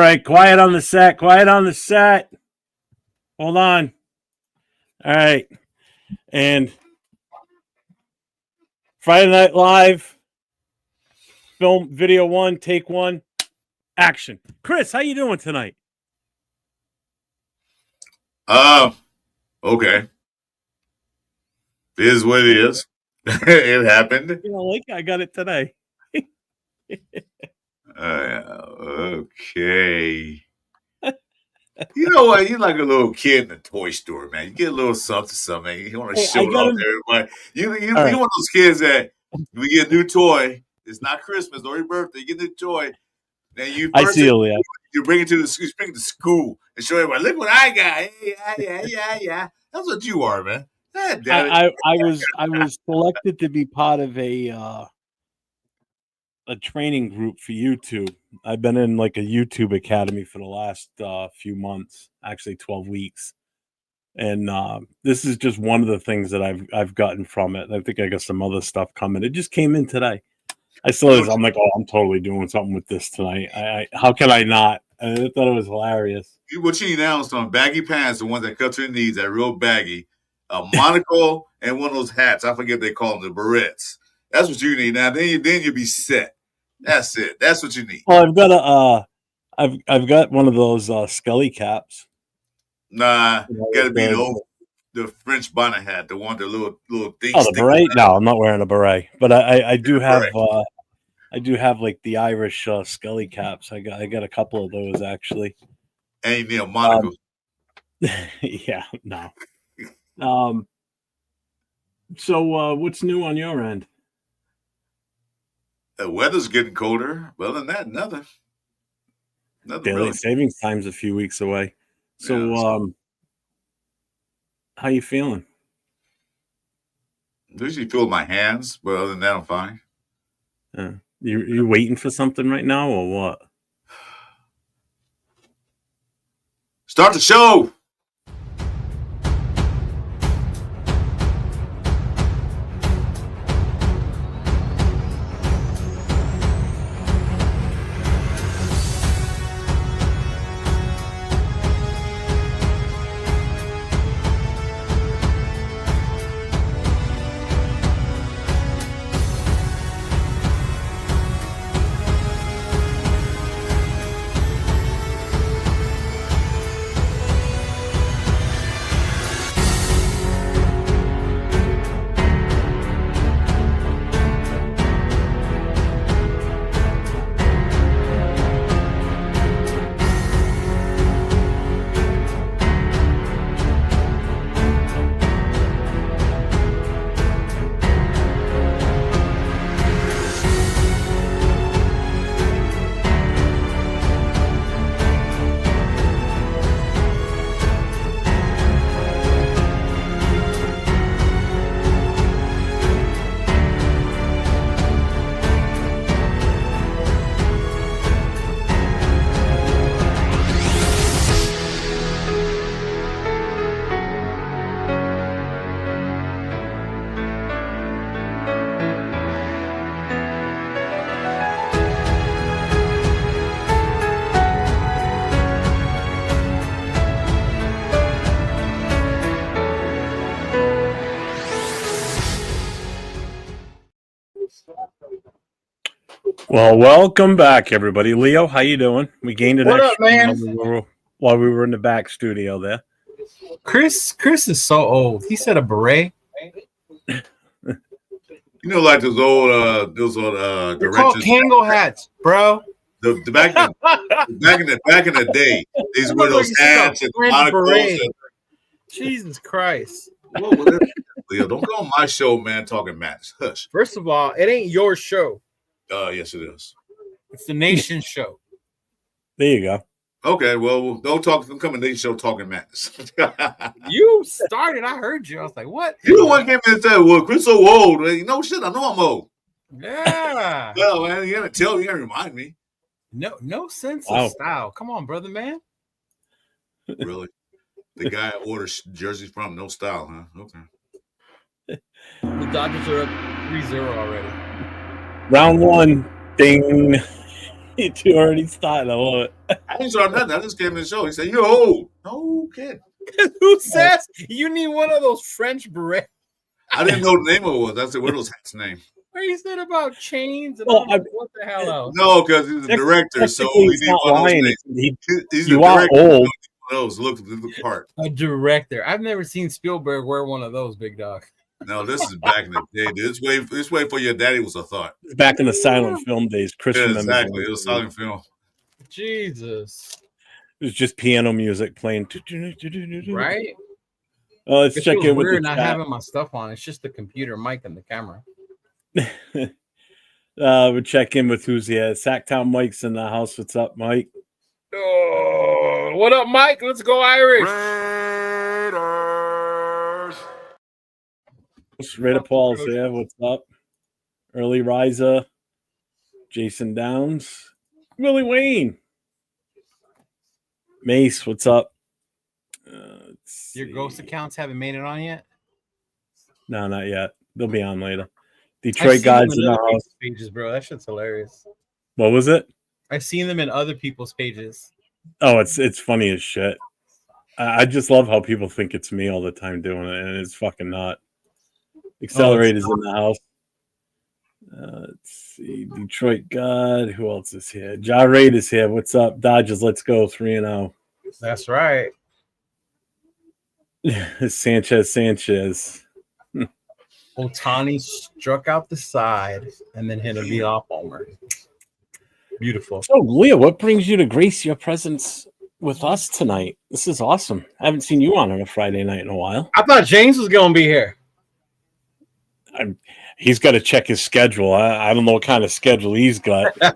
right, quiet on the set. Quiet on the set. Hold on. All right. And Friday Night Live, film, video one, take one, action. Chris, how you doing tonight? Okay. It is what it is. It happened. You know, like I got it today. Okay. You know what? You're like a little kid in a toy store, man. You get a little something. You want to show it off to everybody. You're one of those kids that we get a new toy. It's not Christmas or your birthday. You get a new toy. Then you I see you. You bring it to school and show everybody. Look what I got. Hey, yeah. That's what you are, man. I was selected to be part of a training group for YouTube. I've been in like a YouTube academy for the last few months, actually 12 weeks. And this is just one of the things that I've gotten from it. I think I got some other stuff coming. It just came in today. I saw this. I'm like, oh, I'm totally doing something with this tonight. How can I not? I thought it was hilarious. What you need now is some baggy pants, the ones that cut to your knees, that real baggy, a monocle, and one of those hats. I forget what they call them, the barrettes. That's what you need now. Then you'll be set. That's it. That's what you need. Well, I've got one of those Scully caps. Nah, gotta be the French bonnet hat, the one, the little thing. Oh, the beret? No, I'm not wearing a beret, but I do have like the Irish Scully caps. I got a couple of those actually. And you need a monocle. Yeah, no. So what's new on your end? The weather's getting colder. Well, than that, nothing. Daylight really. savings time's a few weeks away. So, how you feeling? I usually feel my hands, but other than that, I'm fine. You waiting for something right now, or what? Start the show. Well, welcome back, everybody. Leo, how you doing? We gained an extra man? while we were in the back studio there. Chris is so old. He said a beret. You know, like those old They're called Kango hats, bro. The back in the day, these were those hats and monocles. Jesus Christ! Whoa, Leo, don't go on my show, man. Talking Max. Hush. First of all, it ain't your show. Yes, it is. It's the nation's show. There you go. Okay, well, don't talk. Don't come in the show talking Max. You started. I heard you. I was like, what? You don't want to get me and say, well, Chris so old. You know, shit, I know I'm old. Yeah. Well, man, you gotta tell me, you gotta remind me. No sense of style. Come on, brother, man. Really? The guy I ordered jerseys from, no style, huh? Okay. The Dodgers are up 3-0 already. Round one, ding. You two already started. I love it. I didn't start nothing. I just came to the show. He said, "You're old." No kid. Who says you need one of those French berets? I didn't know the name of it was. I said, "What was his name?" What you said about chains and Well, what the hell else? No, because he's a director, so he he's needs not one of those lying. things. He's You the are director. old. Those look the part. A director. I've never seen Spielberg wear one of those, big dog. No, this is back in the day. This way for your daddy was a thought. It's back in the silent film days. Chris Yeah, remembers exactly. It was silent film. Jesus. It was just piano music playing. Right? Let's check in with the not chat. having my stuff on. It's just the computer mic and the camera. We'll check in with who's here. Sacktown Mike's in the house. What's up, Mike? Oh, what up, Mike? Let's go Irish. Raider Paul's here. What's up? Early riser. Jason Downs. Willie Wayne. Mace, what's up? Your ghost accounts haven't made it on yet? No, not yet. They'll be on later. Detroit guys in the house. Pages, bro. That shit's hilarious. What was it? I've seen them in other people's pages. Oh, it's funny as shit. I just love how people think it's me all the time doing it, and it's fucking not. Accelerators in the house. Let's see. Detroit God. Who else is here? Ja Raid is here. What's up? Dodgers, let's go. 3-0. That's right. Sanchez. Otani struck out the side and then hit a leadoff homer. Beautiful. So, Leah, what brings you to grace your presence with us tonight? This is awesome. I haven't seen you on a Friday night in a while. I thought James was going to be here. He's got to check his schedule. I don't know what kind of schedule he's got. Has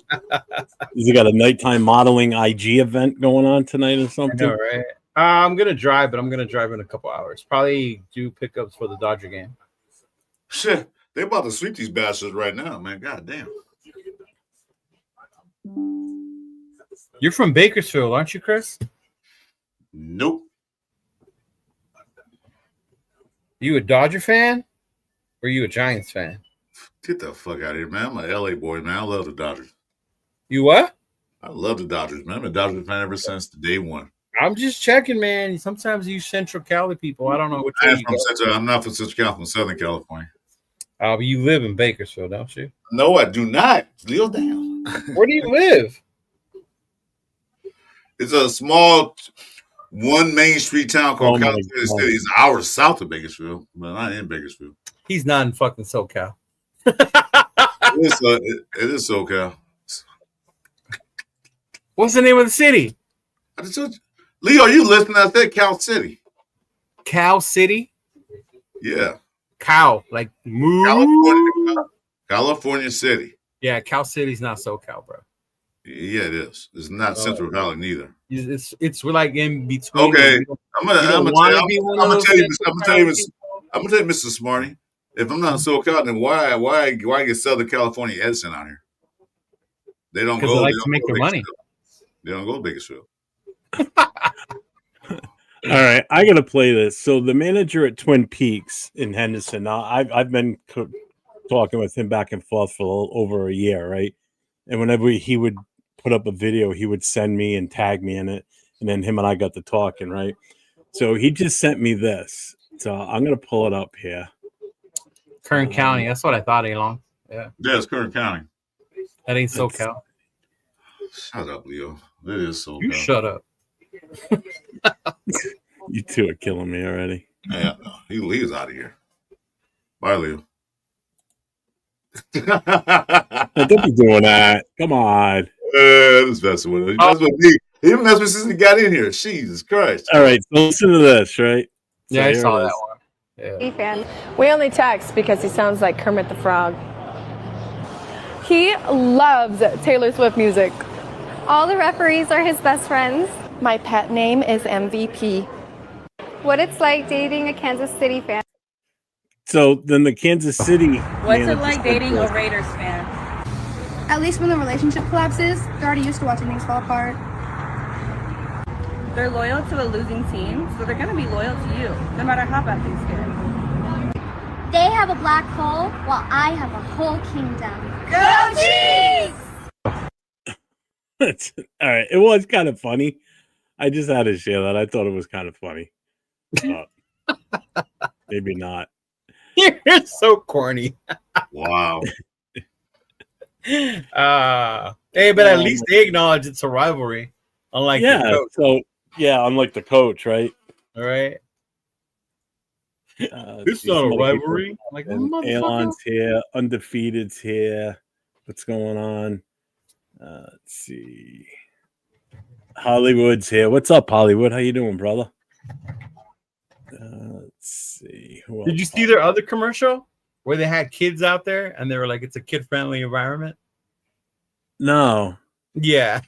he got a nighttime modeling IG event going on tonight or something? I know, right? I'm going to drive, but I'm going to drive in a couple hours. Probably do pickups for the Dodger game. Shit, they're about to sweep these bastards right now, man. God damn. You're from Bakersfield, aren't you, Chris? Nope. You a Dodger fan? Or you a Giants fan? Get the fuck out of here, man. I'm a LA boy, man. I love the Dodgers. You what? I love the Dodgers, man. I'm a Dodgers fan ever since the day one. I'm just checking, man. Sometimes you Central Cali people. I don't know which I'm not from Central California. I'm from Southern California. But you live in Bakersfield, don't you? No, I do not. Leo down. Where do you live? It's a small one main street town called California City. It's an hour south of Bakersfield, but not in Bakersfield. He's not in fucking SoCal. It is SoCal. What's the name of the city? Leo, you listening? I said Cal City. Cal City? Yeah. Cow, like moo. California City. Yeah, Cal City's not SoCal, bro. Yeah, it is. It's not Central Valley neither. It's like in between. Okay, I'm gonna tell you, Mr. Smarty. If I'm not SoCal, then why get Southern California Edison out here? They don't go. They like to make their money. They don't go to Bakersfield. All right, I got to play this. So the manager at Twin Peaks in Henderson, I've been talking with him back and forth for over a year, right? And whenever he would put up a video, he would send me and tag me in it, and then him and I got to talking, right? So he just sent me this. So I'm going to pull it up here. Kern County. That's what I thought, Elon. Yeah, it's Kern County. That ain't SoCal. Shut up, Leo. It is SoCal. You shut up. You two are killing me already. Yeah, he leaves out of here. Bye, Leo. Don't be doing that. Come on. Just messing with him. He messed with me. He messed with me since he got in here. Jesus Christ. All right, so listen to this, right? Yeah, I saw that one. Yeah. Fan. We only text because he sounds like Kermit the Frog. He loves Taylor Swift music. All the referees are his best friends. My pet name is MVP. What it's like dating a Kansas City fan. So then the Kansas City. What's it like dating a Raiders fan? At least when the relationship collapses, they're already used to watching things fall apart. They're loyal to a losing team, so they're going to be loyal to you, no matter how bad things get. They have a black hole while I have a whole kingdom. Go Chiefs! All right. It was kind of funny. I just had to share that. I thought it was kind of funny. But maybe not. You're so corny. Wow. Hey, but at least they acknowledge it's a rivalry. Unlike the coach. So unlike the coach, right? All right. It's not a rivalry. Like, Alon's here, Undefeated's here. What's going on? Let's see. Hollywood's here. What's up, Hollywood? How you doing, brother? Let's see. Did you see their other commercial where they had kids out there and they were like, it's a kid-friendly environment? No. Yeah.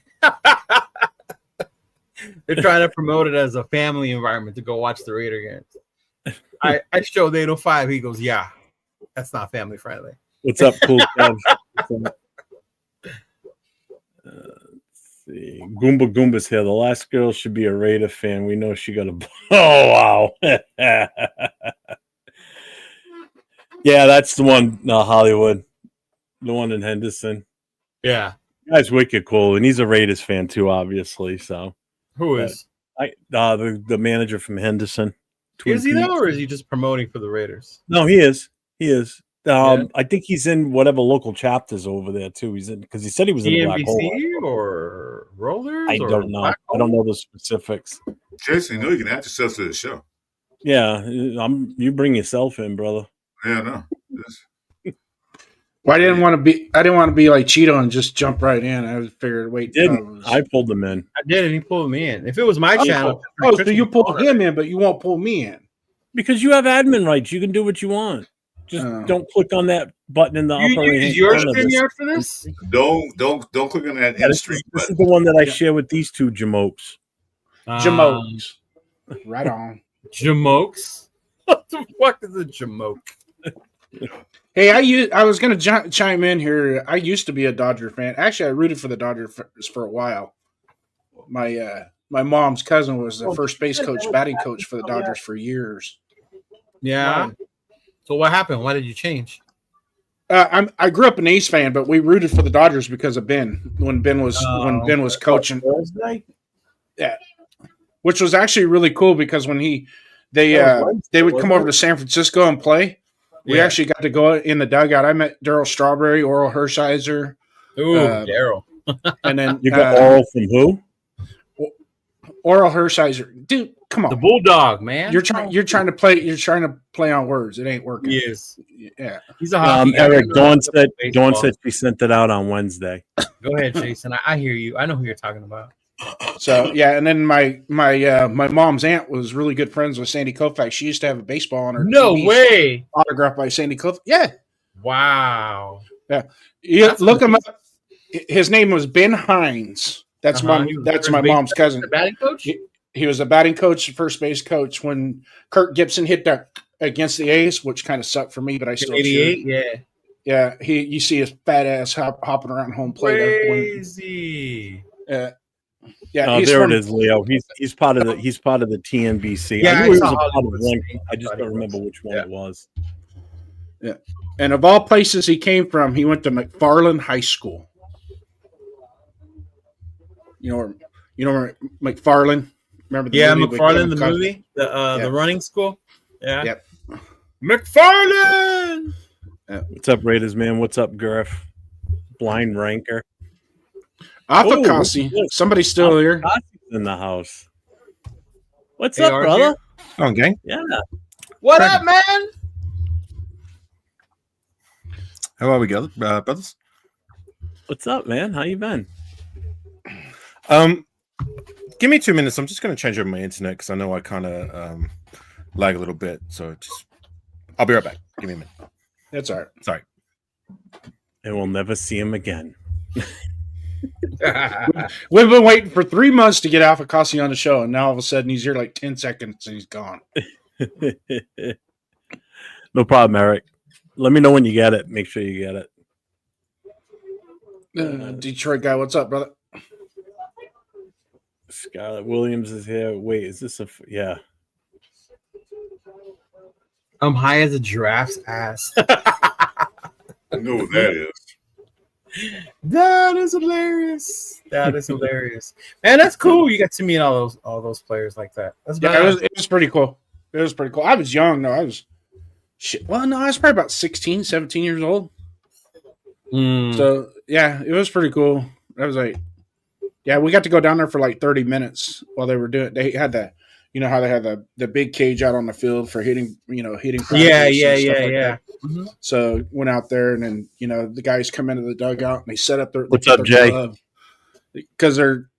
They're trying to promote it as a family environment to go watch the Raider games. I showed 805. He goes, yeah, that's not family friendly. What's up, cool Kev? Let's see. Goomba Goomba's here. The last girl should be a Raider fan. We know she got a. Oh, wow. Yeah, that's the one, Hollywood. The one in Henderson. Yeah. The guy's wicked cool, and he's a Raiders fan too, obviously. So who is? The manager from Henderson. Is he though, or is he just promoting for the Raiders? No, he is. He is. I think he's in whatever local chapters over there too. He's in because he said he was in Black Hole or Rollers. I don't know. I don't know the specifics. Jason, you know you can add yourself to the show. Yeah, you bring yourself in, brother. Yeah, no. Well, I didn't want to be like Cheeto and just jump right in. I figured, wait. I pulled him in. I did, and he pulled me in. If it was my channel, so you pulled him in, but you won't pull me in because you have admin rights. You can do what you want. Just don't click on that button in the upper right hand. Use your StreamYard for this? Don't click on that end stream. This is the one that I share with these two jamokes. Jamokes. Right on. Jamokes? What the fuck is a jamoke? Hey, I was going to chime in here. I used to be a Dodger fan. Actually, I rooted for the Dodgers for a while. My mom's cousin was the first base coach, batting coach for the Dodgers for years. Yeah. So what happened? Why did you change? I grew up an A's fan, but we rooted for the Dodgers because of Ben when Ben was coaching. Yeah, which was actually really cool because when they would come over to San Francisco and play. We actually got to go in the dugout. I met Darryl Strawberry, Oral Hershiser. Ooh, Darryl. And then you got Oral from who? Oral Hershiser, dude. Come on, the Bulldog, man. You're trying to play on words. It ain't working. Yes. Yeah. He's a hockey Eric, Dawn said she sent it out on Wednesday. Go ahead, Jason. I hear you. I know who you're talking about. So yeah, and then my mom's aunt was really good friends with Sandy Koufax. She used to have a baseball on her. No TV, way. Autographed by Sandy Koufax. Yeah. Wow. Yeah. Look him up. His name was Ben Hines. That's my mom's cousin. The batting coach. He was a batting coach, first base coach when Kirk Gibson hit that against the A's, which kind of sucked for me, but I still 88. cheered. Yeah. You see his fat ass hopping around home plate. Crazy. Yeah, there it is, Leo. He's part of the TNBC. Yeah, I knew he was a part of one. I just don't remember which one it was. Yeah, and of all places he came from, he went to McFarland High School. You know McFarland. Remember the movie? McFarland, the movie, the running school. Yeah. Yep. McFarland. What's up, Raiders, man? What's up, Gurf? Blind Ranker. Afakasi. Somebody's still here. In the house. What's up, brother? Oh, gang. Yeah. What up, man? How are we, brothers? What's up, man? How you been? Give me 2 minutes. I'm just going to change over my internet because I know I kind of lag a little bit. So I'll be right back. Give me a minute. That's all right. Sorry. And we'll never see him again. We've been waiting for 3 months to get Afakasi on the show, and now all of a sudden he's here like 10 seconds and he's gone. No problem, Eric. Let me know when you get it. Make sure you get it. Detroit guy, what's up, brother? Scarlett Williams is here. Wait, is this yeah? I'm high as a giraffe's ass. I know what that is. That is hilarious. That is hilarious, man. That's cool. You got to meet all those players like that. That's it was pretty cool. It was pretty cool. I was young though. I was I was probably about 16, 17 years old. So yeah, it was pretty cool. I was like, yeah, we got to go down there for like 30 minutes while they were doing. They had that, you know how they had the big cage out on the field for hitting. Yeah. Mm-hmm. So went out there and then the guys come into the dugout and they set up their What's up, Jay? Because they're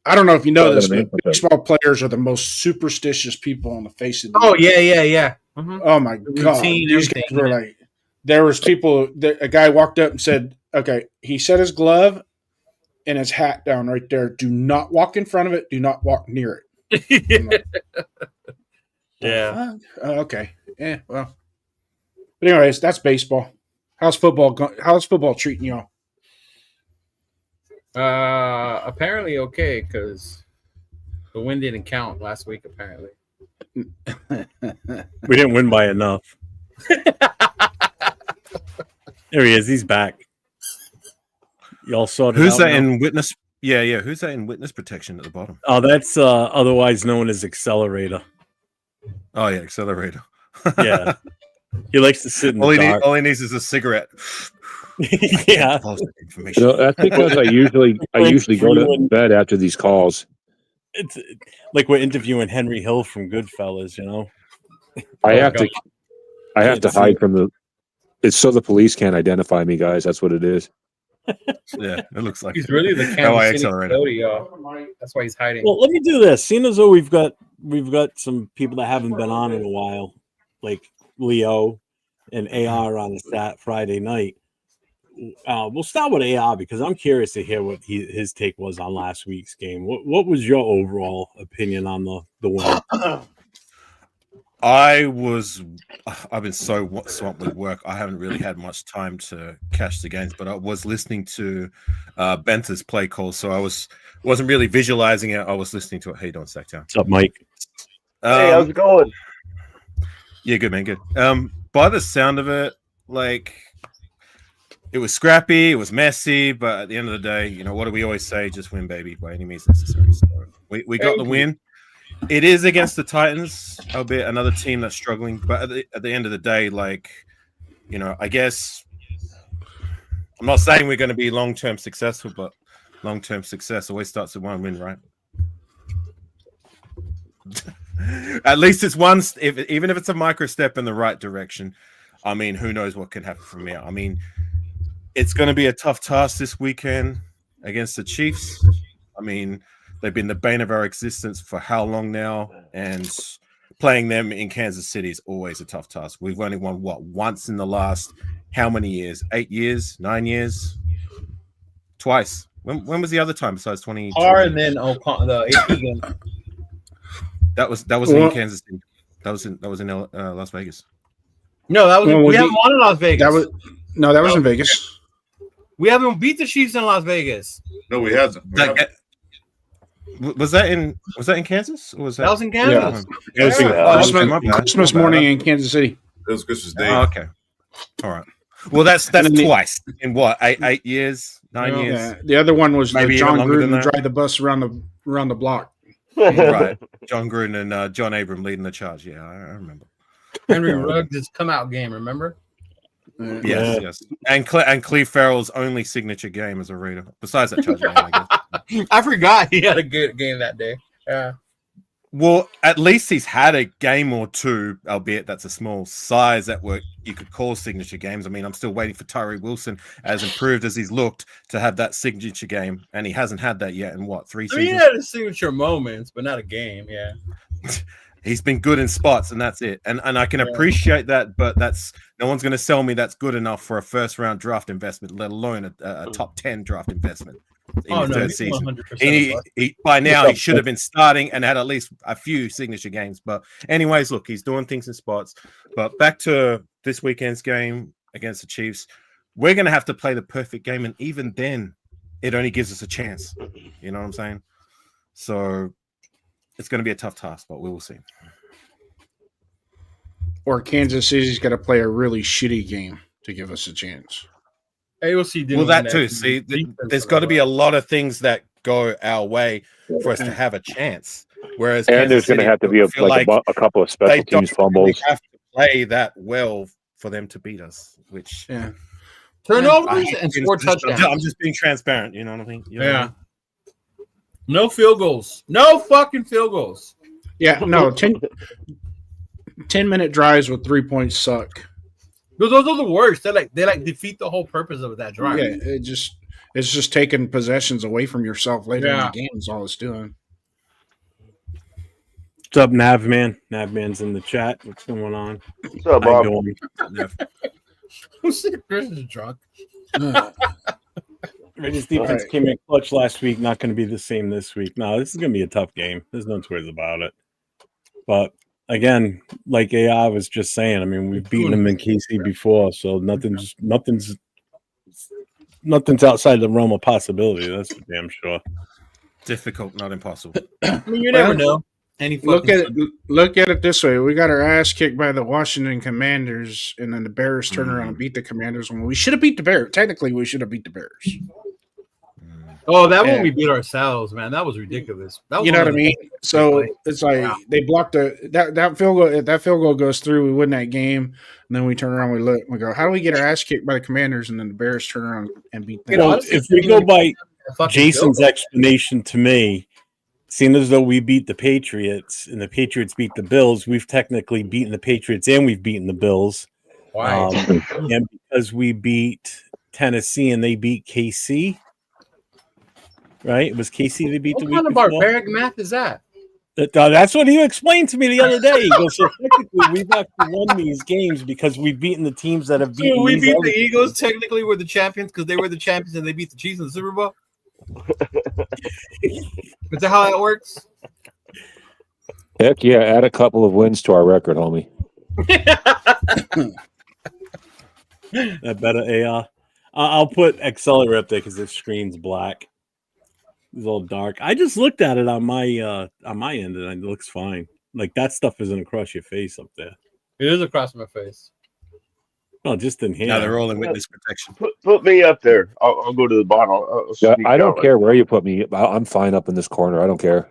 I don't know if you know this, but baseball players are the most superstitious people on the face of the earth. Yeah. Mm-hmm. Oh my god! These guys were like, there was people. A guy walked up and said, "Okay," he set his glove and his hat down right there. Do not walk in front of it. Do not walk near it. Yeah. Okay. Yeah. Well. But anyways, that's baseball. How's football? How's football treating y'all? Apparently okay, because the win didn't count last week. Apparently, we didn't win by enough. There he is. He's back. Y'all saw it. Who's that in witness? Yeah. Who's that in witness protection at the bottom? Oh, that's otherwise known as Accelerator. Oh yeah, Accelerator. Yeah, he likes to sit in the dark. All he needs is a cigarette. Yeah. That's because I usually go to bed after these calls. It's like we're interviewing Henry Hill from Goodfellas, I have to hide from the. It's so the police can't identify me, guys. That's what it is. Yeah, it looks like he's really the Kansas City Coyote, y'all. That's why he's hiding. Well, let me do this. Seeing as though we've got some people that haven't been on in a while, like Leo and AR on a Friday night. We'll start with AR because I'm curious to hear what his take was on last week's game. What was your overall opinion on the win? I've been so swamped with work. I haven't really had much time to catch the games, but I was listening to Benter's play call, so I wasn't really visualizing it. I was listening to it. Hey, don't stack down. What's up, Mike? Hey, how's it going? Yeah, good man, good. By the sound of it, like it was scrappy, it was messy, but at the end of the day, what do we always say? Just win, baby, by any means necessary. So we got the win. It is against the Titans, albeit another team that's struggling. But at the end of the day, I guess I'm not saying we're going to be long-term successful, but long-term success always starts with one win, right? At least it's one. Even if it's a micro step in the right direction, I mean, who knows what can happen from here? I mean, it's going to be a tough task this weekend against the Chiefs. I mean, they've been the bane of our existence for how long now? And playing them in Kansas City is always a tough task. We've only won, once in the last how many years? 8 years? 9 years? Twice. When was the other time besides 2020? And then the AP game. That was in Kansas City. That was in Las Vegas. No, that was we haven't won in Las Vegas. That was in Vegas. We haven't beat the Chiefs in Las Vegas. No, we haven't. Was that in Kansas? Or was that was in Kansas? Yeah. It was Christmas morning in Kansas City. It was Christmas Day. Oh, okay. All right. Well, that's twice in what 8 years, 9 years. Yeah. The other one was maybe John Gruden drive the bus around the block. Right, John Gruden and John Abram leading the charge. Yeah, I remember. Henry Ruggs' come out game. Remember? Yes. And Cleve Farrell's only signature game as a Raider, besides that charge game, I guess. I forgot he had a good game that day. Yeah. Well, at least he's had a game or two, albeit that's a small size that you could call signature games. I mean, I'm still waiting for Tyree Wilson, as improved as he's looked, to have that signature game, and he hasn't had that yet in 3 seasons? He had his signature moments, but not a game, yeah. He's been good in spots, and that's it. And I can appreciate that, but no one's going to sell me that's good enough for a first-round draft investment, let alone a top 10 draft investment. In the third season. He by now he should have been starting and had at least a few signature games. But anyways, look, he's doing things in spots. But back to this weekend's game against the Chiefs, we're going to have to play the perfect game, and even then, it only gives us a chance. You know what I'm saying? So it's going to be a tough task, but we will see. Or Kansas City's got to play a really shitty game to give us a chance. AOC didn't Well, that win too. See, there's got to be a lot of things that go our way for us to have a chance. Whereas and Kansas there's going to City, have to be a couple of they special don't teams really fumbles. have to play that well for them to beat us. Which turnovers and score touchdowns. I'm just being transparent. You know what I mean? You know what I mean? No field goals. No fucking field goals. Yeah, no. 10-minute drives with 3 points suck. Those are the worst. They defeat the whole purpose of that drive. Yeah, it's just taking possessions away from yourself later in the game is all it's doing. What's up, Navman? Navman's in the chat. What's going on? What's up, Bob? Who's Chris is drunk? Raiders defense came in clutch last week. Not going to be the same this week. No, this is going to be a tough game. There's no two ways about it. But again, like AI was just saying, I mean, we've beaten them in KC before, so nothing's outside the realm of possibility. That's for damn sure. Difficult, not impossible. I mean, you never know. Look at it this way: we got our ass kicked by the Washington Commanders, and then the Bears turn around and beat the Commanders. When we should have beat the Bears. Technically, we should have beat the Bears. Oh, that one we beat ourselves, man. That was ridiculous. That was what I mean? So it's like they blocked that field goal. If that field goal goes through, we win that game, and then we turn around, we go, how do we get our ass kicked by the Commanders, and then the Bears turn around and beat them? Well, if we go by Jason's explanation to me, seeing as though we beat the Patriots and the Patriots beat the Bills, we've technically beaten the Patriots and we've beaten the Bills. Wow. And because we beat Tennessee and they beat KC, right? It was KC they beat the week before. What kind of barbaric math is that? That's what he explained to me the other day. He goes, so technically we've actually won these games because we've beaten the teams that have beaten. So we beat the Eagles. Technically, we're the champions because they were the champions and they beat the Chiefs in the Super Bowl. Is that how that works? Heck yeah, add a couple of wins to our record, homie. That better AR. I'll put Accelerator up there because the screen's black. It's all dark. I just looked at it on my end and it looks fine. Like that stuff isn't across your face up there. It is across my face. Oh, just in here. No, they're all in witness protection. Put me up there. I'll go to the bottom. I don't care where you put me. I'm fine up in this corner. I don't care.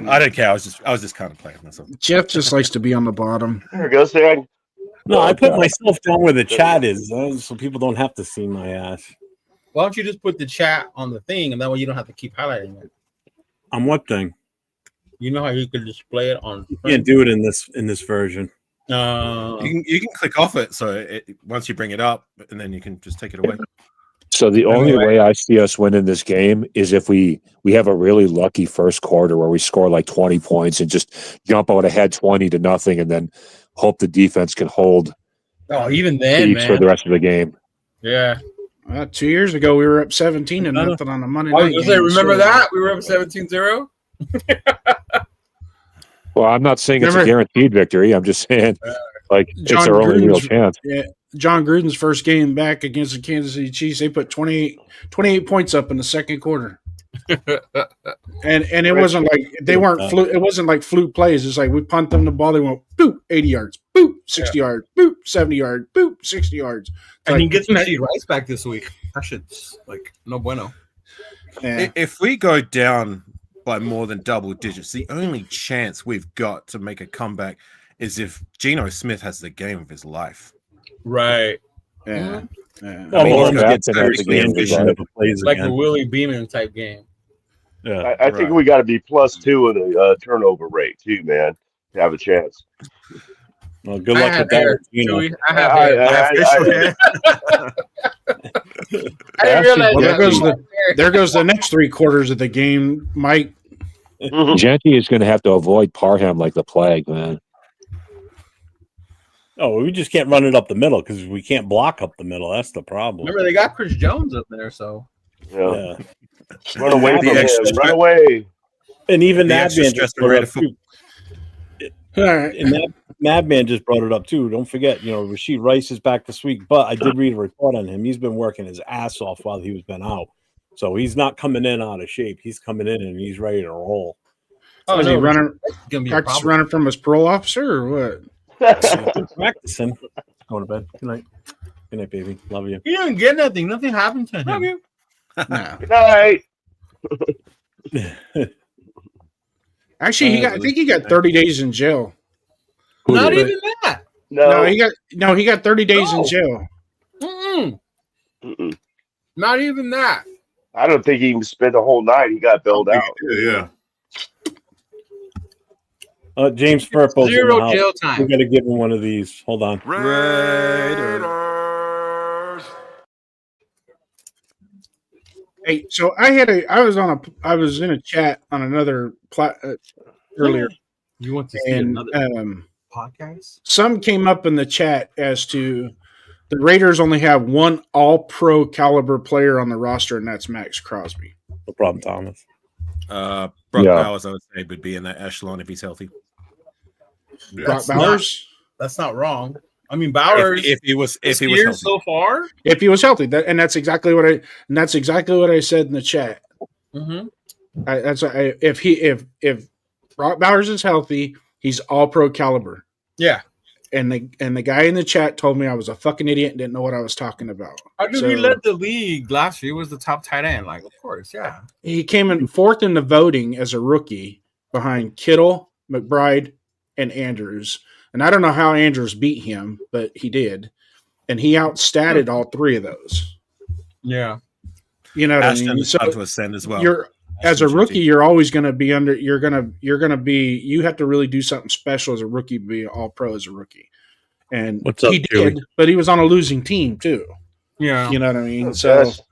I don't care. I was just kind of playing myself. Jeff just likes to be on the bottom. There we go, Sam. No, I put myself down where the chat is, so people don't have to see my ass. Why don't you just put the chat on the thing, and that way you don't have to keep highlighting it? On what thing? You know how you can display it on. You can't do it in this version. You can click off it, so once you bring it up, and then you can just take it away. So the only way I see us winning this game is if we have a really lucky first quarter where we score like 20 points and just jump out ahead 20-0, and then hope the defense can hold. Oh, even then, man. For the rest of the game. Yeah. 2 years ago, we were up 17-0 on a Monday night. Remember that? We were up 17-0? Well, I'm not saying it's a guaranteed victory. I'm just saying, it's our only real chance. Yeah, John Gruden's first game back against the Kansas City Chiefs, they put 28 points up in the second quarter. and it wasn't like they weren't it wasn't like fluke plays. It's like we punt them the ball, they went boop 80 yards, boop 60 yards, boop 70 yards, boop 60 yards. And he gets Rasheed Rice back this week. That shit's like no bueno. Yeah. If we go down by more than double digits, the only chance we've got to make a comeback is if Geno Smith has the game of his life. Right. Yeah. Like a Willie Beeman type game. Yeah, I think we got to be +2 in the turnover rate too, man, to have a chance. Well, good luck with that. There goes the next 3 quarters of the game, Mike. Genty is going to have to avoid Parham like the plague, man. Oh, we just can't run it up the middle because we can't block up the middle. That's the problem. Remember, they got Chris Jones up there, so yeah. Run away from him. Run away. And even that man just brought it up too. And Madman just brought it up too. Don't forget, Rasheed Rice is back this week, but I did read a report on him. He's been working his ass off while he was been out, so he's not coming in out of shape. He's coming in and he's ready to roll. Is he running from his parole officer or what? Practicing. Going to bed. Good night. Good night, baby. Love you. He didn't get nothing. Nothing happened to him. Love you. No. Good night. Actually, I think he got 30 days in jail. Not even that. No, he got 30 days in jail. Mm-mm. Not even that. I don't think he even spent the whole night. He got bailed out. Yeah. James Furpo's in the Zero house. jail time. We got to give him one of these. Hold on. Hey, so I was in a chat on another earlier. You want to see another podcast? Some came up in the chat as to the Raiders only have one all-pro caliber player on the roster, and that's Max Crosby. No problem, Thomas. Brock Bowers, I would say, would be in that echelon if he's healthy. Brock Bowers? That's not wrong. I mean, Bowers. If he was healthy so far, if he was healthy, that's exactly what I said in the chat. Mm-hmm. If Brock Bowers is healthy, he's all pro caliber. Yeah. And the guy in the chat told me I was a fucking idiot and didn't know what I was talking about. How did he led the league last year? He was the top tight end. Like, of course, yeah. He came in fourth in the voting as a rookie behind Kittle, McBride, and Andrews. And I don't know how Andrews beat him, but he did. And he outstatted all three of those. Yeah. You know what Ashton I mean? is about to ascend as well. As a rookie, you're always going to be you have to really do something special as a rookie to be all pro as a rookie. And What's up, he did, Joey? but he was on a losing team too. Yeah. You know what I mean? What's So What's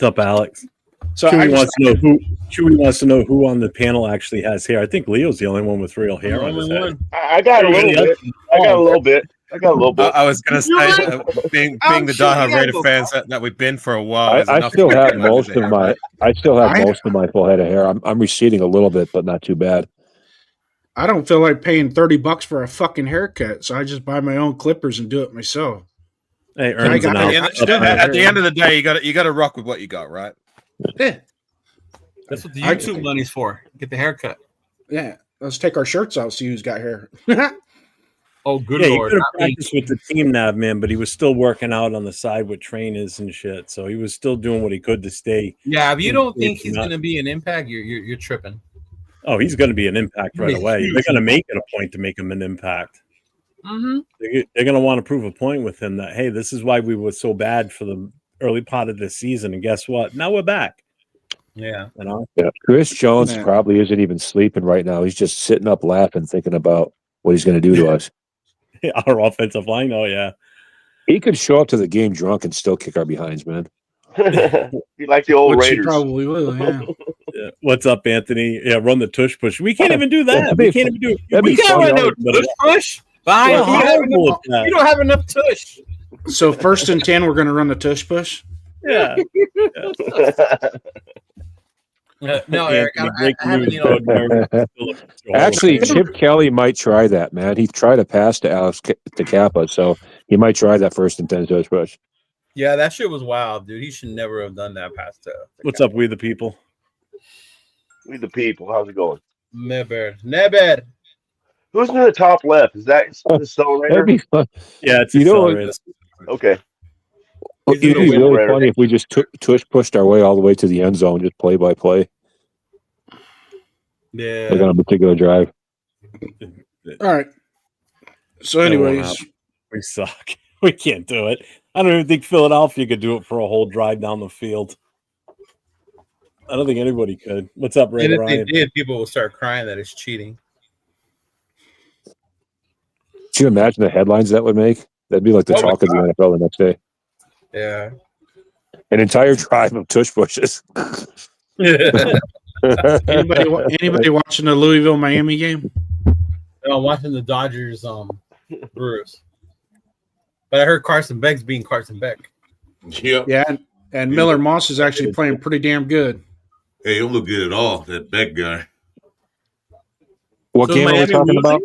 up, Alex? So Chewy wants to know who on the panel actually has hair. I think Leo's the only one with real hair on his head. I got a little bit. I got a little bit. I was going to say, being the diehard Raider fans that we've been for a while. I still have most of my full head of hair. I'm receding a little bit, but not too bad. I don't feel like paying $30 for a fucking haircut, so I just buy my own clippers and do it myself. Hey, at the end of the day, you got to rock with what you got, right? Yeah. That's what the YouTube money's for. Get the haircut. Yeah. Let's take our shirts off, see who's got hair. Oh, good Lord. Lord. He could have practiced with the team nav, man, but he was still working out on the side with trainers and shit. So he was still doing what he could to stay. Yeah, if you don't think he's going to be an impact, you're tripping. Oh, he's going to be an impact right away. They're going to make it a point to make him an impact. Mm-hmm. They're going to want to prove a point with him that, hey, this is why we were so bad for the early part of this season. And guess what? Now we're back. Yeah. You know? Yeah. Chris Jones probably isn't even sleeping right now. He's just sitting up laughing, thinking about what he's going to do to us. Our offensive line, oh, yeah. He could show up to the game drunk and still kick our behinds, man. He like the old Raiders. He probably will, yeah. Yeah. What's up, Anthony? Yeah, run the tush push. We can't even do that. We can't even do it. We can't run no tush push. You don't have enough tush. So 1st and 10, we're going to run the tush push? Yeah. No, Eric, I haven't Actually, Chip Kelly might try that, man. He tried a pass to Alex to Kappa, so he might try that 1st and 10 tush push. Yeah, that shit was wild, dude. He should never have done that pass to. What's up, we the people? We the people. How's it going? Never. Who's in the top left? Is that the Stone Raider? Yeah, it's Raider. Okay. It'd be really funny if we just tush pushed our way all the way to the end zone, just play by play. Yeah. Like on a particular drive. All right. So, anyways, we suck. We can't do it. I don't even think Philadelphia could do it for a whole drive down the field. I don't think anybody could. What's up, Ray? And if Ryan? they did, people will start crying that it's cheating. Could you imagine the headlines that would make? That'd be like the talk of the NFL the next day. Yeah. An entire drive of tush pushes. Anybody watching the Louisville Miami game? No, I'm watching the Dodgers Brewers. But I heard Carson Beck's being Carson Beck. Yep. Yeah, and Miller Moss is actually playing pretty damn good. Hey, he don't look good at all, that Beck guy. What game are we talking about?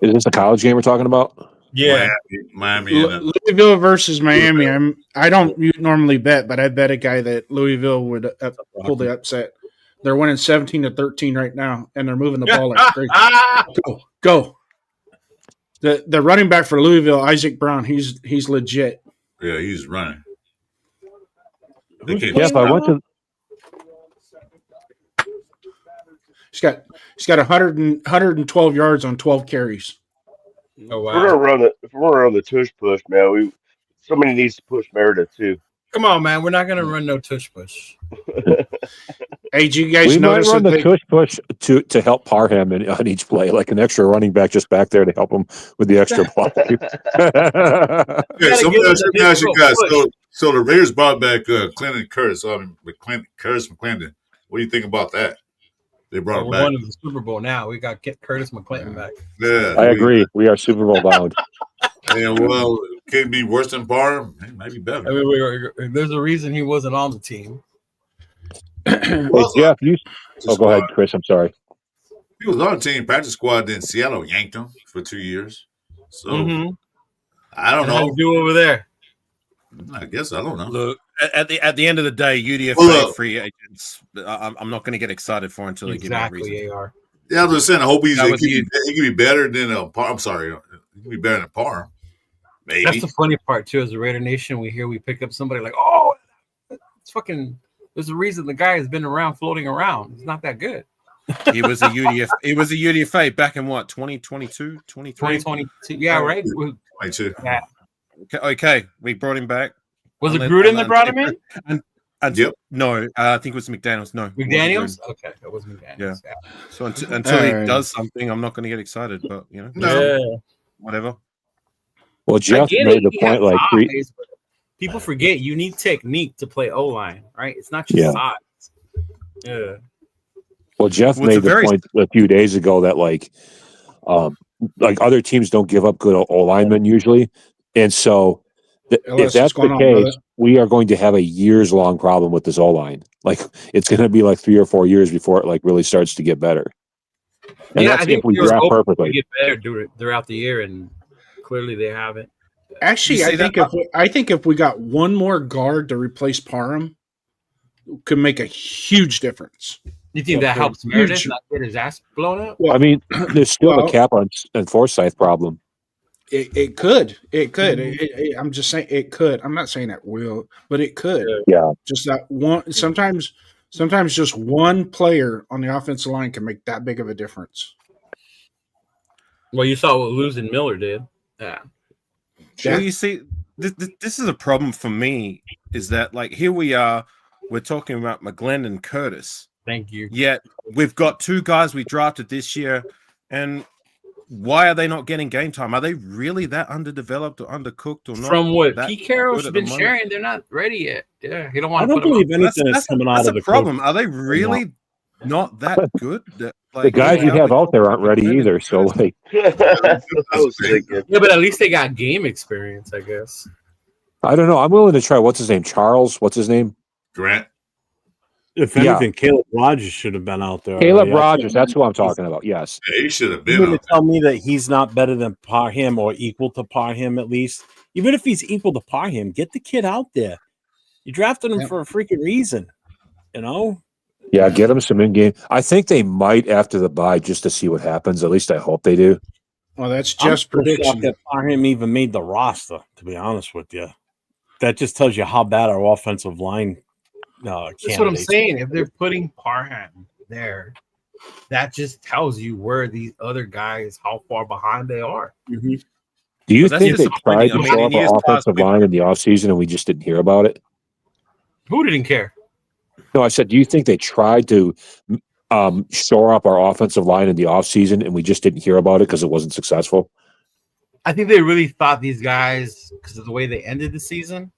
Is this a college game we're talking about? Yeah. Miami Louisville versus Miami. I don't normally bet, but I bet a guy that Louisville would pull the upset. They're winning 17-13 right now, and they're moving the ball like crazy. Go. The running back for Louisville, Isaac Brown, he's legit. Yeah, he's running. Jeff, I went to. He's got 112 yards on 12 carries. Oh wow! If we're gonna run the tush push, man, somebody needs to push Meredith too. Come on, man. We're not gonna run no tush push. Hey, do you guys We might notice run that the tush push to help Parham on each play, like an extra running back just back there to help him with the extra block. Yeah, somebody ask you guys. So the Raiders brought back Clinton Curtis. Curtis McClendon. What do you think about that? They brought him back. We're going to the Super Bowl now. We got Curtis McClinton back. Yeah, I agree. We are Super Bowl bound. Yeah, well, can it be worse than Parham? It might be better. I mean, there's a reason he wasn't on the team. Well, Jeff, go ahead, Chris. I'm sorry. He was on the team practice squad. Then Seattle yanked him for 2 years. So I don't know. How you do over there? I guess I don't know. Look, at the end of the day, UDFA free agents. I'm not going to get excited for until they give me a reason. AR. Yeah, I was just saying. I hope he can be better than Parham. I'm sorry, he can be better than Parham. Maybe. That's the funny part too. As a Raider Nation, we pick up somebody like, oh, it's fucking. There's a reason the guy has been around, floating around. He's not that good. He was a UDFA back in what, 2022, 2022. Yeah, right. 22. Yeah. Okay, we brought him back. Was it Gruden that brought him in? Yep. No, I think it was McDaniels. No, McDaniels. Okay, it was McDaniels. Yeah. So until he does something, I'm not going to get excited. But whatever. Well, Jeff made the point like people forget you need technique to play O-line, right? It's not just size. Yeah. Well, Jeff made the point a few days ago that like other teams don't give up good O-linemen usually, and so if that's the case, we are going to have a years-long problem with this O-line. Like it's going to be like 3 or 4 years before it like really starts to get better. And yeah, that's I think if we draft perfectly. Get better throughout the year, and clearly they haven't. Actually, I think if we got one more guard to replace Parham, could make a huge difference. You think that helps Meredith not get his ass blown up? Well, I mean, there's still a cap and Forsyth problem. It could. I'm just saying it could. I'm not saying it will, but it could. Yeah. Just that one. Sometimes just one player on the offensive line can make that big of a difference. Well, you saw what losing Miller did. Yeah. Well, you see, this is a problem for me. Is that like here we are, we're talking about McGlenn and Curtis. Thank you. Yet we've got 2 guys we drafted this year, and why are they not getting game time? Are they really that underdeveloped or undercooked or not? From what Pete Carroll's been sharing, they're not ready yet. Yeah, he don't want to. I don't believe anything is coming out of the problem. coach. Are they really not that good? The guys you have out there aren't ready either. So like, I was thinking. Yeah, but at least they got game experience, I guess. I don't know. I'm willing to try. What's his name? Charles. What's his name? Grant. If anything, Caleb Rogers should have been out there. Caleb Rogers. That's who I'm talking about. Yes. Yeah, he should have You been. mean to tell me that he's not better than Parham or equal to Parham at least? Even if he's equal to Parham, get the kid out there. You drafted him for a freaking reason, you know? Yeah, get him some in-game. I think they might after the bye just to see what happens. At least I hope they do. Well, that's just prediction. That Parham even made the roster, to be honest with you. That just tells you how bad our offensive line that's what I'm saying. If they're putting Parham there, that just tells you where these other guys, how far behind they are. Mm-hmm. Do you think they tried to show up our offensive line in the offseason and we just didn't hear about it? Who didn't care? No, I said, do you think they tried to shore up our offensive line in the offseason and we just didn't hear about it because it wasn't successful? I think they really thought these guys, because of the way they ended the season,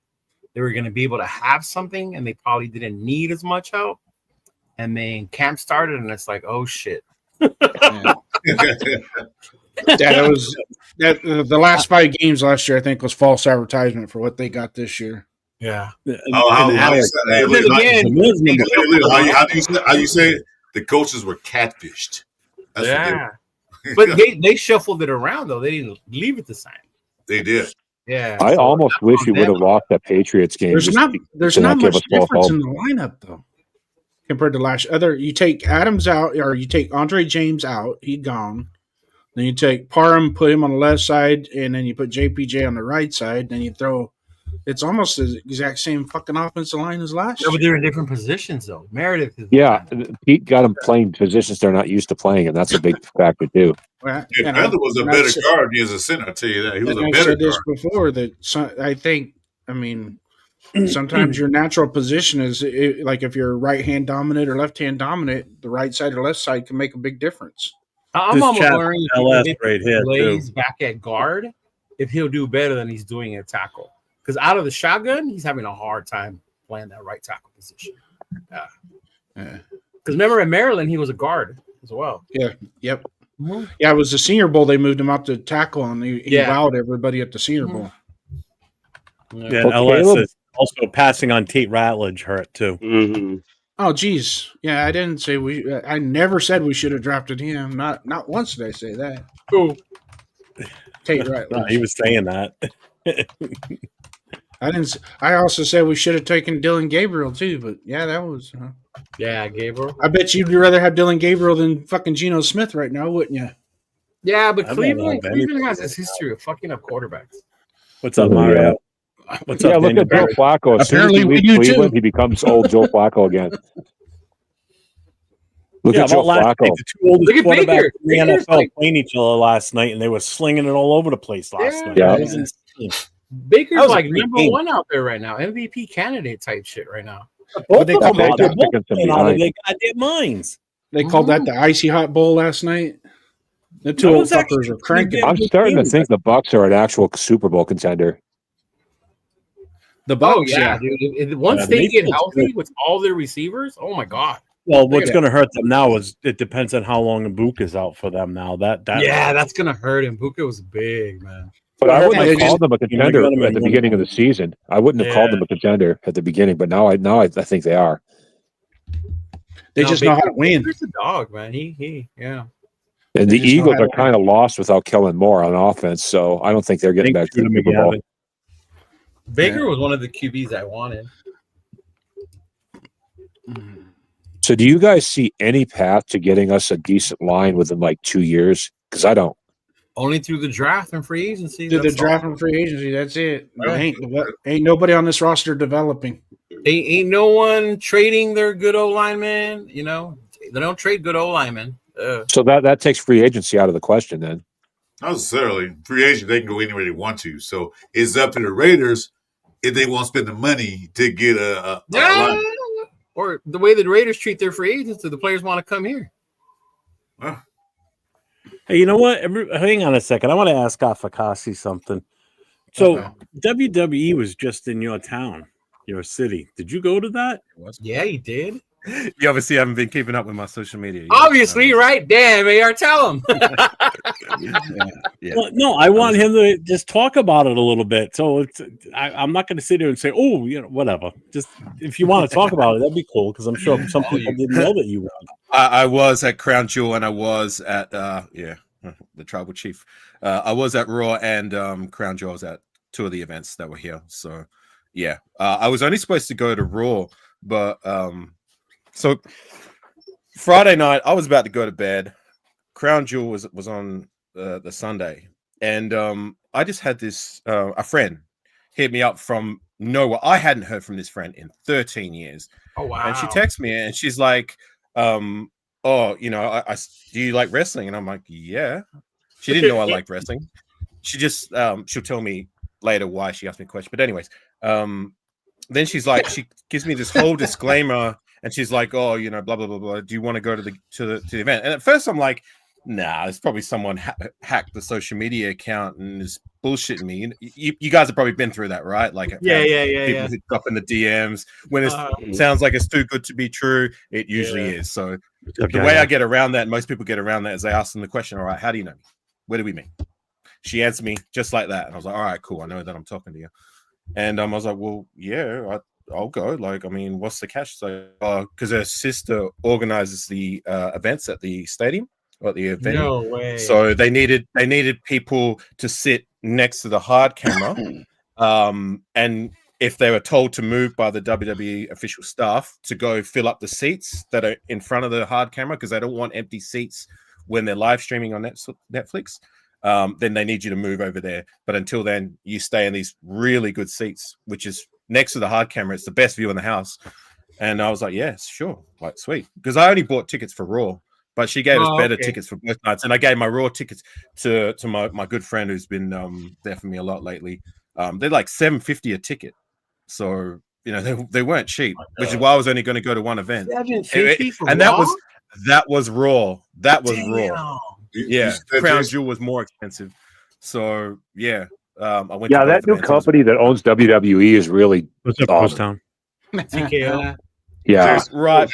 they were going to be able to have something, and they probably didn't need as much help. And then camp started, and it's like, oh shit! The last 5 games last year, I think, was false advertisement for what they got this year. Yeah. How you say it? The coaches were catfished. That's but they shuffled it around though. They didn't leave it the same. They did. Yeah, I almost wish we would have lost that Patriots game. There's not much difference in the lineup though, compared to last other. You take Adams out, or you take Andre James out. He's gone. Then you take Parham, put him on the left side, and then you put JPJ on the right side. Then you throw. It's almost the exact same fucking offensive line as last year. But they're in different positions, though. Meredith is. Yeah, Pete got them playing positions they're not used to playing, and that's a big factor too. Well, Feather was a better guard as a center. I'll tell you that he was a better said this guard. before that I think. I mean, sometimes your natural position is like if you're right hand dominant or left hand dominant, the right side or left side can make a big difference. I'm almost wondering if right here Blaze back at guard, if he'll do better than he's doing at tackle. Because out of the shotgun, he's having a hard time playing that right tackle position. Yeah. Because remember in Maryland, he was a guard as well. Yeah. Yep. Mm-hmm. Yeah, it was the Senior Bowl. They moved him out to tackle, and he wowed everybody at the Senior Bowl. Yeah, and LS is also passing on Tate Ratledge hurt too. Mm-hmm. Oh, geez. Yeah, I didn't say I never said we should have drafted him. Not once did I say that. Cool. Tate Ratledge. No, he was saying that. I didn't. I also said we should have taken Dylan Gabriel too, but yeah, that was. Yeah, Gabriel. I bet you'd rather have Dylan Gabriel than fucking Geno Smith right now, wouldn't you? Yeah, but Cleveland has this history of fucking up quarterbacks. What's up, Mario? What's up? Look at Joe Flacco. As Apparently, we do too. He becomes old Joe Flacco again. Look at Joe Flacco. The two oldest quarterbacks Baker. in the NFL playing each other last night, and they were slinging it all over the place last night. Yeah. That was insane. Baker's like number one out there right now. MVP candidate type shit right now. Both they of them called are. They're both playing out of their goddamn minds. They called that the Icy Hot Bowl last night. The two old fuckers are cranking. I'm starting to think the Bucs are an actual Super Bowl contender. The Bucs, dude. Once they get healthy with all their receivers, oh my god. Well, what's going to hurt them now is it depends on how long Ibuk is out for them now. That's going to hurt him. Ibuk was big, man. But I wouldn't have called them a contender at the beginning of the season. I wouldn't have called them a contender at the beginning, but now I think they are. They just know how to win. He's a dog, man. Yeah. And the Eagles are kind of lost without Kellen Moore on offense, so I don't think they're getting back to the Super Bowl. Baker was one of the QBs I wanted. So do you guys see any path to getting us a decent line within like 2 years? Because I don't. Only through the draft and free agency. Through the draft and free agency, that's it. Right. Ain't nobody on this roster developing. Ain't no one trading their good O linemen. You know, they don't trade good O linemen. So that takes free agency out of the question then. Not necessarily. Free agent, they can go anywhere they want to. So it's up to the Raiders if they want to spend the money to get a line. Or the way the Raiders treat their free agents, the players want to come here. Hey, you know what? Hang on a second. I want to ask Afakasi something. So WWE was just in your town, your city. Did you go to that? Yeah, you did. You obviously haven't been keeping up with my social media. Obviously, right? Damn, AR, tell him. Yeah. Well, no, I want him to just talk about it a little bit. So I'm not going to sit here and say, "Oh, whatever." Just if you want to talk about it, that'd be cool because I'm sure some people didn't know that you were. I was at Crown Jewel and I was at the Tribal Chief. I was at Raw and Crown Jewel. I was at two of the events that were here. So yeah, I was only supposed to go to Raw, but so Friday night I was about to go to bed. Crown Jewel was on the Sunday, and I just had this a friend hit me up from nowhere. I hadn't heard from this friend in 13 years. Oh wow! And she texts me and she's like, "Oh, do you like wrestling?" And I'm like, "Yeah." She didn't know I liked wrestling. She just she'll tell me later why she asked me a question. But anyways, then she's like, she gives me this whole disclaimer. And she's like, "Oh, blah blah blah blah. Do you want to go to the event?" And at first, I'm like, "Nah, it's probably someone hacked the social media account and is bullshitting me." You guys have probably been through that, right? Like, yeah. People hit up in the DMs when it sounds like it's too good to be true. It usually is. So the way I get around that, most people get around that, is they ask them the question, "All right, how do you know me? Where do we meet?" She answered me just like that, and I was like, "All right, cool. I know that I'm talking to you." And I was like, "Well, yeah." I'll go. Like, I mean, what's the catch? So, because her sister organizes the events at the stadium or at the event. No way. So they needed people to sit next to the hard camera, and if they were told to move by the WWE official staff to go fill up the seats that are in front of the hard camera, because they don't want empty seats when they're live streaming on Netflix, then they need you to move over there. But until then, you stay in these really good seats, which is next to the hard camera. It's the best view in the house. And I was like, yes, sure, like sweet, because I only bought tickets for Raw. But she gave us better tickets for both nights, and I gave my Raw tickets to my good friend who's been there for me a lot lately. They're like $7.50 a ticket, so you know they weren't cheap, which is why I was only going to go to one event. $7.50 for and Raw? that was Raw. That was Damn. Raw. Yeah, Crown Jewel was more expensive. So yeah, I went. Yeah, to that new company that owns WWE is really Town. TKO. Yeah, right.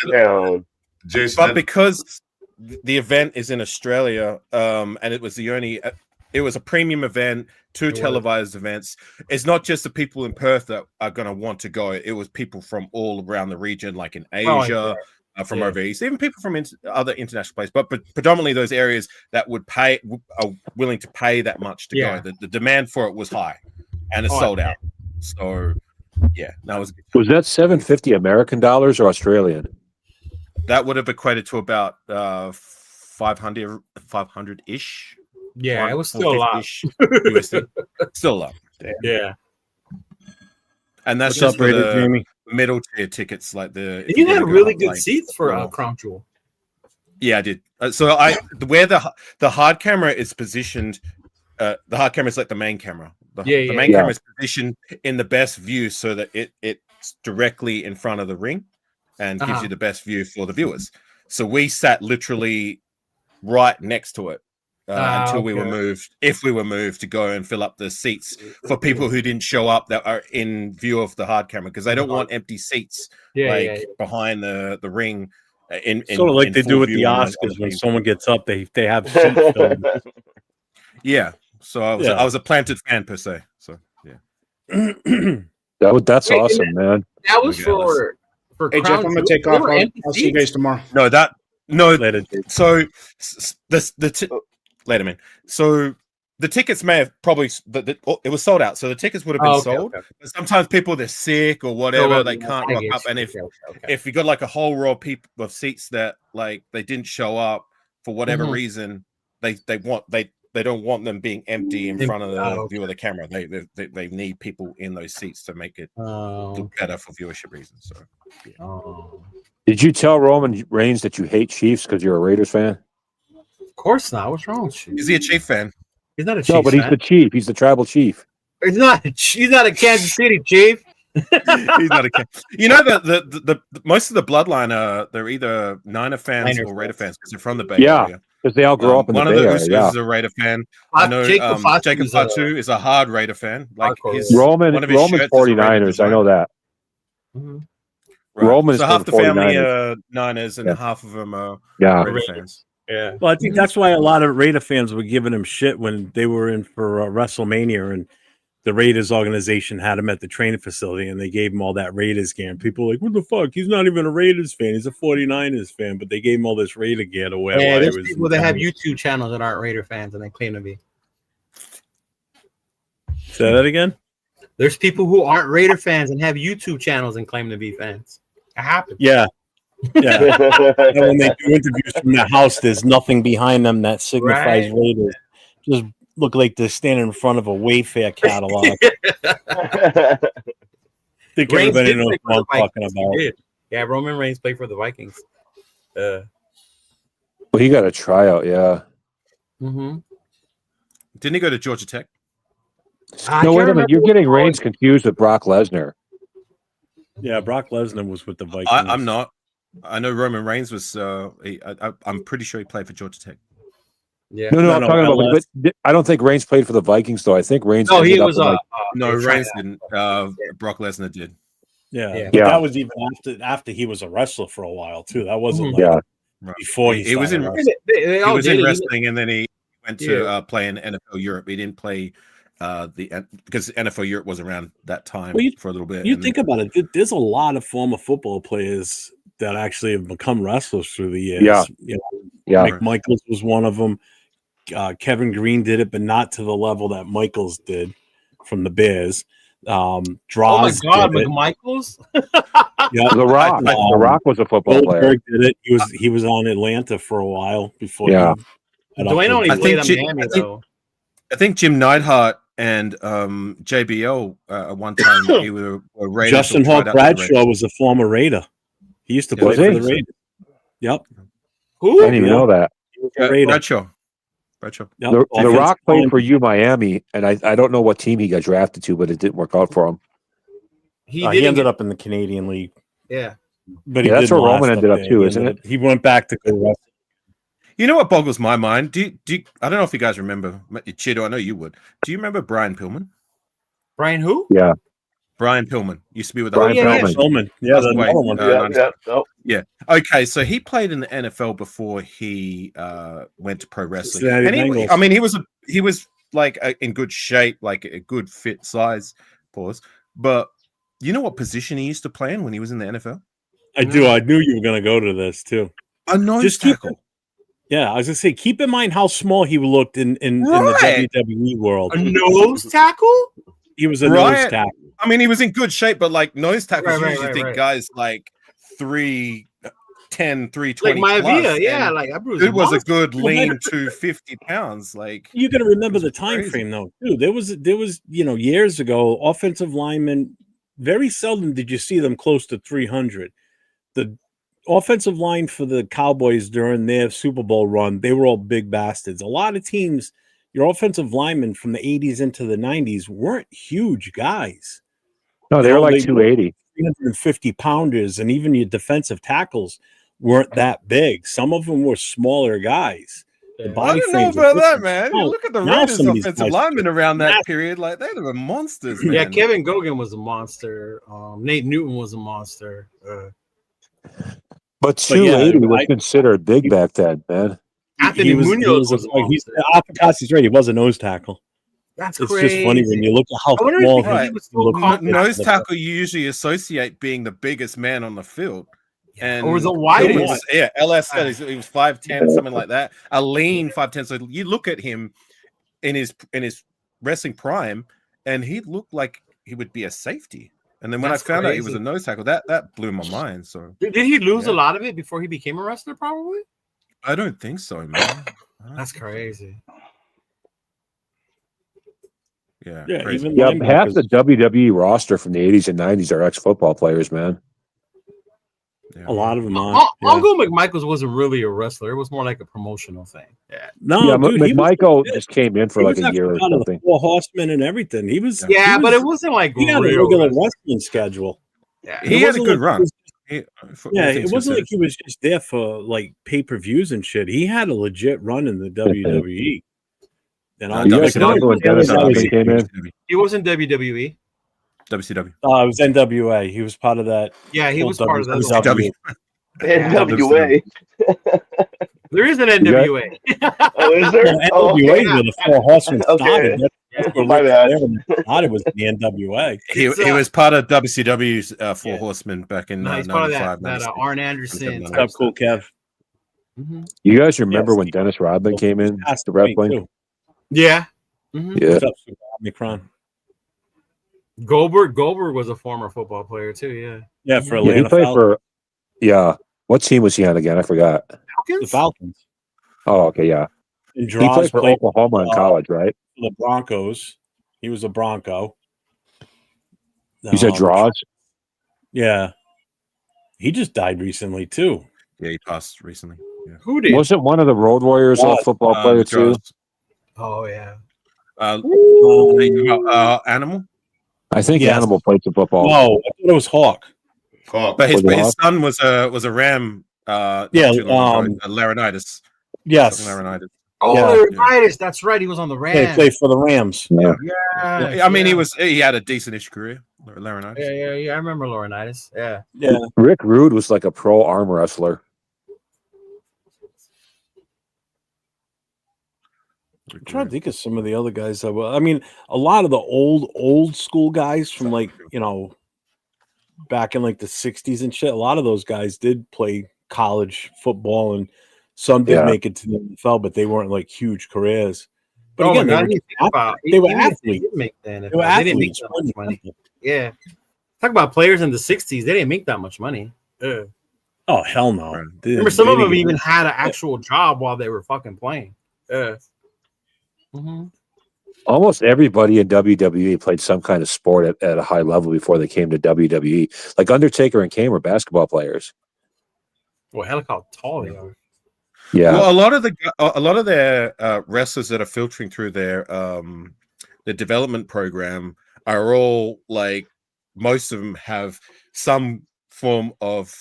Jason, But because the event is in Australia, and it was the only, it was a premium event, two televised events. It's not just the people in Perth that are going to want to go. It was people from all around the region, like in Asia, from overseas, even people from other international places, but predominantly those areas that would pay, are willing to pay that much to go. The demand for it was high, and it sold out. So yeah, that was that $7.50 American dollars or Australian? That would have equated to about 500 ish. Yeah, it was still a lot. USD. Still a lot. Yeah. And that's just for the middle tier tickets, like the. You had really good seats for Crown Jewel. Yeah, I did. So where the hard camera is positioned, the hard camera is like the main camera. The main camera is positioned in the best view so that it's directly in front of the ring. And gives you the best view for the viewers. So we sat literally right next to it until we were moved. If we were moved to go and fill up the seats for people who didn't show up that are in view of the hard camera, because they don't want empty seats behind the ring. In sort of like they do with the Oscars when someone gets up, they have seats filled. Yeah. So I was a planted fan per se. So yeah. That's awesome, man. That was for. Hey Jeff, I'm gonna take off. I'll see you guys tomorrow. Later. So later, man. So the tickets may have probably it was sold out. So the tickets would have been sold. Okay. But sometimes people they're sick or whatever, they can't rock up. And if you got like a whole row of seats that like they didn't show up for whatever reason, they don't want them being empty in front of the view of the camera. They need people in those seats to make it look better for viewership reasons. So, yeah. Did you tell Roman Reigns that you hate Chiefs because you're a Raiders fan? Of course not. What's wrong with you? Is he a Chief fan? He's not a Chief. No, but he's the chief. He's the tribal chief. He's not a Kansas City Chief. He's not a You know the most of the bloodline they're either Niner fans or Raider fans because they're from the Bay Area. Because they all grew up in the Bay Area. One of the Usos is a Raider fan. I know Jacob Fatu is a hard Raider fan. Like Roman's 49ers. I know that. Mm-hmm. Right. Roman's so half the family 49ers. are Niners and half of them are Raider fans. Yeah. Well, I think that's why a lot of Raider fans were giving him shit when they were in for WrestleMania and the Raiders organization had him at the training facility and they gave him all that Raiders gear. And people were like, what the fuck? He's not even a Raiders fan. He's a 49ers fan. But they gave him all this Raider gear to wear. Yeah, there's people that have YouTube channels that aren't Raider fans and they claim to be. Say that again? There's people who aren't Raider fans and have YouTube channels and claim to be fans. It happens. Yeah. Yeah. And when they do interviews from the house, there's nothing behind them that signifies Raiders. Just look like they're standing in front of a Wayfair catalog. Think everybody knows what I'm talking about. Yeah, Roman Reigns played for the Vikings. Well, he got a tryout, yeah. Mm-hmm. Didn't he go to Georgia Tech? No, wait a minute. You're getting Reigns confused with Brock Lesnar. Yeah, Brock Lesnar was with the Vikings. I'm not. I know Roman Reigns was. I'm pretty sure he played for Georgia Tech. Yeah. No, I'm talking about. But I don't think Reigns played for the Vikings, though. I think Reigns. No, he was. No, Reigns didn't. Brock Lesnar did. Yeah. That was even after he was a wrestler for a while too. That wasn't before he was in. He was in wrestling, and then he went to play in NFL Europe. He didn't play. Because NFL Europe was around that time for a little bit. You think about it, there's a lot of former football players that actually have become wrestlers through the years. Yeah. Mike Michaels was one of them. Kevin Green did it, but not to the level that Michaels did from the Bears. Droz Mike Michaels? Yeah, The Rock. The Rock was a football player. Did it. He was on Atlanta for a while before Dwayne only played at Miami though. I think Jim Neidhart and JBL at one time he were Raiders. Justin Hawk Bradshaw was a former Raider. He used to play for the Raiders. Yep. Who? I didn't even know that. Bradshaw. Yep. The Rock played for Miami, and I don't know what team he got drafted to, but it didn't work out for him. He ended up in the Canadian League. Yeah. But that's where Roman ended up too, isn't it? He went back to go wrestling. You know what boggles my mind? Do you, I don't know if you guys remember, Chido, I know you would. Do you remember Brian Pillman? Brian who? Yeah. Brian Pillman used to be with Brian Pillman. Yeah, the one. Yeah. Okay, so he played in the NFL before he went to pro wrestling. Cincinnati And he was like in good shape, like a good fit size. Pause. But you know what position he used to play in when he was in the NFL? I do. I knew you were going to go to this too. A nose tackle. Yeah, I was going to say, keep in mind how small he looked in the WWE world. A nose tackle? He was a nose tackle. I mean, he was in good shape, but like nose tackles, you usually think guys like 310, 320 like plus. Maivia, yeah, like it was a good lean 250 pounds. Like you got to remember the time frame, though. Dude, there was years ago, offensive linemen. Very seldom did you see them close to 300. The offensive line for the Cowboys during their Super Bowl run, they were all big bastards. A lot of teams, your offensive linemen from the 80s into the 90s weren't huge guys. No, they were like 280. 350 pounders, and even your defensive tackles weren't that big. Some of them were smaller guys. The body I don't know about that, man. You look at the Raiders offensive linemen around that period, like they were monsters, man. Yeah, Kevin Gogan was a monster. Nate Newton was a monster. But 280 was considered big back then, man. Anthony Munoz was a monster. He's right. He was a nose tackle. That's it's crazy. just funny when you look at how small he was. Nose tackle, you usually associate being the biggest man on the field. And or was a wide one. Yeah, LS said he was 5'10", something like that. A lean 5'10". So you look at him in his wrestling prime, and he looked like he would be a safety. And then when I found out he was a nose tackle, that blew my mind. So did he lose a lot of it before he became a wrestler? Probably. I don't think so, man. That's crazy. Yeah, half the WWE roster from the 80s and 90s are ex-football players, man. A lot of them are. Uncle McMichaels wasn't really a wrestler. It was more like a promotional thing. Yeah. No, dude, McMichael just came in for like a year or something. 4 Horsemen and everything. He was. But it wasn't like he had a regular wrestling schedule. Yeah, he had a good run. It wasn't like he was just there for like pay-per-views and shit. He had a legit run in the WWE. And you guys remember when Dennis Rodman came in? He was in WWE. WCW. It was NWA. He was part of that. Yeah, he was part of that. NWA. There is an NWA. Oh, is there? NWA where the 4 Horsemen started. My bad. It was the NWA. He was part of WCW's 4 Horsemen back in he's 95. Part of that Arn Anderson. What's up, cool, Kev? You guys remember when Dennis Rodman came in to wrestling? Yeah. Yeah. What's up, Omicron? Goldberg was a former football player too. Yeah. Yeah, for Atlanta. He played for. Yeah. What team was he on again? I forgot. Falcons? The Falcons. Oh, okay, yeah. And he played for Oklahoma in college, right? The Broncos. He was a Bronco. You said Draws? Yeah. He just died recently too. Yeah, he passed recently. Yeah. Who did? Wasn't one of the Road Warriors a football player too? Oh yeah. Animal. I think Animal played some football. No, I thought it was Hawk. But his son was a Ram. Laryngitis. Yes. Laryngitis. Oh, Laryngitis. That's right. He was on the Rams. He played for the Rams. Yeah. I mean, he had a decent-ish career. Laryngitis. Yeah. I remember Laryngitis. Yeah. Yeah. Rick Rude was like a pro arm wrestler. I'm trying to think of some of the other guys that were. I mean, a lot of the old school guys from like, back in like the 60s and shit. A lot of those guys did play college football, and some did make it to the NFL, but they weren't like huge careers. But again, they were athletes. They didn't make that much money. Yeah. Talk about players in the 60s. They didn't make that much money. Oh, hell no. Remember, some of them even had an actual job while they were fucking playing. Almost everybody in WWE played some kind of sport at a high level before they came to WWE. Like Undertaker and Kane were basketball players. Well, hell, how tall they are. Yeah. Well, a lot of their wrestlers that are filtering through their development program are all like, most of them have some form of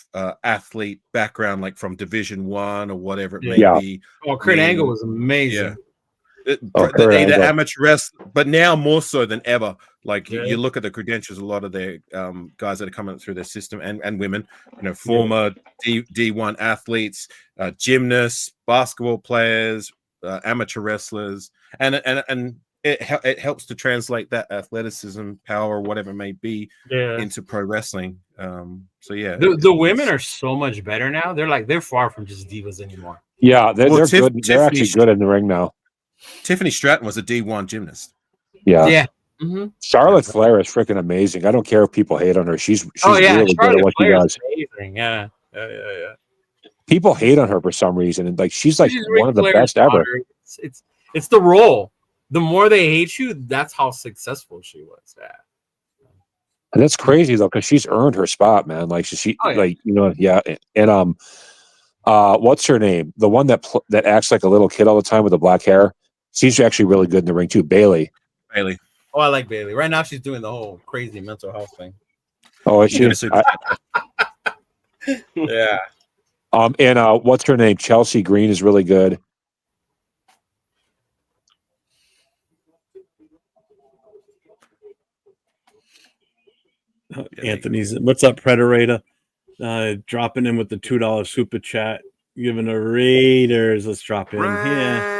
athlete background, like from Division 1 or whatever it may be. Oh, Kurt Angle was amazing. Either amateur wrestling, but now more so than ever. Like you look at the credentials, a lot of their guys that are coming through their system, and women, former D1 athletes, gymnasts, basketball players, amateur wrestlers, and it helps to translate that athleticism, power, whatever it may be, into pro wrestling. So the women are so much better now. They're far from just divas anymore. Yeah, they're good. They're actually good in the ring now. Tiffany Stratton was a D1 gymnast. Yeah. Mm-hmm. Charlotte Flair is freaking amazing. I don't care if people hate on her. She's really good at what she does. Amazing. Yeah. People hate on her for some reason, and she's one of the best ever. It's the role. The more they hate you, that's how successful she was. Yeah. And that's crazy though, because she's earned her spot, man. And what's her name? The one that acts like a little kid all the time with the black hair. She's actually really good in the ring too. Bailey. Oh, I like Bailey. Right now, she's doing the whole crazy mental health thing. Oh, is she? Yeah. And what's her name? Chelsea Green is really good. Anthony's. What's up, Predator? Dropping in with the $2 super chat. Giving the Raiders. Let's drop in here.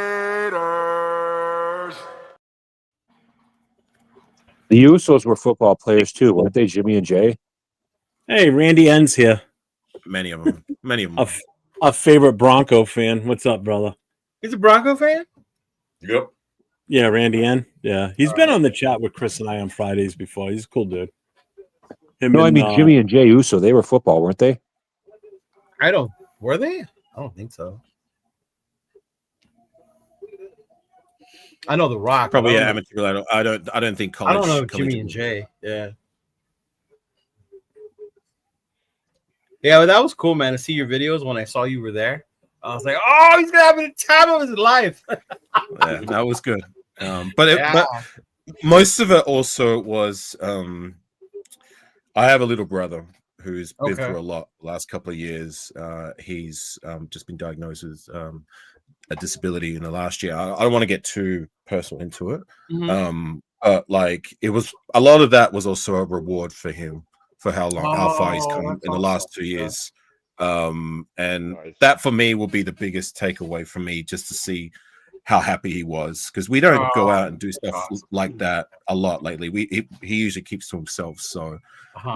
The Usos were football players too, weren't they? Jimmy and Jay. Hey, Randy N's here. Many of them. A favorite Bronco fan. What's up, brother? He's a Bronco fan? Yep. Yeah, Randy N. Yeah, he's been on the chat with Chris and I on Fridays before. He's a cool dude. Jimmy and Jay Uso. They were football, weren't they? Were they? I don't think so. I know The Rock. Probably amateur. I don't think college. I don't know Jimmy and Jay. Yeah. Yeah, but that was cool, man, to see your videos when I saw you were there. I was like, oh, he's gonna have the time of his life. Yeah, that was good. But most of it also was I have a little brother who's been through a lot the last couple of years. He's just been diagnosed with a disability in the last year. I don't want to get too personal into it. Mm-hmm. It was a lot of that was also a reward for him for how far he's come in the last 2 years. That for me will be the biggest takeaway for me, just to see how happy he was, because we don't go out and do stuff like that a lot lately. He usually keeps to himself. So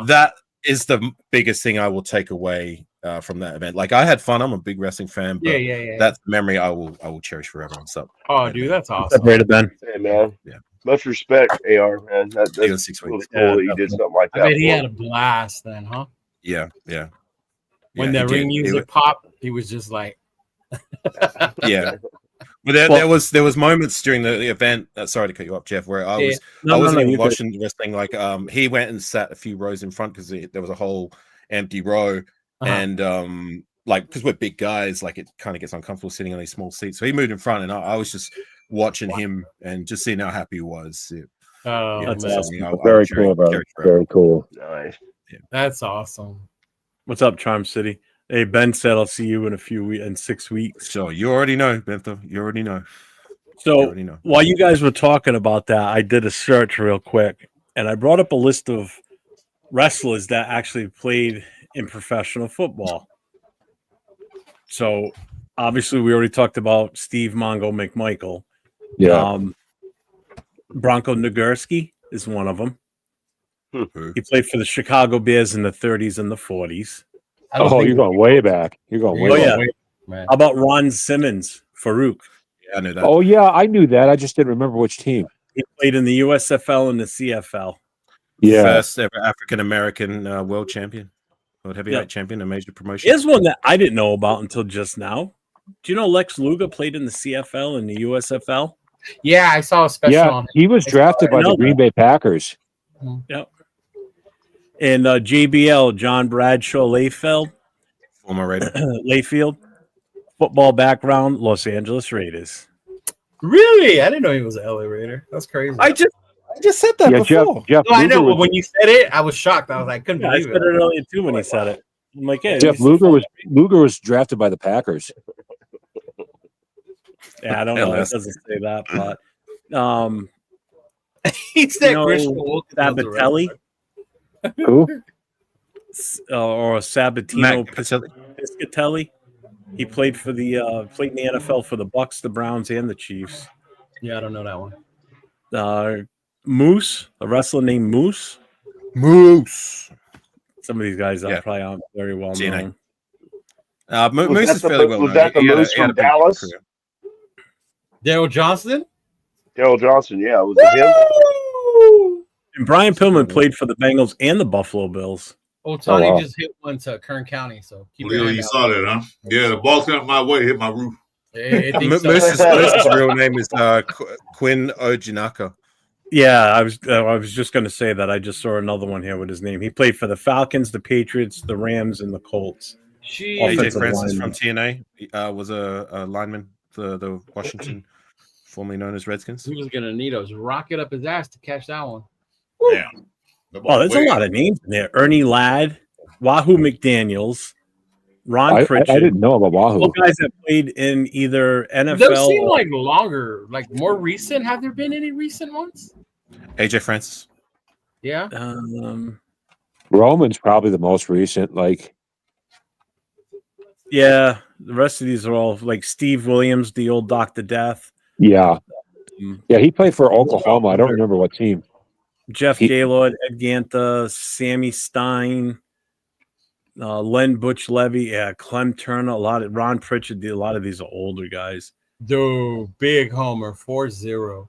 that is the biggest thing I will take away from that event. Like, I had fun. I'm a big wrestling fan, but that's the memory I will cherish forever. So, dude, that's awesome. Ben. Hey, man. Yeah. Much respect, AR, man. That's really cool that you did something like that. I bet he had a blast then, huh? Yeah. When that ring music popped, he was just like, yeah. But there was moments during the event. Sorry to cut you up, Jeff. Where I wasn't even watching wrestling. Like, he went and sat a few rows in front because there was a whole empty row, and because we're big guys, like, it kind of gets uncomfortable sitting on these small seats. So he moved in front, and I was just watching him and just seeing how happy he was. That's awesome. Very cool, bro. Very cool. Nice. Yeah. That's awesome. What's up, Charm City? Hey, Ben said I'll see you in 6 weeks. So you already know, Bentho. You already know. So while you guys were talking about that, I did a search real quick, and I brought up a list of wrestlers that actually played in professional football. So obviously, we already talked about Steve Mongo McMichael. Yeah. Bronco Nagurski is one of them. He played for the Chicago Bears in the 30s and the 40s. Oh, you're going way back. You're going way back. How about Ron Simmons, Farouk? Yeah, I knew that. Oh, yeah, I knew that. I just didn't remember which team. He played in the USFL and the CFL. Yeah. First ever African-American world champion. World heavyweight champion, a major promotion. Here's one that I didn't know about until just now. Do you know Lex Luger played in the CFL and the USFL? Yeah, I saw a special on him. He was drafted by the Green Bay Packers. Yep. And JBL, John Bradshaw Layfield, former Raider. Layfield, football background, Los Angeles Raiders. Really? I didn't know he was an LA Raider. That's crazy. I just said that before. Jeff no, I know, Luger but when you said it, I was shocked. I was like, couldn't I believe said it earlier too when he said it. I'm like, yeah, Jeff Luger was drafted by the Packers. Yeah, I don't know. It doesn't say that, but he said Christian Wilkins was the Sabatelli. Who? Or Sabatino Piscatelli. He played for the played in the NFL for the Bucks, the Browns, and the Chiefs. Yeah, I don't know that one. Moose, a wrestler named Moose. Some of these guys probably aren't very well known. Moose is fairly well known. Was that the Moose from Dallas? Daryl Johnston? Daryl Johnson, yeah. Was it him? And Brian Pillman played for the Bengals and the Buffalo Bills. Tony just hit one to Kern County, so Leo, you saw that, huh? Yeah, the ball came my way, hit my roof. Moose's real name is Quinn Ojinaka. Yeah, I was just going to say that. I just saw another one here with his name. He played for the Falcons, the Patriots, the Rams, and the Colts. AJ Francis from TNA was a lineman for the Washington, formerly known as Redskins. He was going to need us rocket up his ass to catch that one. Yeah. Oh, there's a lot of names in there. Ernie Ladd, Wahoo McDaniels, Ron Pritchard. I didn't know about Wahoo. All guys that played in either NFL. Those seem like longer, like more recent. Have there been any recent ones? AJ Francis. Yeah. Roman's probably the most recent. Like, yeah, the rest of these are all like Steve Williams, the old Dr. Death. Yeah. Yeah, he played for Oklahoma. I don't remember what team. Jeff Gaylord, Ed Ganta, Sammy Stein, Len Butch Levy, Clem Turner, Ron Pritchard. A lot of these are older guys. Dude, big homer, 4-0.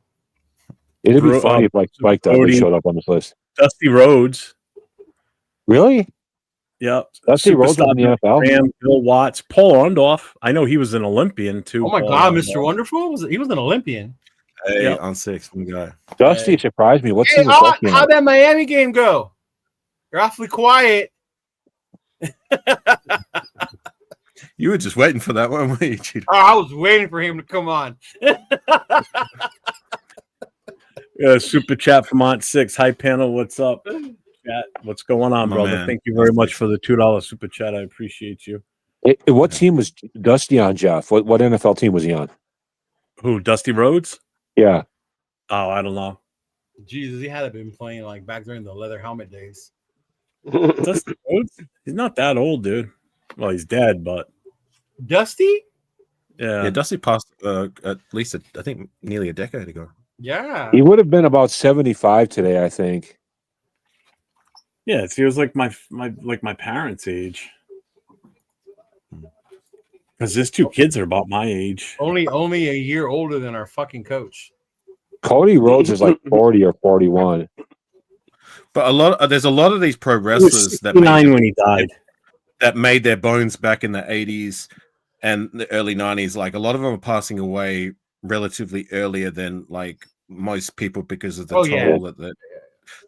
It'd be funny if like Spike Dudley showed up on this list. Dusty Rhodes. Really? Yep. Dusty Rhodes on the NFL. Graham, Bill Watts, Paul Orndorff. I know he was an Olympian too. Oh my God, Mr. Wonderful he was an Olympian. Hey, on 6, guy. Dusty surprised me. What hey, team was Dusty? How'd that Miami game go? You're awfully quiet. You were just waiting for that one, weren't you, Cheetah? Oh, I was waiting for him to come on. Super chat from Aunt 6. Hi, panel. What's up? Chat. What's going on, brother? Man. Thank you very much for the $2 super chat. I appreciate you. What team was Dusty on, Jeff? What NFL team was he on? Who, Dusty Rhodes? Yeah. Oh, I don't know. Jesus, he had been playing like back during the leather helmet days. Dusty Rhodes? He's not that old, dude. Well, he's dead, but Dusty? Yeah. Yeah, Dusty passed at least, I think, nearly a decade ago. Yeah. He would have been about 75 today, I think. Yeah, he was like my parents' age. Because his two kids are about my age. Only a year older than our fucking coach. Cody Rhodes is like 40 or 41. But there's a lot of these pro wrestlers that when he died, that made their bones back in the 80s and the early 90s. Like a lot of them are passing away relatively earlier than like most people because of the toll that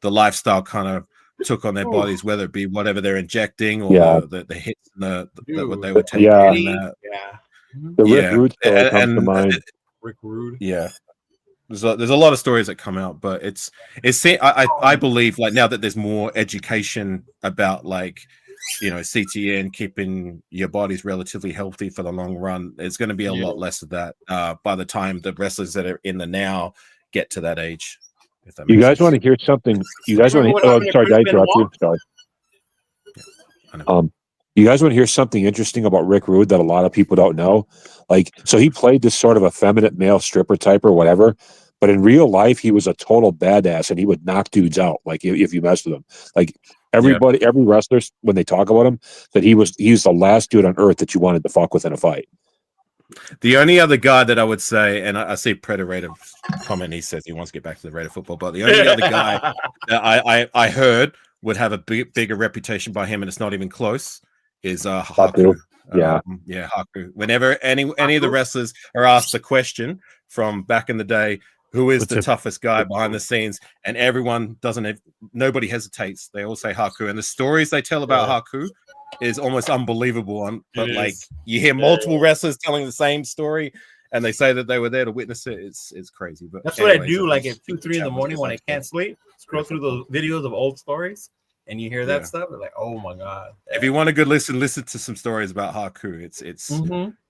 the lifestyle kind of took on their bodies, whether it be whatever they're injecting or the hits and what they were taking. The Rick Rude story comes to mind. Rick Rude. Yeah. There's a lot of stories that come out, but I believe like now that there's more education about like, you know, CTN keeping your bodies relatively healthy for the long run, there's going to be a lot less of that by the time the wrestlers that are in the now get to that age. You guys want to hear something? You guys want to? Oh, sorry, did I interrupt you? Sorry. You guys want to hear something interesting about Rick Rude that a lot of people don't know? Like, so he played this sort of effeminate male stripper type or whatever, but in real life, he was a total badass and he would knock dudes out. Like if you messed with him, like every wrestler, when they talk about him, that he's the last dude on earth that you wanted to fuck with in a fight. The only other guy that I would say, and I see Predator comment, he says he wants to get back to the Raider football, but the only other guy that I heard would have a bigger reputation by him, and it's not even close, is Haku. Yeah. Yeah, Haku. Whenever any of the wrestlers are asked the question from back in the day, who is the toughest guy behind the scenes, and everyone nobody hesitates. They all say Haku, and the stories they tell about Haku is almost unbelievable. But like you hear multiple wrestlers telling the same story, and they say that they were there to witness it. It's crazy. But that's what I do. Like at 2, 3 in the morning when I can't sleep, scroll through those videos of old stories, and you hear that stuff. You're like, oh my god! If you want a good listen to some stories about Haku. It's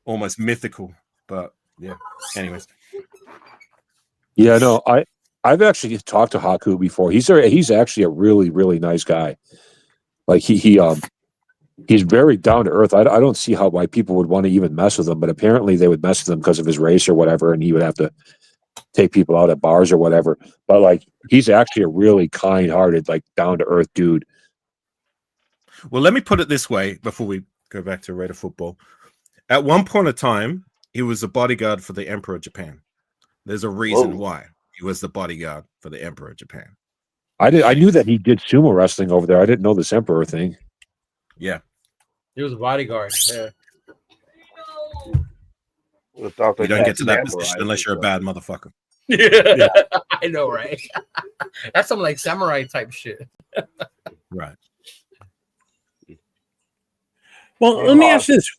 almost mythical. But yeah. Anyways. Yeah, no, I've actually talked to Haku before. He's actually a really, really nice guy. Like he's very down to earth. I don't see why people would want to even mess with him, but apparently they would mess with him because of his race or whatever, and he would have to take people out at bars or whatever. But like he's actually a really kind-hearted, like down to earth dude. Well, let me put it this way before we go back to Raider football. At one point of time, he was a bodyguard for the Emperor of Japan. There's a reason why he was the bodyguard for the Emperor of Japan. I knew that he did sumo wrestling over there. I didn't know this Emperor thing. Yeah. He was a bodyguard. Yeah. You don't get to that position unless you're a bad motherfucker. Yeah. I know, right? That's some like samurai type shit. Right. Well, let me ask you this.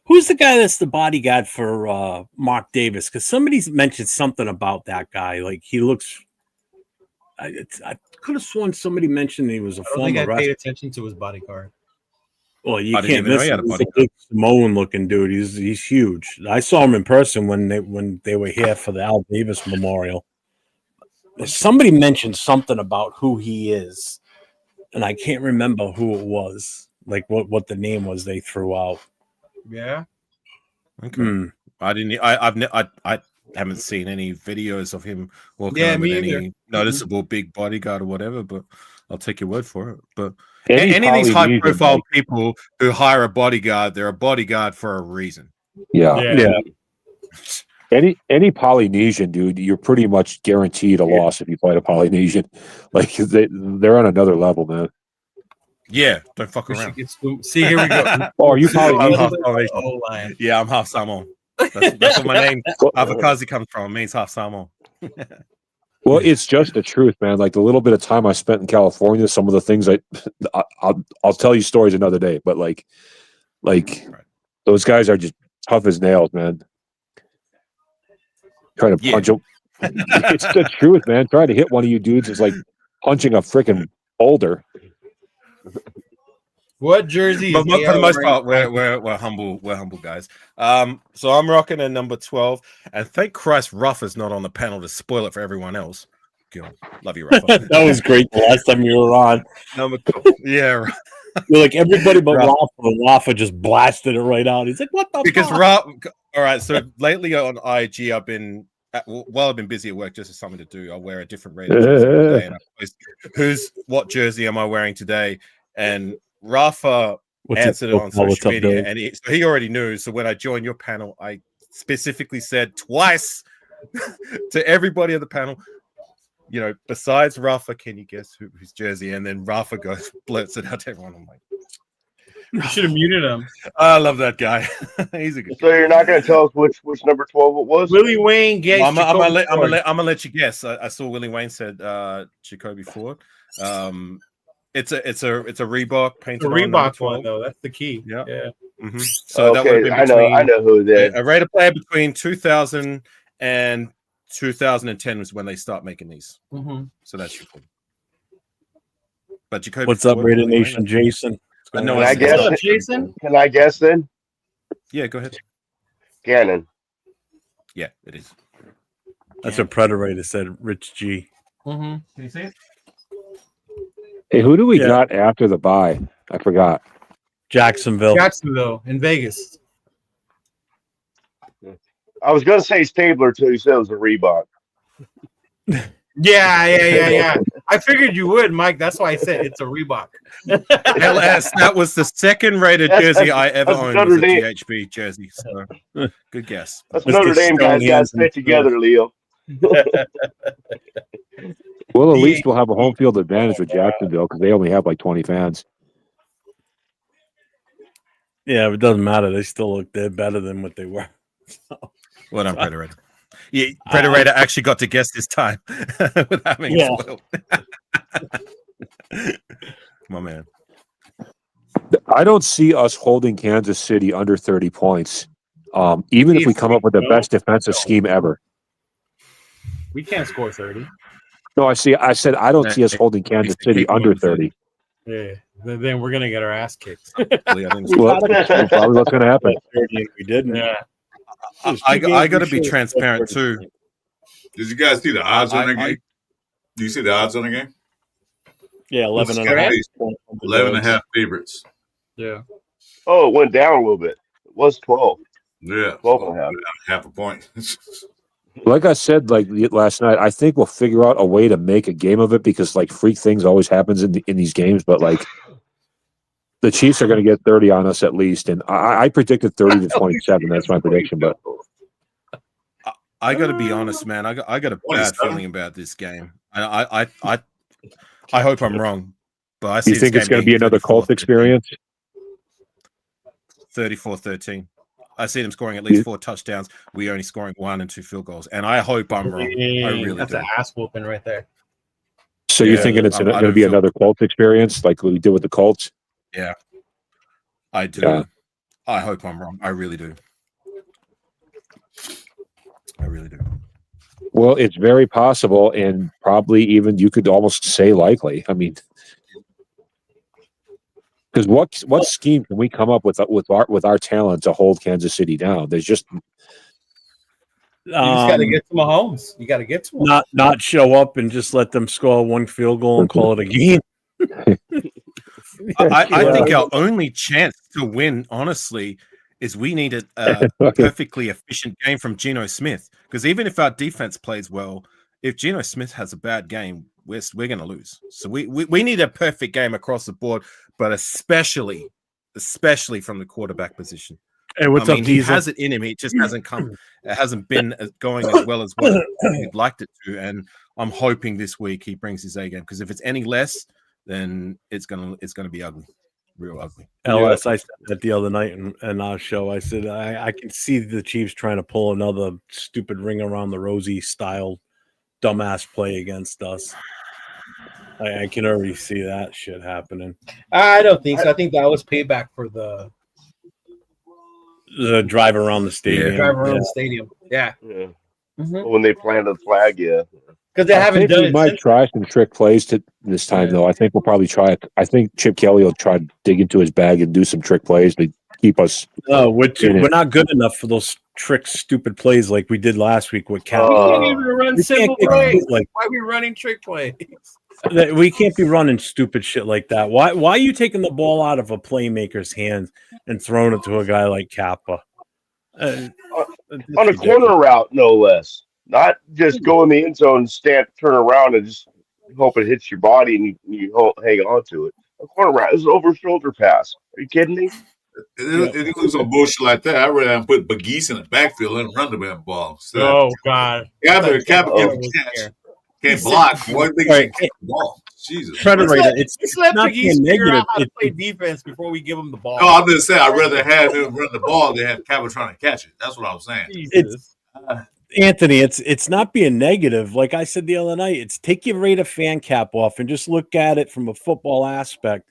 Who's the guy that's the bodyguard for Mark Davis? Because somebody's mentioned something about that guy. Like he looks. I could have sworn somebody mentioned he was a former wrestler. I paid attention to his bodyguard. Well, you can't miss him. He's a big Samoan-looking dude. He's huge. I saw him in person when they were here for the Al Davis Memorial. Somebody mentioned something about who he is, and I can't remember who it was. Like what the name was they threw out. Yeah. Okay. I haven't seen any videos of him walking around with any noticeable big bodyguard or whatever, but I'll take your word for it. But any of these high profile people who hire a bodyguard, they're a bodyguard for a reason. Yeah. Any Polynesian dude, you're pretty much guaranteed a loss if you fight a Polynesian. Like they're on another level, man. Yeah, don't fuck around. See, here we go. Oh, are you Polynesian? Yeah, I'm half Samoan. That's what my name Avakazi comes from. It means half Samoan. Well, it's just the truth, man. Like the little bit of time I spent in California, some of the things I'll tell you stories another day. But like those guys are just tough as nails, man. Trying to punch them. It's the truth, man. Trying to hit one of you dudes is like punching a freaking boulder. What jersey? But for the most part, we're humble. We're humble guys. So I'm rocking a number 12, and thank Christ Ruff is not on the panel to spoil it for everyone else. God, love you, Ruff. That was great the last time you were on. Number 12. Yeah, you're like everybody but Rafa just blasted it right out. He's like, "What the?" Because fuck? All right. So lately on IG, I've been busy at work, just as something to do. I wear a different Raider jersey every day, and I post, what jersey am I wearing today? And Rafa answered it on social media, and he already knew. So when I joined your panel, I specifically said twice to everybody on the panel, besides Rafa, can you guess whose jersey? And then Rafa blurts it out to everyone. I'm like, you should have muted him. I love that guy. He's a good guy. So you're not going to tell us which number 12 it was? Willie Wayne gets. I'm gonna let you guess. I saw Willie Wayne said Jacoby Ford. It's a Reebok painted. The Reebok one though. That's the key. Yeah. Mm-hmm. So that would have been I know who that. A Raider player between 2000 and 2010 was when they start making these. Mm-hmm. So that's your point. But Jacoby, what's up, Raider Nation, Jason? Can I guess, Jason? Can I guess then? Yeah, go ahead. Gannon. Yeah, it is. That's what Predator said. Rich G. Mm-hmm. Can you see it? Hey, who do we got after the bye? I forgot. Jacksonville in Vegas. I was going to say Stabler too. He said it was a Reebok. Yeah. I figured you would, Mike. That's why I said it's a Reebok. LS, that was the second Raider jersey I ever owned. Was a GHB jersey. So good guess. That's Notre Dame guys got fit together, Leo. Well, at least we'll have a home field advantage with Jacksonville because they only have like 20 fans. Yeah, it doesn't matter. They still look better than what they were. So, well done, Predator. Yeah, Predator actually got to guess this time without having spoiled. Come on, man. I don't see us holding Kansas City under 30 points, even if we come up with the best defensive scheme ever. We can't score 30. No, I said I don't see us holding Kansas City under 30. Yeah, then we're gonna get our ass kicked. Well, that's probably what's going to happen. We didn't. Yeah. I got to be transparent too. Did you guys see the odds on that game? Do you see the odds on the game? Yeah, 11.5. 11.5 favorites. Yeah. Oh, it went down a little bit. It was 12. Yeah, 12.5. Half a point. Like I said, like last night, I think we'll figure out a way to make a game of it because like freak things always happens in these games. But like the Chiefs are going to get 30 on us at least, and I predicted 30 to 27. That's my prediction. But I got to be honest, man. I got a bad feeling about this game. I hope I'm wrong, but I see. You think it's going to be another Colts experience? 34-13. I see them scoring at least 4 touchdowns. We only scoring 1 and 2 field goals, and I hope I'm wrong. I really That's an ass whooping right there. So you're thinking it's going to be another Colts experience like we did with the Colts? Yeah, I do. Yeah. I hope I'm wrong. I really do. I really do. Well, it's very possible, and probably even you could almost say likely. I mean, because what scheme can we come up with our talent to hold Kansas City down? There's just you just got to get to Mahomes. You got to get to him. Not show up and just let them score 1 field goal and call it a game. I think our only chance to win, honestly, is we need a perfectly efficient game from Geno Smith. Because even if our defense plays well, if Geno Smith has a bad game, we're going to lose. So we need a perfect game across the board, but especially from the quarterback position. Hey, what's up, He Diesel? has it in him. It just hasn't come. It hasn't been going as well as what we'd liked it to. And I'm hoping this week he brings his A game. Because if it's any less, then it's gonna be ugly, real ugly. LS, I said that the other night in our show. I said I can see the Chiefs trying to pull another stupid ring around the rosy style dumbass play against us. I can already see that shit happening. I don't think so. I think that was payback for the drive around the stadium. Drive around the stadium. Yeah. When they planted the flag, yeah. Because they haven't done it. We might try some trick plays this time, though. I think we'll probably try it. I think Chip Kelly will try to dig into his bag and do some trick plays to keep us. No, we're not good enough for those trick, stupid plays like we did last week with Cal. We can't even run simple plays. Why are we running trick plays? We can't be running stupid shit like that. Why are you taking the ball out of a playmaker's hands and throwing it to a guy like Kappa? On a corner route, no less. Not just go in the end zone and turn around and just hope it hits your body and you hang on to it. A corner route is an over-shoulder pass. Are you kidding me? If he was on bullshit like that, I'd rather put Bagese in the backfield and run the damn ball. Oh, God. Kappa can't block. One thing can't catch the ball. Jesus. It's not being negative. How to play defense before we give him the ball. No, I'm just saying I'd rather have him run the ball than have Kappa trying to catch it. That's what I was saying. Anthony, it's not being negative. Like I said the other night, it's take your Raider fan cap off and just look at it from a football aspect.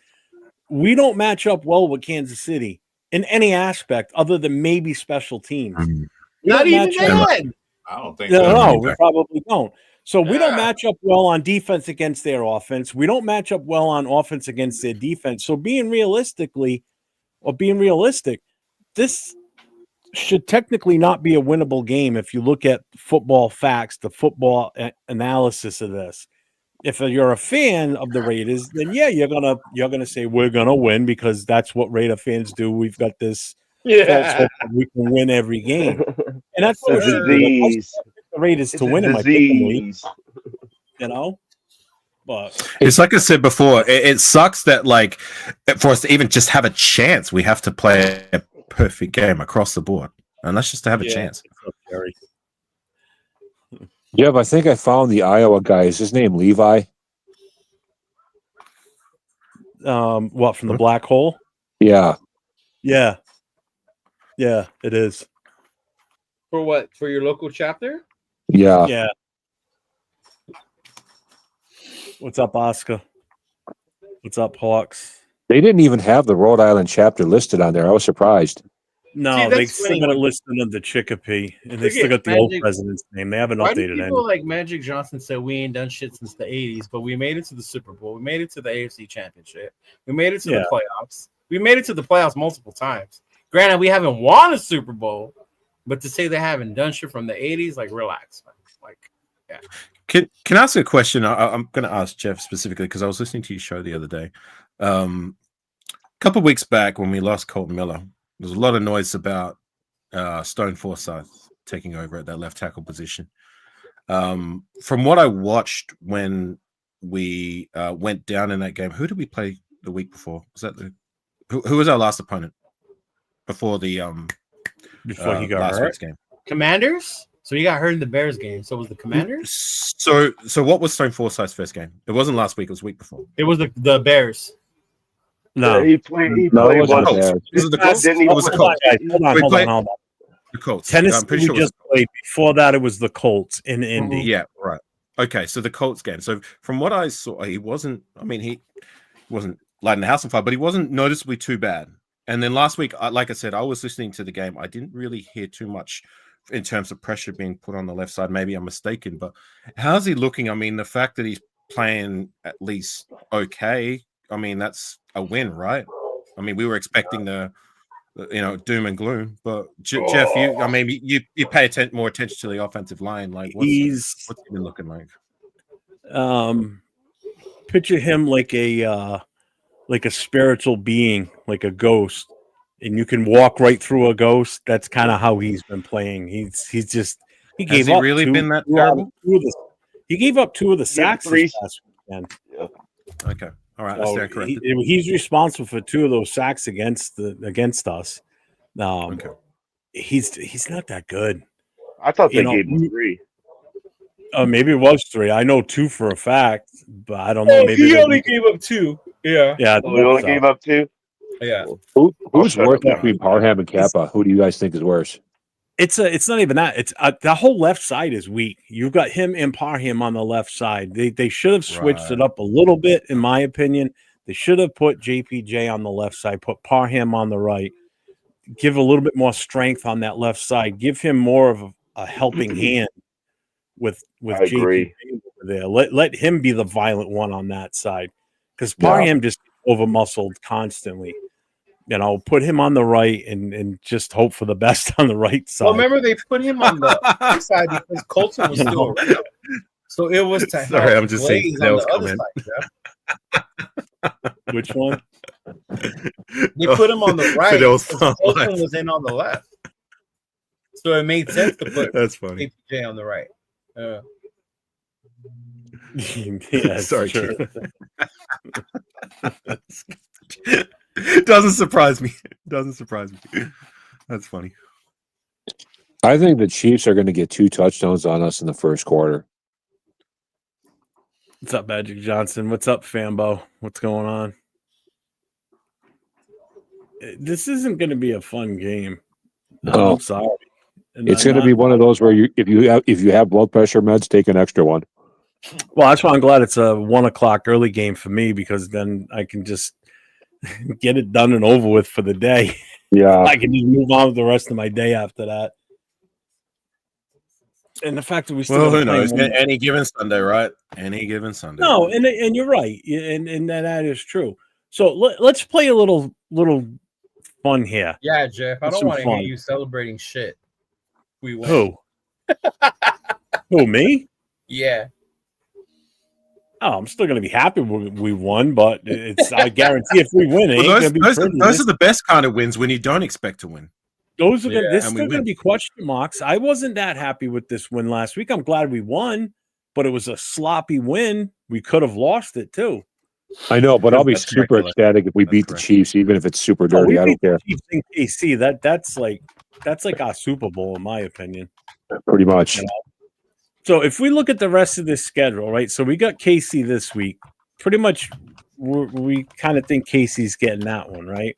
We don't match up well with Kansas City in any aspect other than maybe special teams. Not even that. I don't think no, we probably don't. So we don't match up well on defense against their offense. We don't match up well on offense against their defense. So being realistic, this should technically not be a winnable game if you look at football facts, the football analysis of this. If you're a fan of the Raiders, then you're gonna say we're gonna win because that's what Raider fans do. We've got this false hope that we can win every game, and that's what the Raiders to win in my pick league. But it's like I said before, it sucks that like for us to even just have a chance, we have to play a perfect game across the board, and that's just to have a chance. Yeah, but I think I found the Iowa guy. Is his name Levi? What, from the black hole? Yeah. Yeah. Yeah, it is. For what? For your local chapter? Yeah. Yeah. What's up, Oscar? What's up, Hawks? They didn't even have the Rhode Island chapter listed on there. I was surprised. No, they still got it listed under Chicopee, and they still got the old president's name. They haven't Why do updated people anything. like Magic Johnson said we ain't done shit since the 80s, but we made it to the Super Bowl. We made it to the AFC Championship. We made it to the playoffs. We made it to the playoffs multiple times. Granted, we haven't won a Super Bowl, but to say they haven't done shit from the 80s, like, relax. Like, yeah. Can I ask a question? I'm going to ask Jeff specifically because I was listening to your show the other day. A couple of weeks back when we lost Colton Miller, there was a lot of noise about Stone Forsyth taking over at that left tackle position. From what I watched when we went down in that game, who did we play the week before? Was that who was our last opponent before the before he got last hurt? week's game? Commanders. So he got hurt in the Bears game. So it was the Commanders. So what was Stone Forsyth's first game? It wasn't last week. It was the week before. It was the Bears. No, he played. He No, it played wasn't one. Bears. Was it the Colts? Didn't he? It was the Colts. Hold on. The Colts. Tennessee I'm pretty sure we just played. Before that, it was the Colts in Indy. Yeah, right. Okay, so the Colts game. So from what I saw, he wasn't. I mean, he wasn't lighting the house on fire, but he wasn't noticeably too bad. And then last week, like I said, I was listening to the game. I didn't really hear too much in terms of pressure being put on the left side. Maybe I'm mistaken, but how's he looking? I mean, the fact that he's playing at least okay, I mean, that's a win, right? I mean, we were expecting the doom and gloom, but Jeff, you pay more attention to the offensive line. Like, what's he been looking like? Picture him like a spiritual being, like a ghost, and you can walk right through a ghost. That's kind of how he's been playing. He gave Has he up really two, been that two terrible? He gave up 2 of the sacks this past weekend. Yeah. Okay, all right, I So stand corrected. he's responsible for 2 of those sacks against us. Okay. He's not that good. I thought they gave him 3. Maybe it was 3. I know 2 for a fact, but I don't know. Maybe he only gave up 2. Yeah. Yeah. We only gave up 2. Yeah. Who's worse between Parham and Kappa? Who do you guys think is worse? It's not even that. It's the whole left side is weak. You've got him and Parham on the left side. They should have switched it up a little bit, in my opinion. They should have put JPJ on the left side, put Parham on the right. Give a little bit more strength on that left side. Give him more of a helping hand with JPJ over there. Let him be the violent one on that side, because Parham just over muscled constantly. Put him on the right and just hope for the best on the right side. Well, remember they put him on the right side because Colton was still around. So it was to Sorry, help I'm just saying Blaze on the other side. Yeah? Which one? They put him on the right Fidel's because Colton was in on the left. So it made sense to put That's funny. APJ on the right. Yeah, sorry, sure. Doesn't surprise me. That's funny. I think the Chiefs are going to get 2 touchdowns on us in the first quarter. What's up, Magic Johnson? What's up, Fambo? What's going on? This isn't going to be a fun game. No. I'm sorry. It's going to be one of those where if you have blood pressure meds, take an extra one. Well, that's why I'm glad it's a 1 o'clock early game for me, because then I can just get it done and over with for the day. Yeah. I can just move on with the rest of my day after that. And the fact that we still who knows? Any given Sunday, right? Any given Sunday. No, and you're right, and that is true. So let's play a little fun here. Yeah, Jeff. I don't want to hear you celebrating shit. We won. Who? Who, me? Yeah. Oh, I'm still going to be happy we won, but I guarantee if we win, it ain't going to be pretty. Those are the best kind of wins when you don't expect to win. Those are there's still going to be question marks. I wasn't that happy with this win last week. I'm glad we won, but it was a sloppy win. We could have lost it too. I know, but I'll be super ecstatic if we beat the Chiefs, even if it's super dirty. I don't care. Chiefs in KC, that's like our Super Bowl, in my opinion. Pretty much. So if we look at the rest of this schedule, right? So we got KC this week. Pretty much, we kind of think KC's getting that one, right?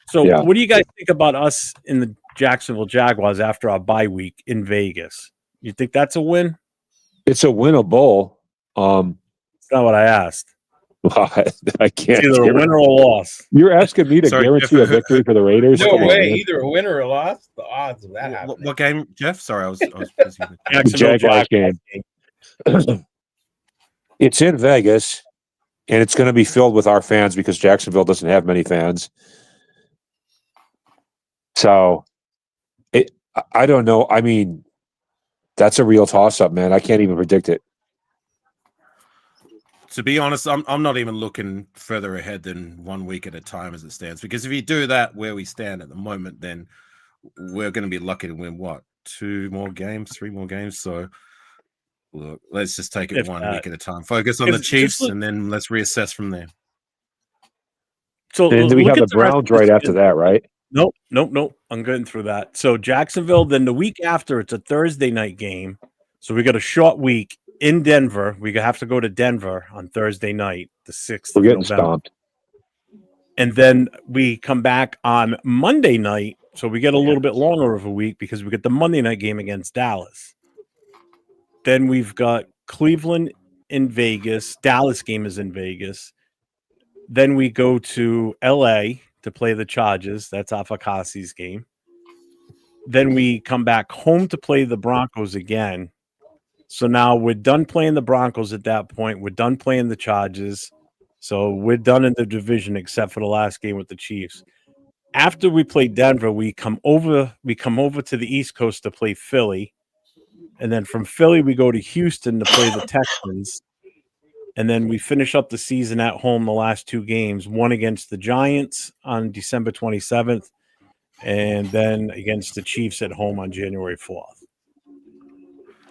So what do you guys think about us in the Jacksonville Jaguars after our bye week in Vegas. You think that's a win? It's a winnable. It's not what I asked. I can't. It's either a win or a loss. You're asking me to guarantee a victory for the Raiders? No Come on, way, man. either a win or a loss. The odds of that happening. What game, Jeff? Sorry, I was busy. Jacksonville Jaguars game. It's in Vegas, and it's going to be filled with our fans because Jacksonville doesn't have many fans. So, I don't know. I mean, that's a real toss-up, man. I can't even predict it. To be honest, I'm not even looking further ahead than 1 week at a time as it stands. Because if you do that where we stand at the moment, then we're going to be lucky to win, what, 2 more games, 3 more games? So, look, let's just take it 1 week at a time. Focus on the Chiefs, and then let's reassess from there. So and then we have the Browns right after that, right? Nope. I'm getting through that. So Jacksonville, then the week after, it's a Thursday night game. So we got a short week in Denver. We have to go to Denver on Thursday night, the 6th We're of getting November. stomped. And then we come back on Monday night. So we get a little bit longer of a week because we get the Monday night game against Dallas. Then we've got Cleveland in Vegas. Dallas game is in Vegas. Then we go to L.A. to play the Chargers. That's Afakasi's game. Then we come back home to play the Broncos again. So now we're done playing the Broncos at that point. We're done playing the Chargers. So we're done in the division except for the last game with the Chiefs. After we play Denver, we come over to the East Coast to play Philly. And then from Philly, we go to Houston to play the Texans. And then we finish up the season at home the last 2 games, one against the Giants on December 27th, and then against the Chiefs at home on January 4th.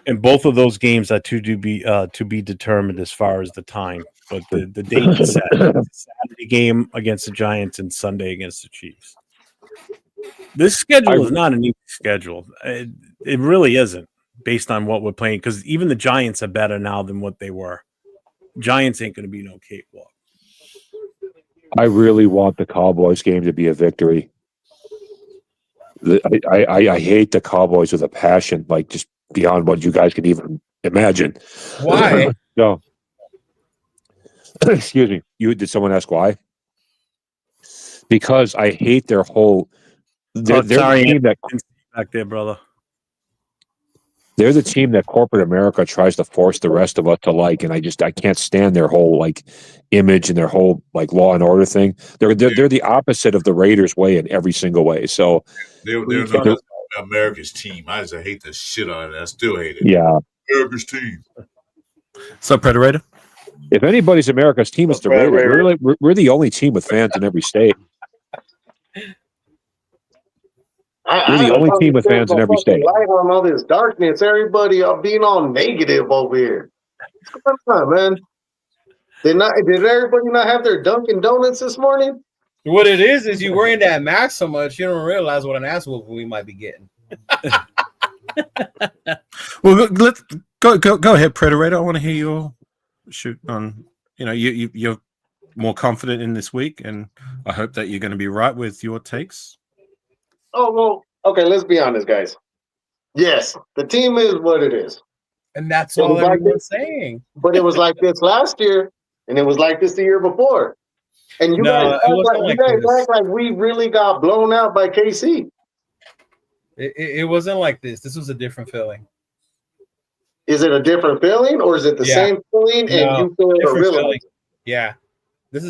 And both of those games are to be determined as far as the time. But the date is set. It's a Saturday game against the Giants and Sunday against the Chiefs. This schedule is not an easy schedule. It really isn't, based on what we're playing, because even the Giants are better now than what they were. Giants ain't going to be no cakewalk. I really want the Cowboys game to be a victory. I hate the Cowboys with a passion, like just beyond what you guys could even imagine. Why? No. Excuse me. Did someone ask why? Because I hate their whole. They're the team that back there, brother. They're the team that corporate America tries to force the rest of us to like, and I can't stand their whole like image and their whole like law and order thing. They're the opposite of the Raiders way in every single way. So they're not America's team. I just hate the shit out of it. I still hate it. Yeah, America's team. So Predator. If anybody's America's team, it's the Raiders. We're the only team with fans in every state. We're the only team with fans in every state. Light on all this darkness, everybody being all negative over here. What's going on, man? Did everybody not have their Dunkin' Donuts this morning? What it is you wearing that mask so much you don't realize what an ass whooping we might be getting. Well, let's go ahead, Predator. I want to hear your shoot on. You're more confident in this week, and I hope that you're going to be right with your takes. Oh, well, okay, let's be honest, guys. Yes, the team is what it is. And that's all everyone's saying. But it was like this last year, and it was like this the year before. And you guys act like we really got blown out by KC. It wasn't like this. This was a different feeling. Is it a different feeling, or is it the same feeling and you feel it? Yeah.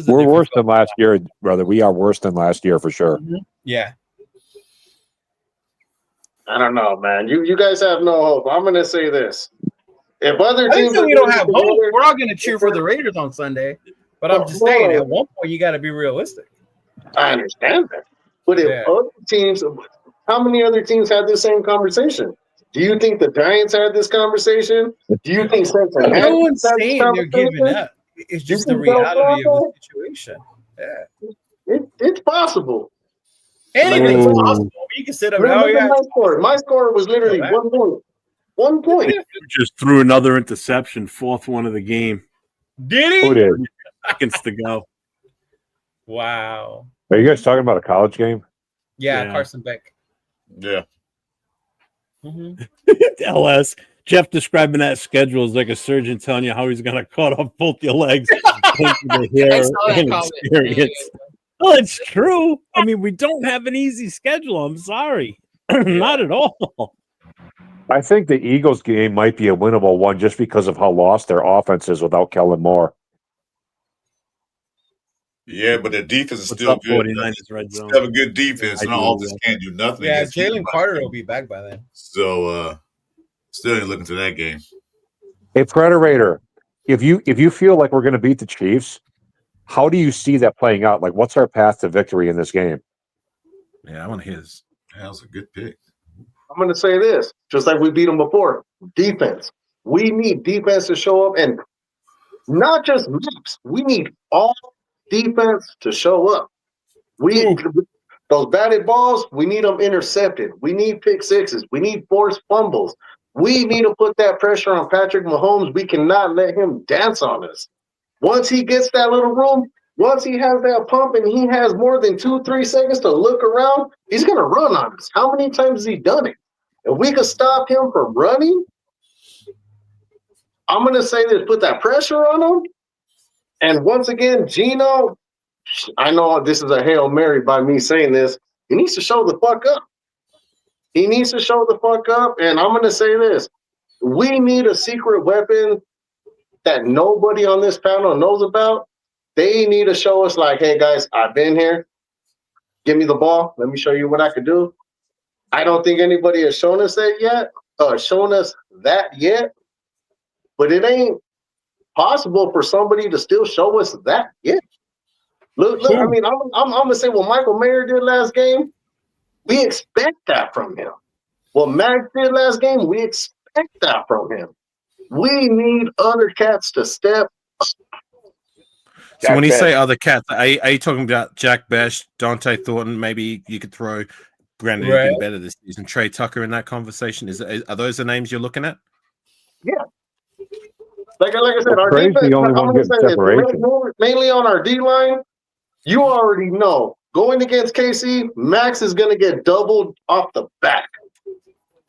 We're worse than last year, brother. We are worse than last year for sure. Mm-hmm. Yeah. I don't know, man. You guys have no hope. I'm going to say this. If other teams we don't have hope, we're all going to cheer for the Raiders on Sunday. But I'm just saying, at one point, you got to be realistic. I understand that. But if other teams, how many other teams had this same conversation? Do you think the Giants had this conversation? Do you think Cincinnati? No one's saying they're giving up. It's just the reality of the situation. Yeah. It's possible. Anything's possible. You can sit up and my score was literally 1 point. 1 point. Just threw another interception, 4th one of the game. Did he? Who did? Seconds to go. Wow. Are you guys talking about a college game? Yeah. Carson Beck. Yeah. LS. Jeff describing that schedule is like a surgeon telling you how he's going to cut off both your legs into the hair and experience. Well, it's true. I mean, we don't have an easy schedule. I'm sorry. Not at all. I think the Eagles game might be a winnable one just because of how lost their offense is without Kellen Moore. Yeah, but their defense is still good. They have a good defense, and our offense can't do nothing. Yeah, Jalen Carter will be back by then. So, still ain't looking to that game. Hey, Predator, if you feel like we're going to beat the Chiefs, how do you see that playing out? Like, what's our path to victory in this game? Yeah, I want to hear this. That was a good pick. I'm going to say this, just like we beat them before. Defense. We need defense to show up, and not just Max. We need all defense to show up. Those batted balls, we need them intercepted. We need pick sixes. We need forced fumbles. We need to put that pressure on Patrick Mahomes. We cannot let him dance on us. Once he gets that little room, once he has that pump and he has more than 2-3 seconds to look around, he's going to run on us. How many times has he done it? If we could stop him from running, I'm going to say this, put that pressure on him. And once again, Geno, I know this is a Hail Mary by me saying this. He needs to show the fuck up. He needs to show the fuck up. And I'm going to say this. We need a secret weapon that nobody on this panel knows about. They need to show us like, hey, guys, I've been here. Give me the ball. Let me show you what I can do. I don't think anybody has shown us that yet. But it ain't possible for somebody to still show us that yet. Look. I mean, I'm gonna say what Michael Mayer did last game. We expect that from him. What Max did last game, we expect that from him. We need other cats to step up. So when you say other cats, are you talking about Jack Besh, Dante Thornton? Maybe you could throw Brandon who's been better this season, Trey Tucker in that conversation. Are those the names you're looking at? Yeah. Like I said, our defense, I'm going to say this, mainly on our D-line, you already know, going against KC, Max is going to get doubled off the back.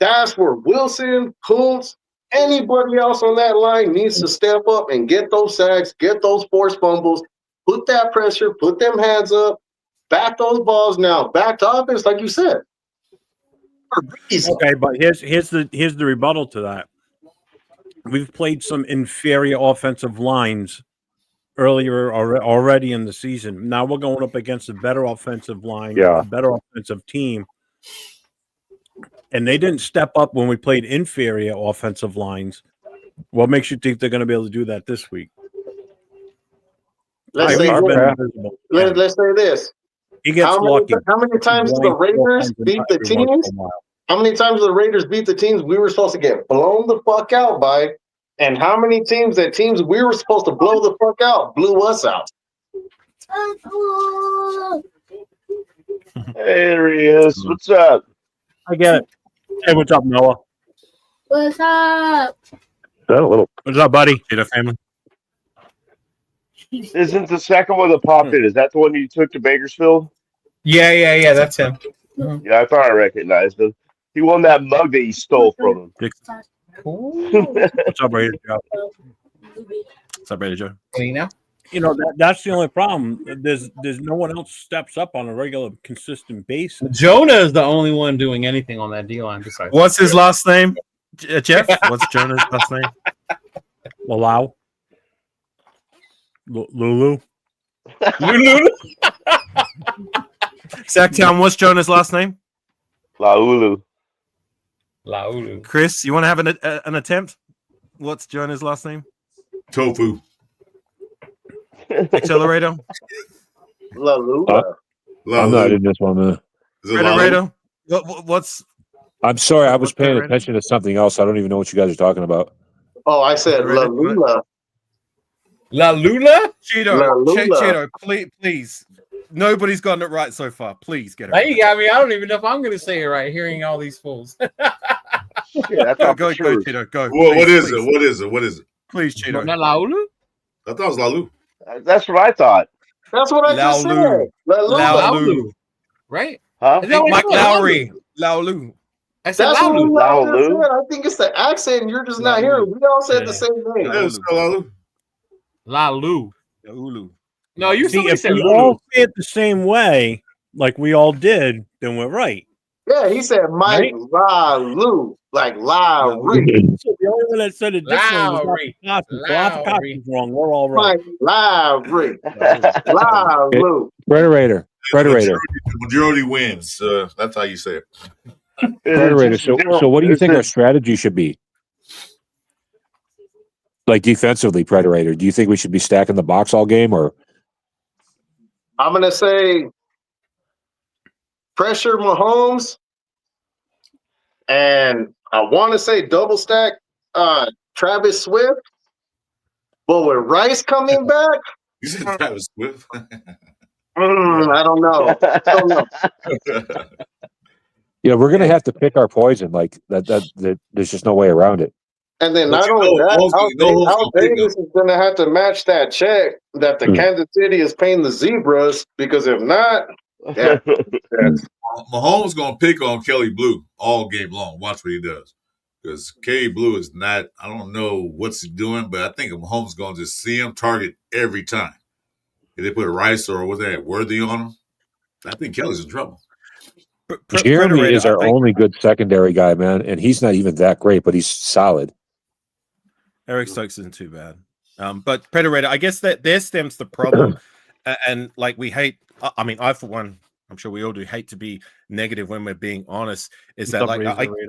That's where Wilson, Kuntz, anybody else on that line needs to step up and get those sacks, get those forced fumbles, put that pressure, put them hands up, back those balls now, back to offense, like you said. Okay, but here's the rebuttal to that. We've played some inferior offensive lines earlier already in the season. Now we're going up against a better offensive line, a better offensive team. And they didn't step up when we played inferior offensive lines. What makes you think they're going to be able to do that this week? Let's say this. He gets lucky. How many times did the Raiders beat the teams? How many times did the Raiders beat the teams we were supposed to get blown the fuck out by? And how many teams we were supposed to blow the fuck out blew us out? Hey, there he is. What's up? I get it. Hey, what's up, Noah? What's up? What's up, buddy? Hey, family. Isn't the second one that popped in? Is that the one you took to Bakersfield? Yeah. That's him. Yeah, I thought I recognized him. He won that mug that you stole from him. What's up, Raider Joe? What's up, Raider Joe? You know, that's the only problem. There's no one else steps up on a regular, consistent basis. Jonah is the only one doing anything on that D-line besides. What's his last name, Jeff? What's Jonah's last name? Lalau. Lulu. Sacktown, what's Jonah's last name? Laulu. Chris, you want to have an attempt? What's Jonah's last name? Tofu. Accelerator. Laulu. I'm not in this one, man. Accelerator. What's? I'm sorry, I was paying attention to something else. I don't even know what you guys are talking about. Oh, I said Lalula. Lalula? Cheeto, please. Nobody's gotten it right so far. Please get it. Now you got me. I don't even know if I'm going to say it right. Hearing all these fools. Yeah, go, Cheeto. Go. Well, what is it? Please, Cheeto. Not Laulu? I thought it was Lalu. That's what I thought. That's what I just said. Laulu. Right? Huh? Mike Lowry. Laulu. I said That's what we Laulu. all just said. I think it's the accent. You're just not hearing. We all said the same name. Laulu. Laulu. No, you See, somebody if said we Lulu. all say it the same way, like we all did, then we're right. Yeah, he said Mike Lalu, like Lowry. So the only one that said it differently was Lowry. Apicassi. So Apicassi wrong. We're all right. Mike Lowry. Lalu. Predator. Majority wins. That's how you say it. Predator. So what do you think our strategy should be? Like defensively, Predator. Do you think we should be stacking the box all game, or? I'm gonna say pressure Mahomes, and I want to say double stack Travis Swift. But with Rice coming back, You said Travis Swift. I don't know. Yeah, we're gonna have to pick our poison. Like that. There's just no way around it. And then not only that, Al Davis is going to have to match that check that the Kansas City is paying the Zebras, because if not, Mahomes going to pick on Kelly Blue all game long. Watch what he does. Because Kelly Blue is not, I don't know what's he doing, but I think Mahomes is going to just see him target every time. If they put a Rice or what's that, Worthy on him, I think Kelly's in trouble. Jeremy is our only good secondary guy, man, and he's not even that great, but he's solid. Eric Stokes isn't too bad. But Predator, I guess that there stems the problem. And like we hate, I mean, I for one, I'm sure we all do hate to be negative when we're being honest, is that like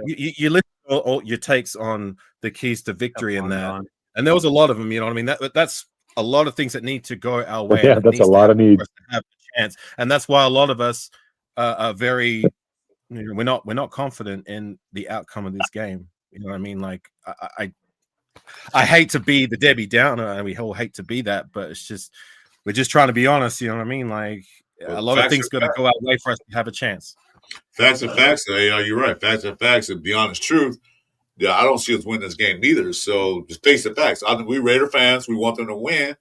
you listen to all your takes on the keys to victory in that. And there was a lot of them, you know what I mean? That's a lot of things that need to go our way. Yeah, that's a lot of need. To have a chance. And that's why a lot of us are very, you know, we're not confident in the outcome of this game. You know what I mean? Like I hate to be the Debbie Downer, and we all hate to be that, but it's just we're just trying to be honest. You know what I mean? Like a lot of things got to go our way for us to have a chance. Facts are facts. You're right. Facts are facts. And be honest, truth. Yeah, I don't see us win this game either. So just face the facts. We Raider fans. We want them to win.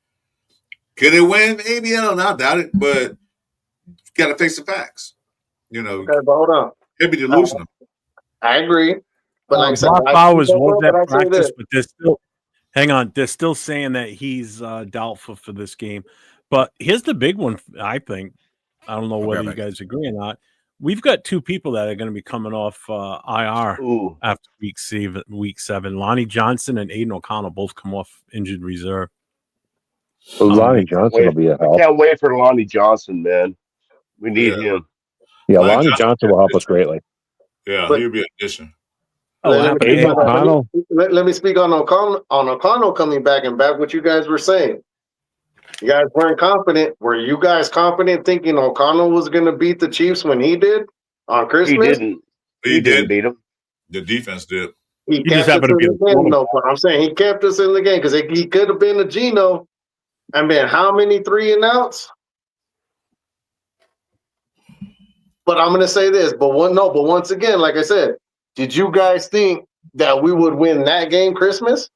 Can they win? Maybe I don't doubt it, but you got to face the facts. You know. Okay, but hold on. It'd be delusional. I agree. But like I said, Brock Bowers was at practice, but they're still hang on. They're still saying that he's doubtful for this game. But here's the big one. I think I don't know whether you guys agree or not. We've got two people that are going to be coming off IR after week 7. Lonnie Johnson and Aiden O'Connell both come off injured reserve. Well, Lonnie Johnson will be a help. I can't wait for Lonnie Johnson, man. We need him. Yeah, Lonnie Johnson will help us greatly. Yeah, he'll be an addition. Let me speak on O'Connell coming back and back what you guys were saying. You guys weren't confident. Were you guys confident thinking O'Connell was going to beat the Chiefs when he did on Christmas? He didn't. He didn't beat him. The defense did. He just happened to be the game, though. I'm saying he kept us in the game because he could have been a Geno. I mean, how many 3-and-outs? But I'm going to say this. But once again, like I said, did you guys think that we would win that game Christmas?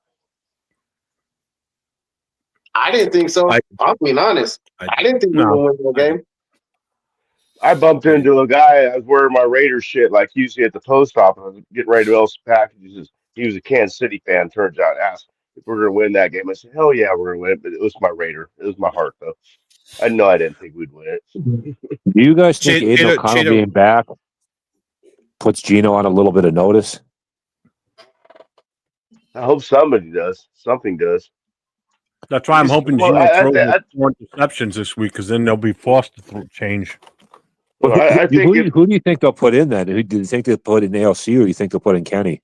I didn't think so. I'll be honest. I didn't think we would win the game. I bumped into a guy. I was wearing my Raiders shit like usually at the post office. I was getting ready to mail some packages. He was a Kansas City fan. Turns out, asked if we're going to win that game. I said, "Hell yeah, we're going to win it." But it was my Raider. It was my heart, though. I didn't think we'd win it. Do you guys think Aiden O'Connell being back puts Geno on a little bit of notice? I hope somebody does. Something does. That's why I'm hoping Geno throws more interceptions this week, because then they'll be forced to change. Well, who do you think they'll put in then? Who do you think they'll put in AOC, or do you think they'll put in Kenny?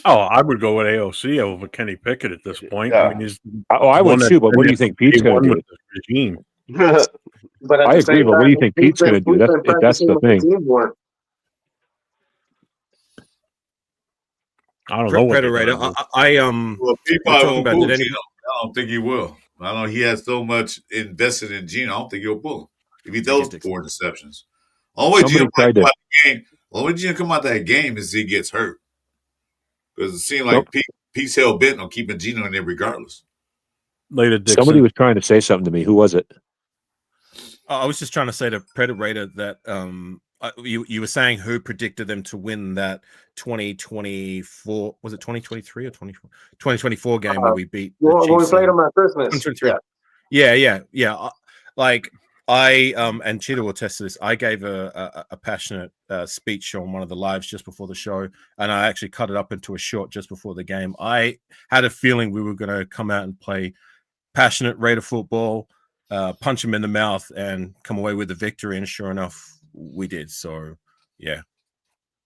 Oh, I would go with AOC over Kenny Pickett at this point. Yeah. I mean, I would too, but what do you think Pete's going to do? Regime. But I agree, but what do you think Pete's going to do? That's the thing. I don't know. Predator. Well, Pete probably won't pull Geno. I don't think he will. I know he has so much invested in Geno. I don't think he'll pull him if he throws 4 interceptions. Only Geno come out that game is he gets hurt, because it seemed like Pete's hell bent on keeping Geno in there regardless. Later, Dixon. Somebody was trying to say something to me. Who was it? I was just trying to say to Predator that you were saying who predicted them to win that 2024, was it 2023 or 2024 game where we beat the when we Chiefs? played them at Christmas. Yeah. Like I and Cheetah will attest to this. I gave a passionate speech on one of the lives just before the show, and I actually cut it up into a short just before the game. I had a feeling we were going to come out and play passionate Raider football, punch them in the mouth, and come away with the victory. And sure enough, we did. So yeah,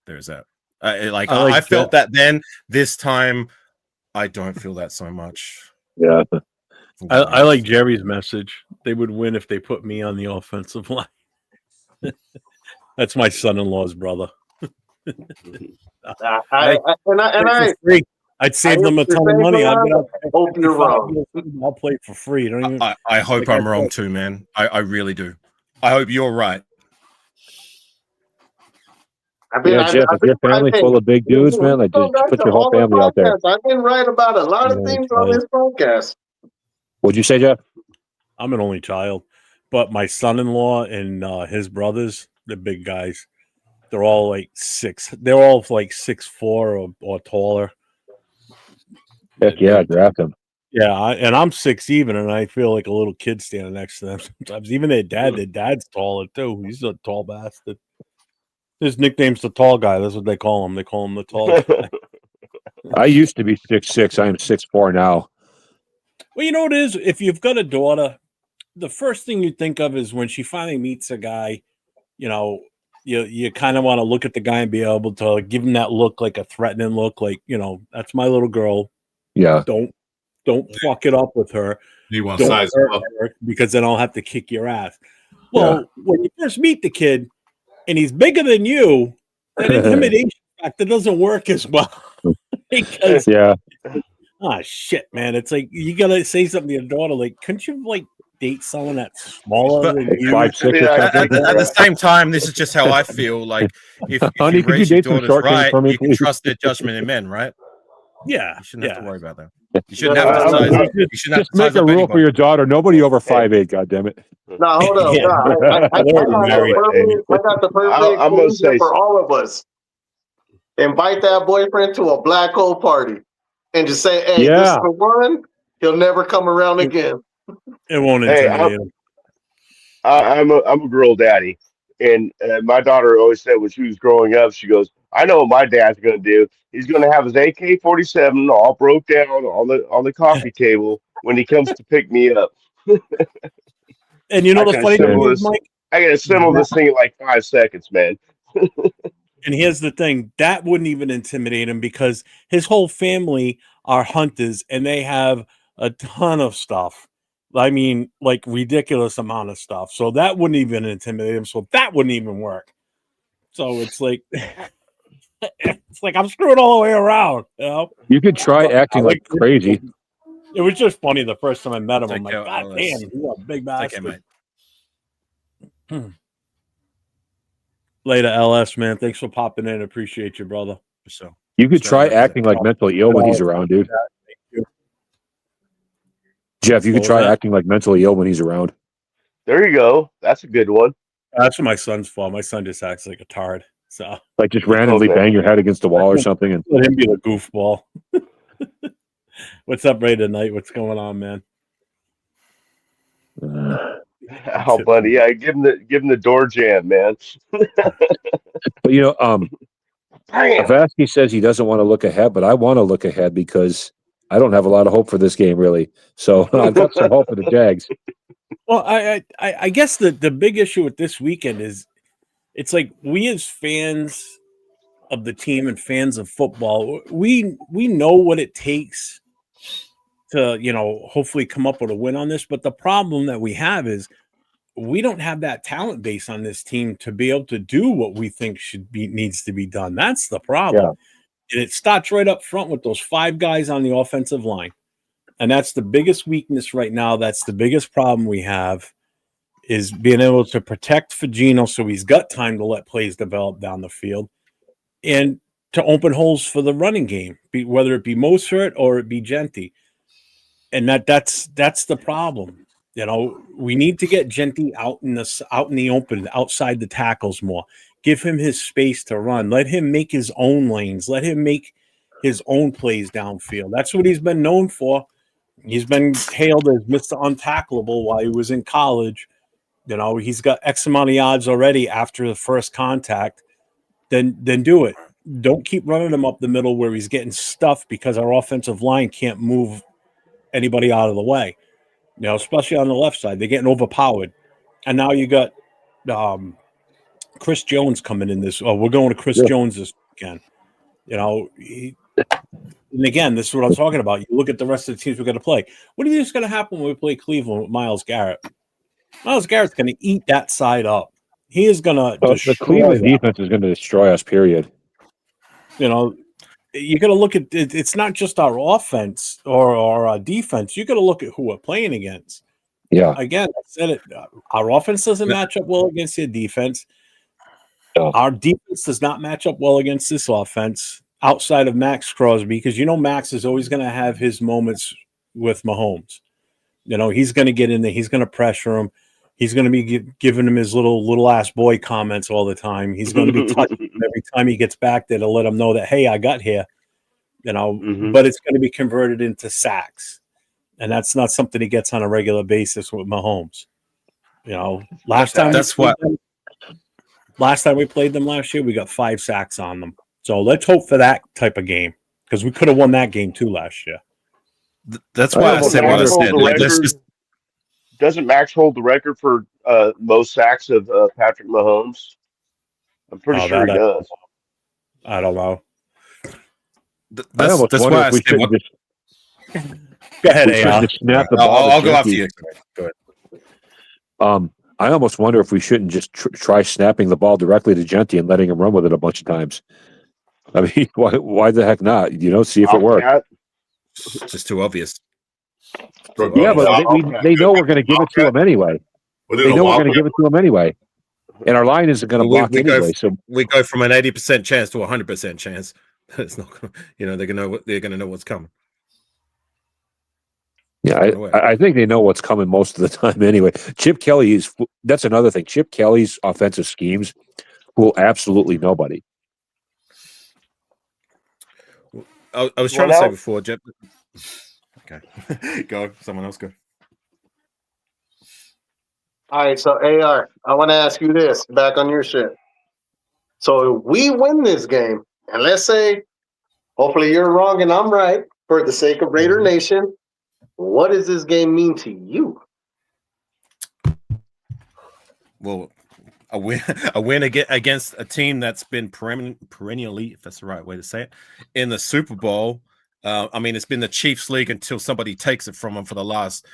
there's that. I felt that then. This time, I don't feel that so much. Yeah. I like Jerry's message. They would win if they put me on the offensive line. That's my son-in-law's brother. I'd save them a ton of money. Hope you're wrong. I'll play for free. I hope I'm wrong too, man. I really do. I hope you're right. Jeff, if your family full of big dudes, man, like just put your whole family out there. I've been right about a lot of things on this podcast. What'd you say, Jeff? I'm an only child, but my son-in-law and his brothers, the big guys, they're all like 6. They're all like 6'4" or taller. Heck yeah, draft them. Yeah, and I'm 6 even, and I feel like a little kid standing next to them sometimes. Even their dad's taller too. He's a tall bastard. His nickname's the tall guy. That's what they call him. They call him the tall guy. I used to be 6'6". I am 6'4" now. Well, you know what it is? If you've got a daughter, the first thing you think of is when she finally meets a guy, you know, you kind of want to look at the guy and be able to give him that look, like a threatening look, like, you know, that's my little girl. Yeah. Don't fuck it up with her. You want to size her up because then I'll have to kick your ass. Well, when you first meet the kid and he's bigger than you, that intimidation factor doesn't work as well. Because shit, man. It's like you gotta say something to your daughter, like, couldn't you like date someone that's smaller than you? 5'6" At the same time, this is just how I feel. Like if Honey, you could you raise your date some daughters short kings right, for me, you can please? trust their judgment in men, right? Yeah. You shouldn't have to worry about that. You shouldn't have to size. You shouldn't have Just to make size a up rule anybody. for your daughter. Nobody over 5'8". God damn it. No, hold up. I got the perfect I'm gonna say for all of us. Invite that boyfriend to a black hole party and just say, hey, this is the one. He'll never come around again. It won't intimidate him. I'm a girl daddy, and my daughter always said when she was growing up, she goes, I know what my dad's going to do. He's going to have his AK-47 all broke down on the coffee table when he comes to pick me up. And you know the funny thing is, Mike? I got to assemble this thing in like 5 seconds, man. And here's the thing, that wouldn't even intimidate him because his whole family are hunters and they have a ton of stuff. I mean, like ridiculous amount of stuff. So that wouldn't even intimidate him. So that wouldn't even work. So it's like I'm screwed all the way around. You know? You could try acting like crazy. It was just funny the first time I met him. I'm like, God damn, he's a big bastard. Okay, mate. Later, LS, man. Thanks for popping in. Appreciate you, brother. So you could try acting like mentally ill when he's around, dude. Jeff, you could try acting like mentally ill when he's around. There you go. That's a good one. That's what my son's fault. My son just acts like a tard. So like just randomly bang your head against the wall or something and let him be the goofball. What's up, Ray, tonight? What's going on, man? Oh, buddy, yeah, give him the door jam, man. But you know, Avasky says he doesn't want to look ahead, but I want to look ahead because I don't have a lot of hope for this game, really. So I've got some hope for the Jags. Well, I guess the big issue with this weekend is it's like we as fans of the team and fans of football, we know what it takes to, you know, hopefully come up with a win on this. But the problem that we have is we don't have that talent base on this team to be able to do what we think needs to be done. That's the problem. Yeah. And it starts right up front with those 5 guys on the offensive line. And that's the biggest weakness right now. That's the biggest problem we have is being able to protect Fagino so he's got time to let plays develop down the field and to open holes for the running game, whether it be Mostert or it be Genty. And that's the problem. You know, we need to get Genty out in the open, outside the tackles more. Give him his space to run. Let him make his own lanes. Let him make his own plays downfield. That's what he's been known for. He's been hailed as Mr. Untackleable while he was in college. You know, he's got X amount of yards already after the first contact. Then do it. Don't keep running him up the middle where he's getting stuffed because our offensive line can't move anybody out of the way. You know, especially on the left side. They're getting overpowered. And now you got Chris Jones coming in this. Oh, we're going to Chris Jones this weekend. You know, and again, this is what I'm talking about. You look at the rest of the teams we're going to play. What do you think is going to happen when we play Cleveland with Myles Garrett? Myles Garrett's going to eat that side up. He is going to destroy the Cleveland defense is going to destroy us, period. You know, you got to look at it. It's not just our offense or our defense. You got to look at who we're playing against. Yeah. Again, I said it. Our offense doesn't match up well against their defense. Our defense does not match up well against this offense outside of Max Crosby, because you know Max is always going to have his moments with Mahomes. You know, he's going to get in there. He's going to pressure him. He's going to be giving him his little ass boy comments all the time. He's going to be touching him every time he gets back there to let him know that, hey, I got here. You know, but it's going to be converted into sacks. And that's not something he gets on a regular basis with Mahomes. You know, last time we played them last year, we got 5 sacks on them. So let's hope for that type of game, because we could have won that game too last year. That's why I said what I said. Like, doesn't Max hold the record for most sacks of Patrick Mahomes? I'm pretty sure he does. I don't know. That's why I said what. Go ahead, AR. Snap the ball. I'll go after you. Go ahead. I almost wonder if we shouldn't just try snapping the ball directly to Genti and letting him run with it a bunch of times. I mean, why the heck not? You know, see if it works. It's just too obvious. Yeah, but they know we're going to give it to him anyway. They know we're going to give it to him anyway. And our line isn't going to block anyway. So we go from an 80% chance to a 100% chance. It's not going to, you know, they're going to know what's coming. Yeah, I think they know what's coming most of the time anyway. Chip Kelly that's another thing. Chip Kelly's offensive schemes fool absolutely nobody. I was trying to say before, Jeff. Okay. Go. Someone else go. All right, so AR, I want to ask you this, back on your shit. So if we win this game, and let's say, hopefully you're wrong and I'm right, for the sake of Raider Nation, what does this game mean to you? Well, a win against a team that's been perennially, if that's the right way to say it, in the Super Bowl. I mean, it's been the Chiefs league until somebody takes it from them for the last,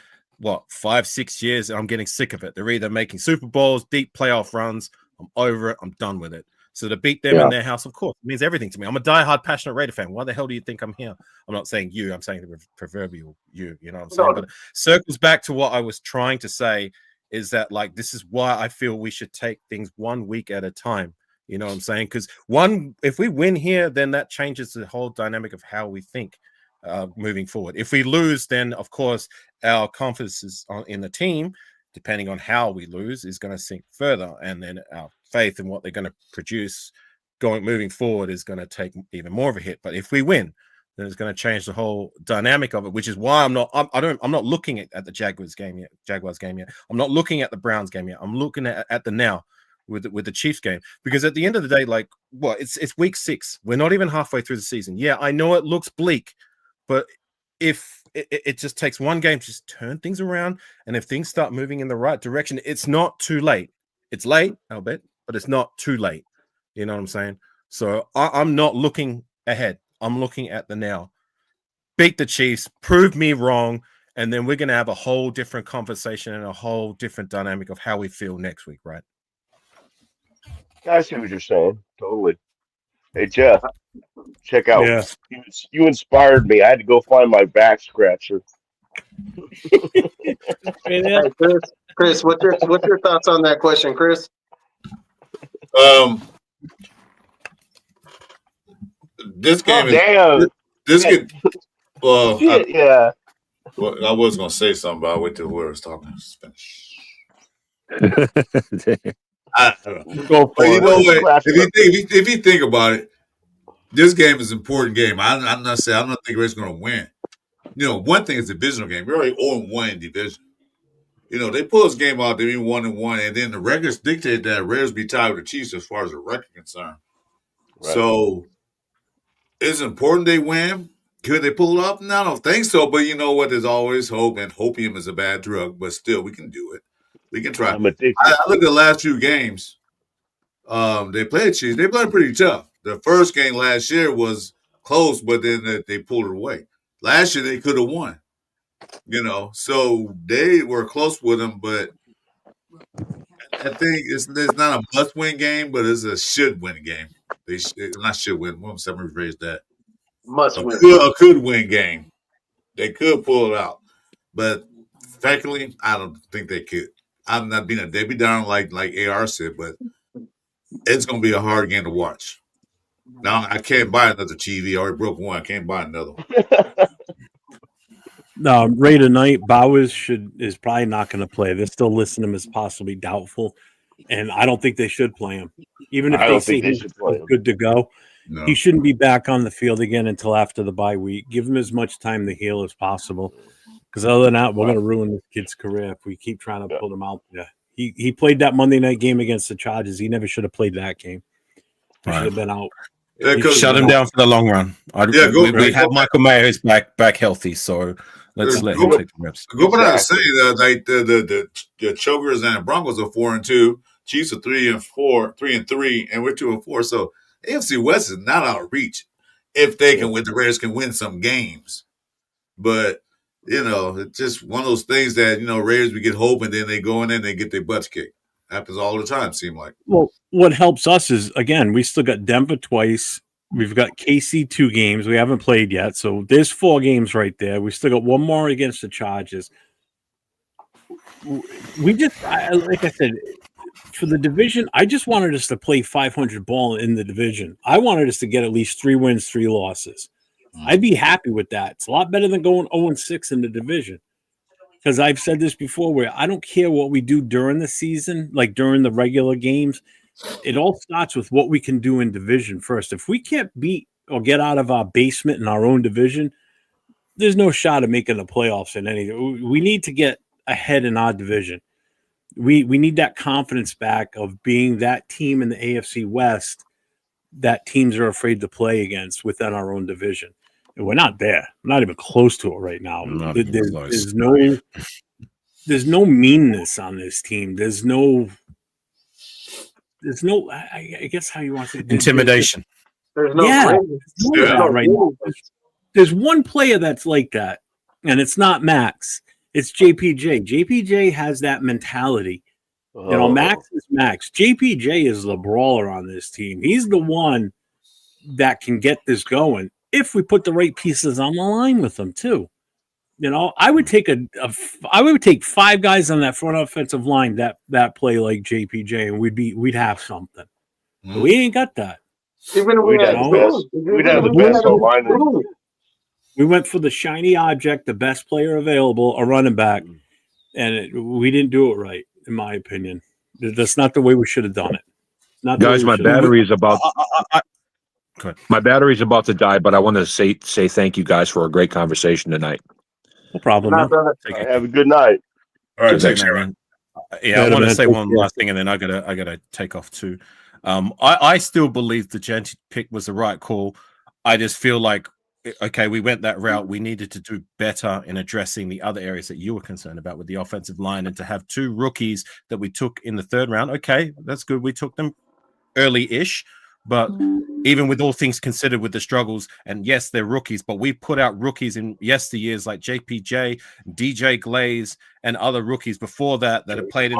5-6 years. And I'm getting sick of it. They're either making Super Bowls, deep playoff runs. I'm over it. I'm done with it. So to beat them in their house, of course, it means everything to me. I'm a diehard, passionate Raider fan. Why the hell do you think I'm here? I'm not saying you. I'm saying the proverbial you. You know what I'm saying? But it circles back to what I was trying to say, is that, like, this is why I feel we should take things 1 week at a time. You know what I'm saying? Because if we win here, then that changes the whole dynamic of how we think moving forward. If we lose, then, of course, our confidence in the team, depending on how we lose, is going to sink further. And then our faith in what they're going to produce moving forward is going to take even more of a hit. But if we win, then it's going to change the whole dynamic of it, which is why I'm not looking at the Jaguars game yet. I'm not looking at the Browns game yet. I'm looking at the now with the Chiefs game, because at the end of the day, it's week 6. We're not even halfway through the season. Yeah, I know it looks bleak, but if it just takes one game to just turn things around, and if things start moving in the right direction, it's not too late. It's late, I'll bet, but it's not too late. You know what I'm saying? So I'm not looking ahead. I'm looking at the now. Beat the Chiefs, prove me wrong, and then we're going to have a whole different conversation and a whole different dynamic of how we feel next week, right? I see what you're saying. Totally. Hey, Jeff, check out. Yeah. You inspired me. I had to go find my back scratcher. Hey, Chris, what's your thoughts on that question, Chris? This game well, I was gonna say something, but I wait till whoever's talking. I don't know. Go for But you it. know what? If you think about it, this game is an important game. I'm not saying I don't think Rays going to win. You know, one thing is the divisional game. We're already 0-1 in division. You know, they pull this game out, they're 1-1, and then the records dictate that Rays be tied with the Chiefs as far as the record concerned. Right. So it's important they win. Could they pull it off? No, I don't think so. But you know what? There's always hope, and hopium is a bad drug, but still, we can do it. We can try. I'm addicted. I looked at the last few games. They played Chiefs. They played pretty tough. The first game last year was close, but then they pulled it away. Last year they could have won. You know, so they were close with them, but I think it's not a must-win game, but it's a should-win game. They not should-win. Let me rephrase that. Must-win. A could-win game. They could pull it out, but frankly, I don't think they could. I'm not being they be down like AR said, but it's going to be a hard game to watch. Now I can't buy another TV. I already broke one. I can't buy another one. Ray tonight, Bowers is probably not going to play. They're still listing him as possibly doubtful, and I don't think they should play him. Even if they say he's good to go, he shouldn't be back on the field again until after the bye week. Give him as much time to heal as possible, because other than that, we're going to ruin this kid's career if we keep trying to pull him out there. He played that Monday night game against the Chargers. He never should have played that game. He should have been out. Shut him down for the long run. We have Michael Mayer's back healthy, so let's let him take the reps. Go back and say that like the Chokers and the Broncos are 4-2, Chiefs are 3-3, and we're 2-4. So AFC West is not out of reach if they can win. The Raiders can win some games, but you know it's just one of those things that Raiders we get hope and then they go in and they get their butts kicked. Happens all the time. Seem like. Well, what helps us is again we still got Denver twice. We've got KC 2 games. We haven't played yet. So there's 4 games right there. We still got one more against the Chargers. We just, like I said, for the division, I just wanted us to play 500 ball in the division. I wanted us to get at least 3 wins, 3 losses. I'd be happy with that. It's a lot better than going 0-6 in the division. Because I've said this before, where I don't care what we do during the season, like during the regular games. It all starts with what we can do in division first. If we can't beat or get out of our basement in our own division, there's no shot of making the playoffs in anything. We need to get ahead in our division. We need that confidence back of being that team in the AFC West that teams are afraid to play against within our own division. And we're not there. We're not even close to it right now. There's no meanness on this team. There's no, I guess how you want to say it. Intimidation. There's no right now. There's one player that's like that, and it's not Max. It's JPJ. JPJ has that mentality. Max is Max. JPJ is the brawler on this team. He's the one that can get this going if we put the right pieces on the line with them too. I would take I would take 5 guys on that front offensive line that play like JPJ, and we'd have something. But we ain't got that. Even if we'd have the best line. We went for the shiny object, the best player available, a running back, and we didn't do it right, in my opinion. That's not the way we should have done it. Guys, my battery is about. My battery's about to die, but I want to say thank you guys for a great conversation tonight. No problem. Have a good night. All right, take care, man. Yeah, I want to say one last thing, and then I gotta take off too. I still believe the Genty pick was the right call. I just feel like, okay, we went that route. We needed to do better in addressing the other areas that you were concerned about with the offensive line, and to have 2 rookies that we took in the 3rd round. Okay, that's good. We took them early-ish. But even with all things considered with the struggles, and yes, they're rookies, but we put out rookies in yesteryears like JPJ, DJ Glaze, and other rookies before that have played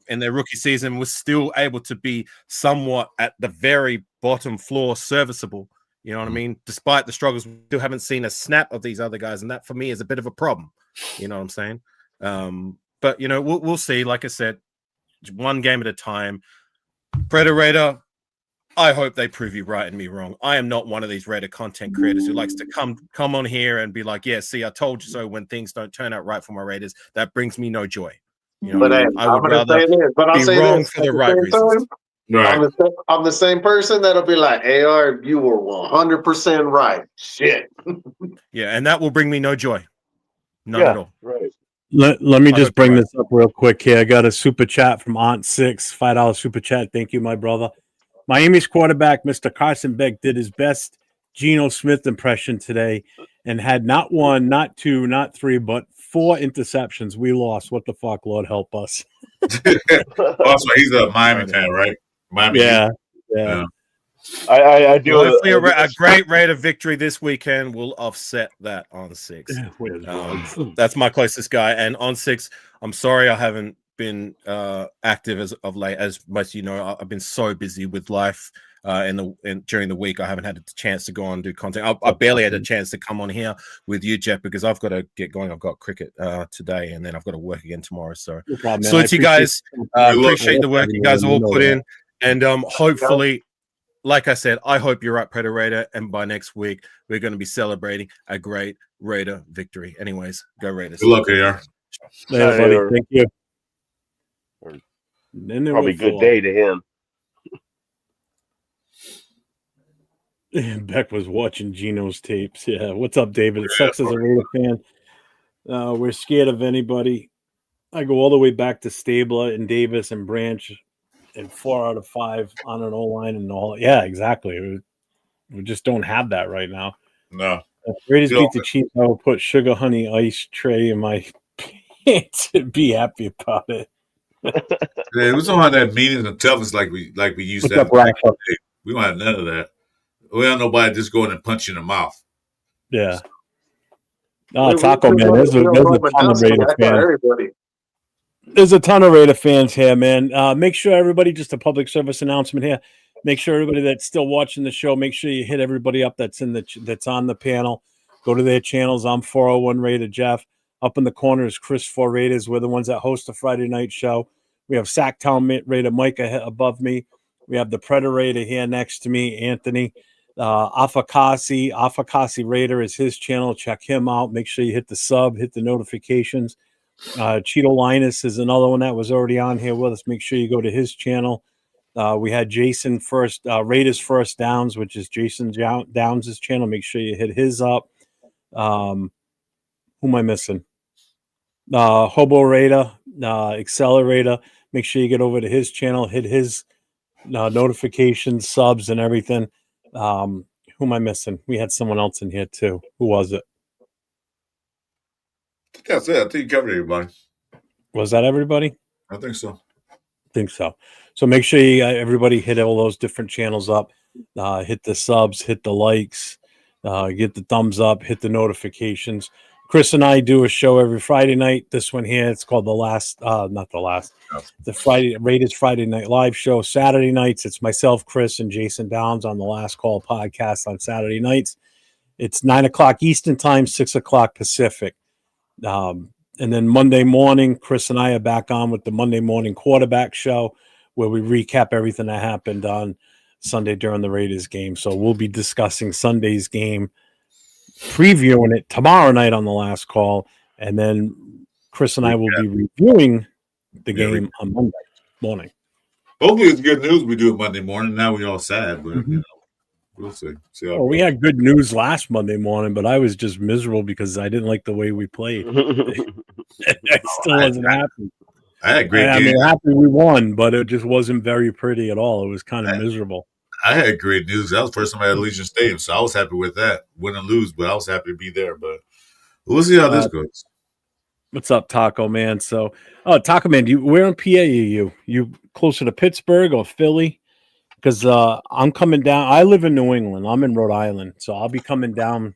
in their rookie season, was still able to be somewhat at the very bottom floor serviceable. You know what I mean? Despite the struggles, we still haven't seen a snap of these other guys, and that for me is a bit of a problem. You know what I'm saying? But we'll see. Like I said, one game at a time. Predator. I hope they prove you right and me wrong. I am not one of these Raider content creators who likes to come on here and be like, yeah, see, I told you so when things don't turn out right for my Raiders. That brings me no joy. You know But what I hey, mean? I I'm would gonna rather say this. But I'll be say wrong this for at the the right same reasons. time. Right. I'm the same person that'll be like, AR, you were 100% right. Shit. Yeah, and that will bring me no joy. None at all. Right. Let me I just hope you're bring right. this up real quick here. I got a super chat from Aunt Six, $5 super chat. Thank you, my brother. Miami's quarterback, Mr. Carson Beck, did his best Geno Smith impression today and had not one, not two, not three, but 4 interceptions. We lost. What the fuck? Lord help us. Also, he's a Miami fan, right? Miami. Yeah. Yeah. I do. Well, hopefully a great rate of victory this weekend will offset that on 6. That's my closest guy. And on 6, I'm sorry I haven't been active as of late. As most of you know, I've been so busy with life during the week. I haven't had a chance to go on and do content. I barely had a chance to come on here with you, Jeff, because I've got to get going. I've got cricket today, and then I've got to work again tomorrow. So, No problem, man. salute you guys. Appreciate the work you guys all put in, and hopefully. Like I said, I hope you're right, Predator Raider, and by next week we're going to be celebrating a great Raider victory. Anyways, go Raiders! Good luck, AR. Later, buddy. Thank you. Probably a good day to him. Beck was watching Geno's tapes. Yeah. What's up, David? It sucks as a Raider fan. We're scared of anybody. I go all the way back to Stabler and Davis and Branch. And 4 out of 5 on an O-line and all. Yeah, exactly. We just don't have that right now. No. If Raiders beat the Chiefs, I will put sugar honey ice tray in my pants and be happy about it. Yeah, we don't have that meetings and toughest like we used to have. We don't have none of that. We don't have nobody just going and punch you in the mouth. Yeah. Taco Man, there's a ton of Raider fans. There's a ton of Raider fans here, man. Make sure everybody, just a public service announcement here. Make sure everybody that's still watching the show, make sure you hit everybody up that's that's on the panel. Go to their channels. I'm 401 Raider Jeff. Up in the corner is Chris 4 Raiders. We're the ones that host the Friday night show. We have Sacktown Raider Mike above me. We have the Predator Raider here next to me, Anthony. Afakasi Raider is his channel. Check him out. Make sure you hit the sub, hit the notifications. Cheeto Linus is another one that was already on here with us. Make sure you go to his channel. We had Jason Raiders First Downs, which is Jason Downs' channel. Make sure you hit his up. Who am I missing? Hobo Raider, Accelerator. Make sure you get over to his channel, hit his notifications, subs, and everything. Who am I missing? We had someone else in here too. Who was it? That's it. I think you covered everybody. Was that everybody? I think so. So make sure you everybody hit all those different channels up. Hit the subs, hit the likes, get the thumbs up, hit the notifications. Chris and I do a show every Friday night. This one here, it's called the Raiders Friday Night Live show. Saturday nights, it's myself, Chris, and Jason Downs on the Last Call podcast on Saturday nights. It's 9:00 Eastern time, 6:00 Pacific. And then Monday morning, Chris and I are back on with the Monday morning quarterback show where we recap everything that happened on Sunday during the Raiders game. So we'll be discussing Sunday's game, previewing it tomorrow night on the Last Call. And then Chris and I will be reviewing the game on Monday morning. Hopefully it's good news we do it Monday morning. Now we're all sad, but you know, we'll see. We had good news last Monday morning, but I was just miserable because I didn't like the way we played. I still wasn't happy. I had a great game. I mean, happy we won, but it just wasn't very pretty at all. It was kind of miserable. I had great news. That was the first time I had Allegiant Stadium, so I was happy with that. Win and lose, but I was happy to be there. But we'll see how this goes. What's up, Taco Man? So, Taco Man, where in PA are you? You closer to Pittsburgh or Philly? Because I'm coming down. I live in New England. I'm in Rhode Island, so I'll be coming down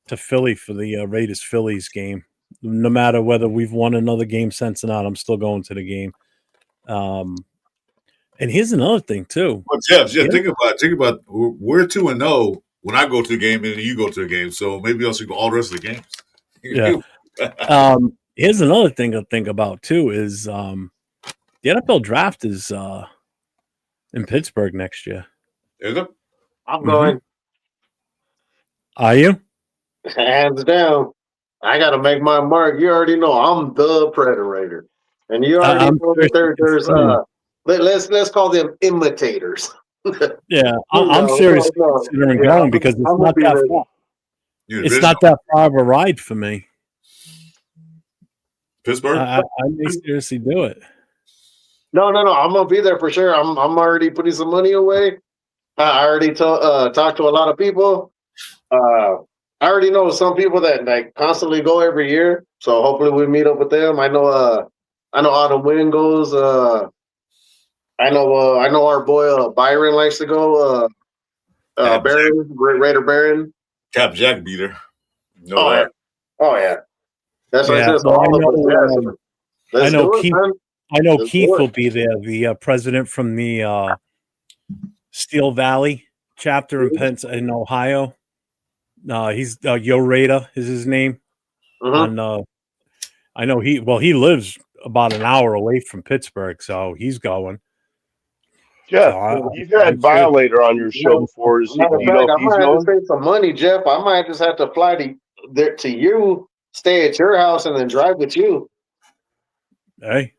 to Philly for the Raiders-Phillies game. No matter whether we've won another game since or not, I'm still going to the game. And here's another thing too. Well, Jeff, think about we're 2-0 when I go to the game and you go to the game. So maybe I should go all the rest of the games. Yeah. Here's another thing to think about too is the NFL draft is in Pittsburgh next year. Is it? I'm going. Are you? Hands down. I got to make my mark. You already know I'm the Predator. And you already I'm know that there's let's call them imitators. Yeah, I'm seriously considering going because it's not that far. It's not that far of a ride for me. Pittsburgh? I may seriously do it. No. I'm gonna be there for sure. I'm already putting some money away. I already talked to a lot of people. I already know some people that like constantly go every year. So hopefully we meet up with them. I know Autumn Wynn goes. I know our boy Byron likes to go. Baron, Raider Baron. Cap Jack beater. Oh yeah. That's what I said. So well, all of us. Yeah, I know do it, Keith. man. I know Let's Keith do it. will be there. The president from the Steel Valley chapter in Ohio. He's Yo Raider is his name. Mhm. I know he lives about an hour away from Pittsburgh, so he's going. Jeff, So you've had Violator on your show before. Matter Do of you know fact, if I he's might have to going? save some money, Jeff. I might just have to fly to you, stay at your house, and then drive with you. Hey,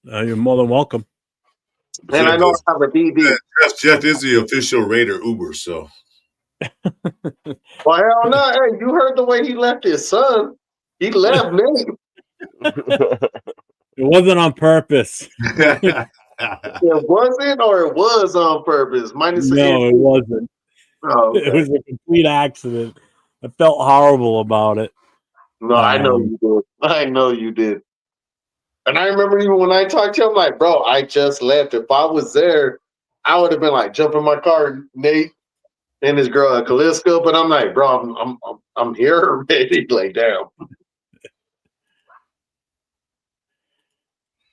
you're more than welcome. And I know I have a DD. Jeff is the official Raider Uber, so. Well, hell no. Hey, you heard the way he left his son. He left me. It wasn't on purpose. It wasn't, or it was on purpose. Minus No, it wasn't. Oh, okay. It was a complete accident. I felt horrible about it. No, I know you did. I know you did. And I remember even when I talked to him, I'm like, bro, I just left. If I was there, I would have been like, jump in my car, Nate and his girl Kaliska. But I'm like, bro, I'm here, baby. Like, damn.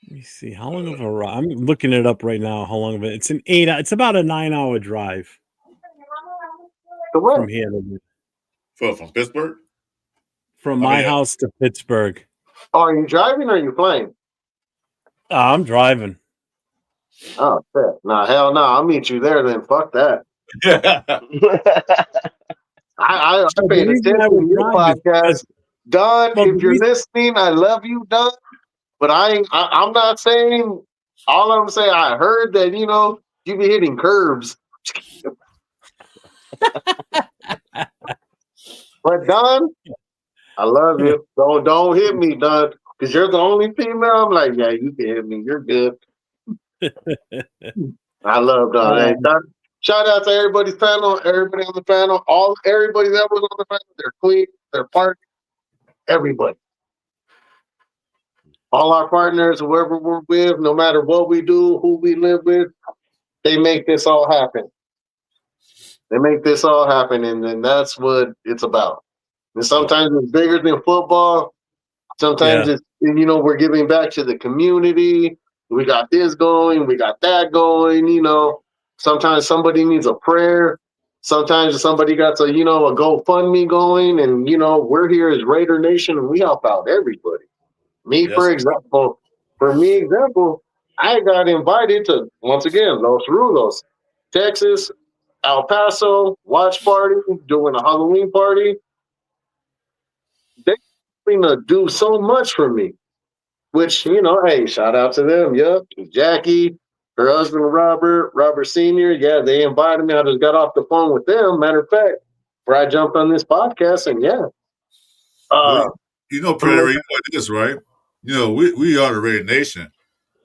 Let me see. How long of a ride? I'm looking it up right now. How long of it? It's about a 9-hour drive from here. From Pittsburgh? From my house to Pittsburgh. Oh, are you driving or are you flying? I'm driving. Oh, shit. Nah, hell no. I'll meet you there then. Fuck that. I paid attention to your podcast. Don, if you're listening, I love you, Don. But I'm not saying, all I'm saying, I heard that, you be hitting curves. But Don, I love you. Don't hit me, Don, because you're the only female. I'm like, yeah, you can hit me. You're good. I love Don. Hey, Don, shout out to everybody on the panel, everybody that was on the panel, their queen, their partner, everybody. All our partners, whoever we're with, no matter what we do, who we live with, they make this all happen. They make this all happen, and that's what it's about. And sometimes it's bigger than football. Sometimes it's, we're giving back to the community. We got this going. We got that going, Sometimes somebody needs a prayer. Sometimes somebody got a GoFundMe going. And, we're here as Raider Nation, and we help out everybody. For example, I got invited to, once again, Los Rudos, Texas, El Paso, watch party, doing a Halloween party. They're going to do so much for me, which, hey, shout out to them. Yep. Jackie, her husband, Robert Sr. Yeah, they invited me. I just got off the phone with them. Matter of fact, where I jumped on this podcast, and Predator, you know what it is, right? We are the Raider Nation,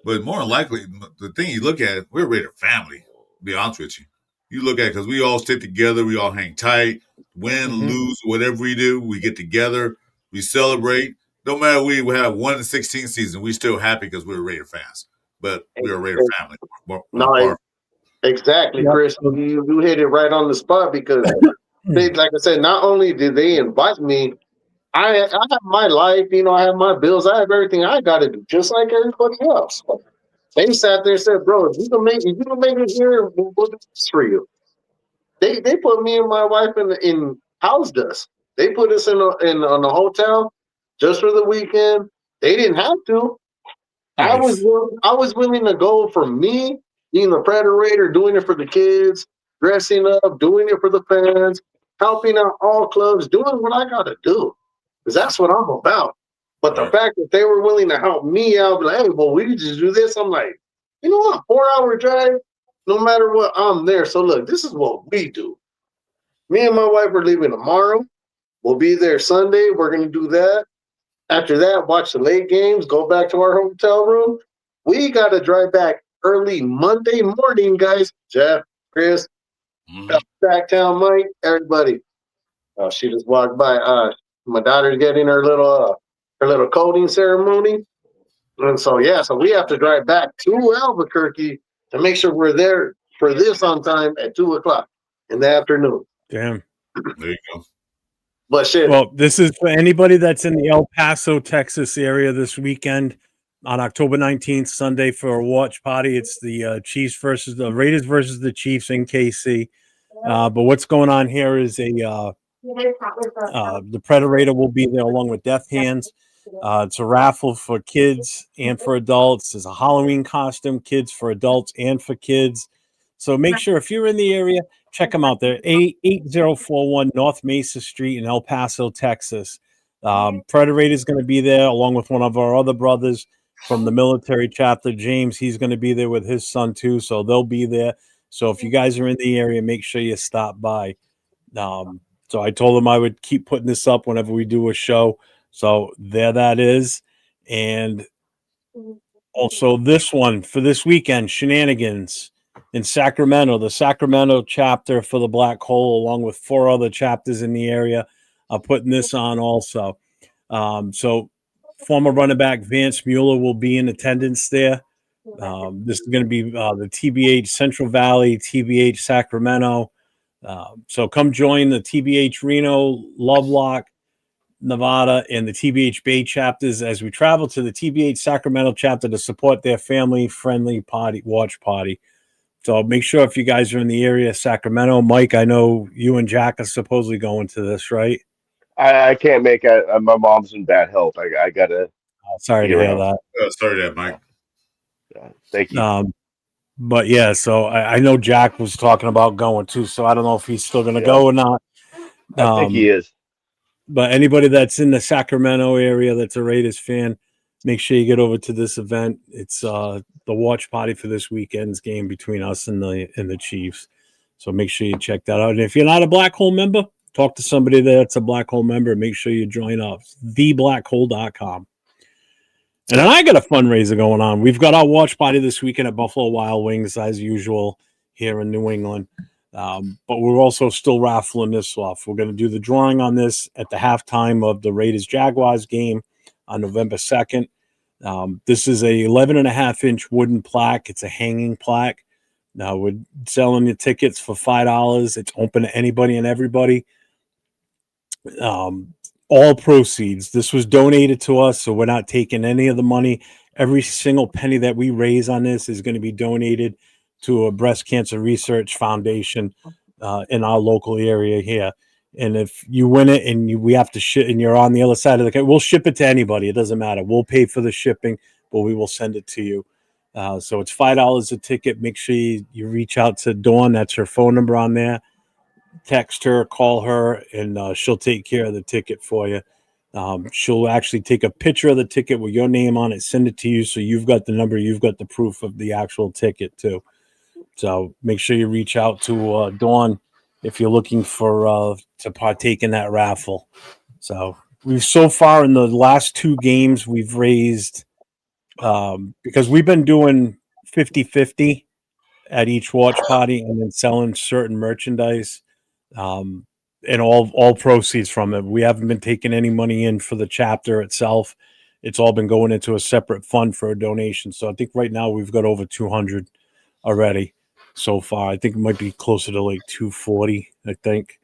but more than likely, the thing you look at, we're a Raider family, to be honest with you. You look at it because we all stick together, we all hang tight, win, lose, whatever we do, we get together, we celebrate. No matter we have 1-16 season, we're still happy because we're Raider fans. But we're a Raider family. Exactly, Chris. You hit it right on the spot because, like I said, not only did they invite me, I have my life, I have my bills, I have everything I got to do, just like everybody else. They sat there and said, "Bro, if you can make it here, we'll do this for you." They put me and my wife in housed us. They put us in a hotel just for the weekend. They didn't have to. Nice. I was willing to go for me, being the Predator, doing it for the kids, dressing up, doing it for the fans, helping out all clubs, doing what I got to do. Because that's what I'm about. But the fact that they were willing to help me out, be like, hey, well, we could just do this. I'm like, you know what? 4-hour drive, no matter what, I'm there. So look, this is what we do. Me and my wife are leaving tomorrow. We'll be there Sunday. We're going to do that. After that, watch the late games, go back to our hotel room. We got to drive back early Monday morning, guys. Jeff, Chris, Backtown Mike, everybody. She just walked by. My daughter's getting her little coding ceremony. And so, so we have to drive back to Albuquerque to make sure we're there for this on time at 2:00 in the afternoon. Damn. There you go. But shit. Well, this is for anybody that's in the El Paso, Texas area this weekend on October 19th, Sunday for a watch party. It's the Chiefs versus the Raiders versus the Chiefs in KC. But what's going on here is the Predator will be there along with Death Hands. It's a raffle for kids and for adults. There's a Halloween costume, kids for adults and for kids. So make sure if you're in the area, check them out. They're 8041 North Mesa Street in El Paso, Texas. Predator is going to be there along with one of our other brothers from the military chapter, James. He's going to be there with his son too, so they'll be there. So if you guys are in the area, make sure you stop by. So I told him I would keep putting this up whenever we do a show. So there that is. And also this one for this weekend, Shenanigans in Sacramento, the Sacramento chapter for the Black Hole, along with 4 other chapters in the area, are putting this on also. So former running back Vance Mueller will be in attendance there. This is going to be the TBH Central Valley, TBH Sacramento. So come join the TBH Reno, Lovelock, Nevada, and the TBH Bay chapters as we travel to the TBH Sacramento chapter to support their family-friendly watch party. So make sure if you guys are in the area, Sacramento, Mike, I know you and Jack are supposedly going to this, right? I can't make it. My mom's in bad health. I gotta. Sorry to hear that. Sorry to that, Mike. Thank you. But yeah, so I know Jack was talking about going too, so I don't know if he's still going to go or not. I think he is. But anybody that's in the Sacramento area that's a Raiders fan, make sure you get over to this event. It's the watch party for this weekend's game between us and the Chiefs. So make sure you check that out. And if you're not a Black Hole member, talk to somebody that's a Black Hole member. Make sure you join up. theblackhole.com. And then I got a fundraiser going on. We've got our watch party this weekend at Buffalo Wild Wings, as usual, here in New England. But we're also still raffling this off. We're going to do the drawing on this at the halftime of the Raiders-Jaguars game on November 2nd. This is a 11.5-inch wooden plaque. It's a hanging plaque. Now we're selling the tickets for $5. It's open to anybody and everybody. All proceeds. This was donated to us, so we're not taking any of the money. Every single penny that we raise on this is going to be donated to a breast cancer research foundation in our local area here. And if you win it and we have to ship and you're on the other side of the country, we'll ship it to anybody. It doesn't matter. We'll pay for the shipping, but we will send it to you. So it's $5 a ticket. Make sure you reach out to Dawn. That's her phone number on there. Text her, call her, and she'll take care of the ticket for you. She'll actually take a picture of the ticket with your name on it, send it to you, so you've got the number, you've got the proof of the actual ticket too. So make sure you reach out to Dawn if you're looking for to partake in that raffle. So we've so far in the last 2 games we've raised because we've been doing 50-50 at each watch party and then selling certain merchandise. And all proceeds from it. We haven't been taking any money in for the chapter itself. It's all been going into a separate fund for a donation. So I think right now we've got over 200 already so far. I think it might be closer to like 240, I think,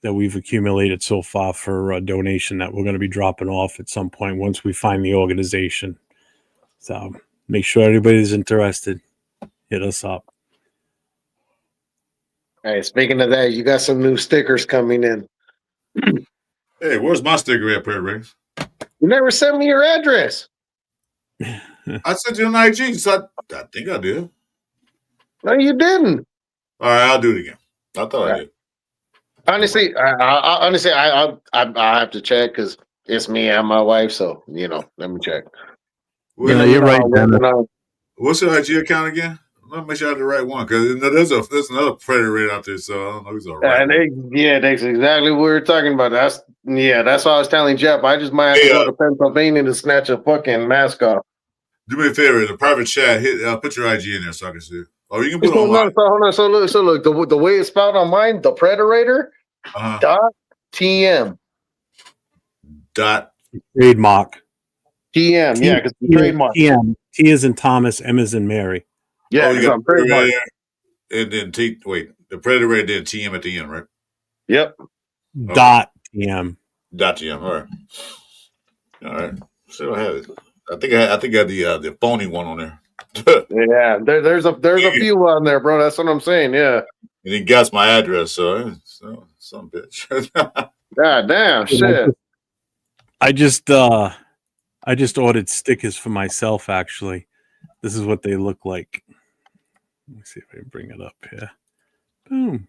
that we've accumulated so far for a donation that we're going to be dropping off at some point once we find the organization. So make sure everybody's interested. Hit us up. Hey, speaking of that, you got some new stickers coming in. Hey, where's my sticker at, Prayer Rings? You never sent me your address. I sent you an IG, so I think I did. No, you didn't. All right, I'll do it again. I thought I did. Honestly, I have to check because it's me and my wife. So let me check. Yeah, you're right, Dennis. What's your IG account again? Let me make sure I have the right one because there's another predator out there, so I don't know who's the right one. That's exactly what we're talking about. That's what I was telling Jeff. I just might have to go to Pennsylvania to snatch a fucking mask off. Do me a favor, in the private chat, put your IG in there so I can see it. Or you can put it online. Hold on. So look, the way it's spelled on mine, the Predator dot TM. Trademark. TM, yeah, because the trademark. TM. T is in Thomas, M is in Mary. Yeah, you got Predator and then the Predator then TM at the end, right? Yep. Dot TM. Dot TM. All right. So I have it. I think I had the phony one on there. Yeah, there's a few on there, bro. That's what I'm saying. Yeah. And he guessed my address, so some bitch. God damn, shit. I just ordered stickers for myself. Actually, this is what they look like. Let me see if I can bring it up here. Boom.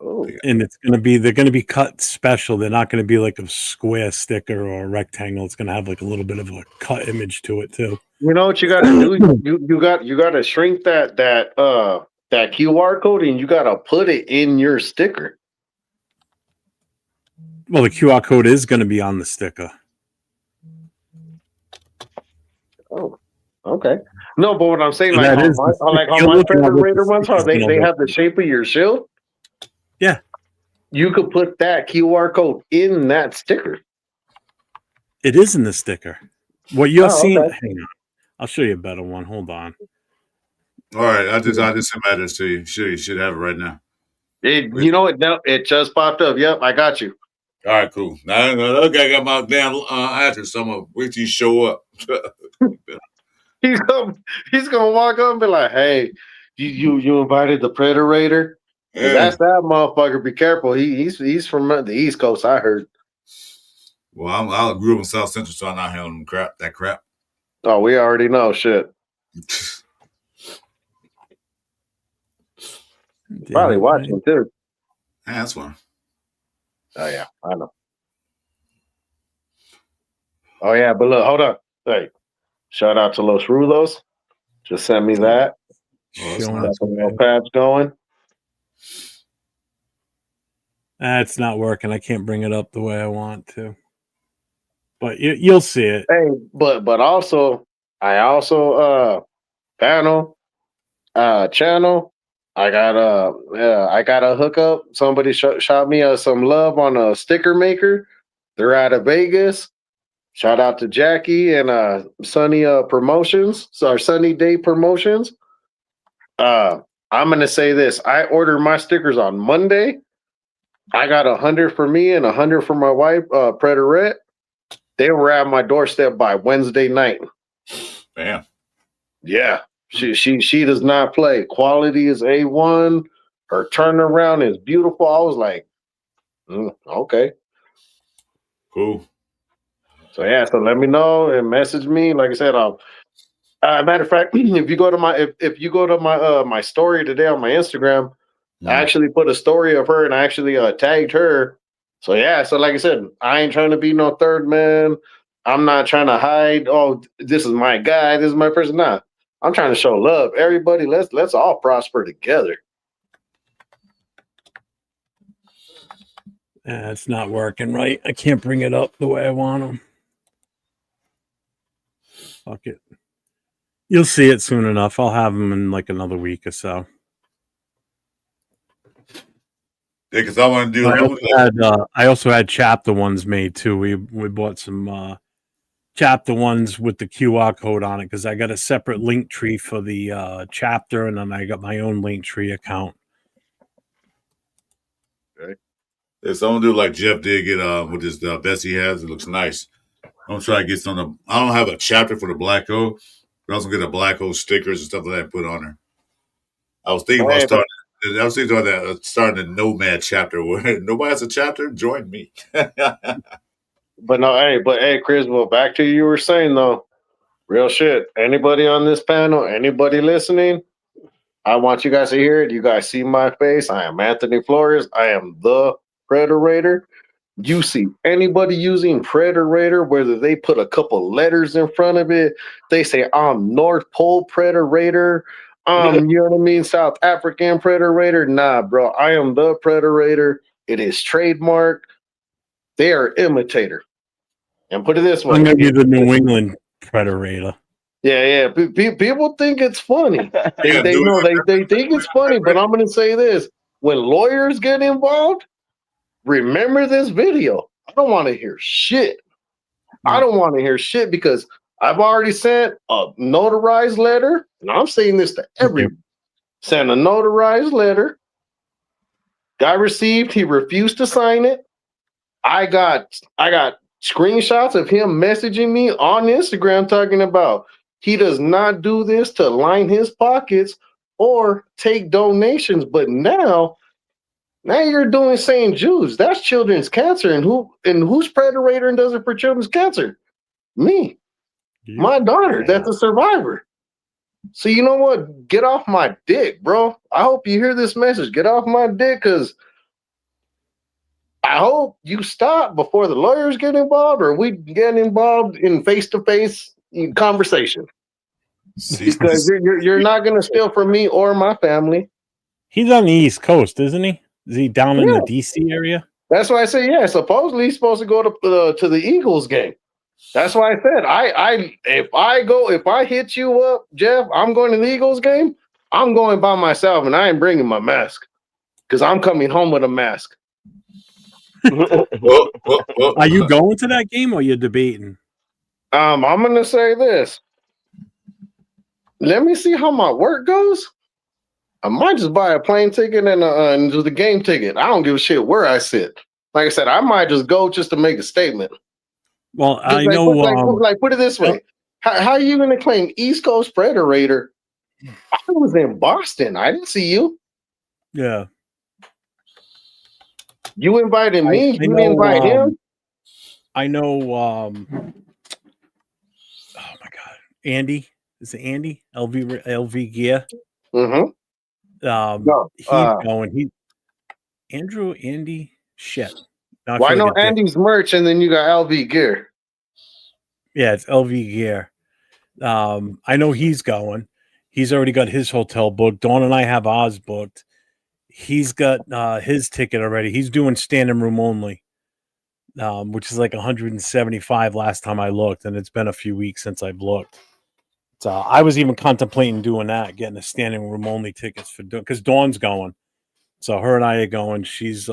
Oh. And they're gonna be cut special. They're not gonna be like a square sticker or a rectangle. It's gonna have like a little bit of a cut image to it too. You know what you gotta do? You gotta shrink that QR code and you gotta put it in your sticker. Well, the QR code is gonna be on the sticker. Oh, okay. No, but what I'm saying, So like on my Predator ones, how they have the shape of your shield. Yeah. You could put that QR code in that sticker. It is in the sticker. What you're seeing, okay. hang on. I'll show you a better one. Hold on. All right, I just sent my address to you. Sure, you should have it right now. It just popped up. Yep, I got you. All right, cool. Now I got my damn address. So I'm gonna wait till you show up. He's gonna walk up and be like, "Hey, you invited the Predator? Yeah. That's that motherfucker. Be careful. He's from the East Coast. I heard." Well, I grew up in South Central, so I'm not handling that crap. Oh, we already know shit. Probably watching too. Yeah, that's fine. Oh yeah, I know. Oh yeah, but look, hold on. Hey, shout out to Los Rulos. Just send me that. Got some notepads going. It's not working. I can't bring it up the way I want to. But you'll see it. Hey, but also channel. I got a hookup. Somebody shot me some love on a sticker maker. They're out of Vegas. Shout out to Jackie and Sunny Promotions. So our Sunny Day Promotions. I'm gonna say this. I ordered my stickers on Monday. I got 100 for me and 100 for my wife, Predator. They were at my doorstep by Wednesday night. Damn. Yeah. She does not play. Quality is A1. Her turnaround is beautiful. I was like, okay. Cool. So yeah, so let me know and message me. Like I said, matter of fact, if you go to my my story today on my Instagram, I actually put a story of her and I actually tagged her. So yeah, so like I said, I ain't trying to be no third man. I'm not trying to hide. Oh, this is my guy. This is my person. Nah, I'm trying to show love. Everybody, let's all prosper together. Yeah, it's not working right. I can't bring it up the way I want them. Fuck it. You'll see it soon enough. I'll have them in like another week or so. Yeah, because I want to do. I also had chapter ones made too. We bought some chapter ones with the QR code on it because I got a separate link tree for the chapter, and then I got my own link tree account. Okay. Yeah, so I'm gonna do like Jeff did get with this vest he has. It looks nice. I'm trying to get some. I don't have a chapter for the Black Hole, but I also get a Black Hole stickers and stuff like that put on there. I was thinking about starting. I was thinking about that, starting a Nomad chapter where nobody has a chapter. Join me. But hey, Chris. Well, back to you were saying though, real shit. Anybody on this panel? Anybody listening? I want you guys to hear it. You guys see my face. I am Anthony Flores. I am the Predator. you see anybody using Predator, whether they put a couple letters in front of it, they say, I'm North Pole Predator, you know what I mean, South African Predator. Nah, bro, I am the Predator. It is trademark. They are imitator. And put it this way. I'm going to be the New England Predator. Yeah. People think it's funny. They think it's funny, but I'm going to say this. When lawyers get involved, remember this video. I don't want to hear shit. I don't want to hear shit because I've already sent a notarized letter, and I'm saying this to everyone. Sent a notarized letter. Guy received, he refused to sign it. I got screenshots of him messaging me on Instagram talking about he does not do this to line his pockets or take donations, but now you're doing St. Jude's. That's children's cancer. And who's Predator and does it for children's cancer? Me. My daughter. That's a survivor. So you know what? Get off my dick, bro. I hope you hear this message. Get off my dick, because I hope you stop before the lawyers get involved or we get involved in face-to-face conversation. Because you're not going to steal from me or my family. He's on the East Coast, isn't he? Is he down in the DC area? That's why I say, yeah, supposedly he's supposed to go to the Eagles game. That's why I said, if I hit you up, Jeff, I'm going to the Eagles game, I'm going by myself and I ain't bringing my mask because I'm coming home with a mask. Are you going to that game or you're debating? I'm going to say this. Let me see how my work goes. I might just buy a plane ticket and do the game ticket. I don't give a shit where I sit. Like I said, I might just go just to make a statement. Well, I know. Put it this way: how are you going to claim East Coast Predator? I was in Boston. I didn't see you. Yeah. You invited me. You didn't invite him. I know. Oh my God, Andy. Is it Andy? LV Gear. Mm-hmm. He's going. Andy. Shit. Well, I know Andy's merch, and then you got LV Gear. Yeah, it's LV Gear. I know he's going. He's already got his hotel booked. Dawn and I have ours booked. He's got his ticket already. He's doing standing room only, which is like 175 last time I looked, and it's been a few weeks since I've looked. So I was even contemplating doing that, getting a standing room only tickets for because Dawn's going. So her and I are going. She's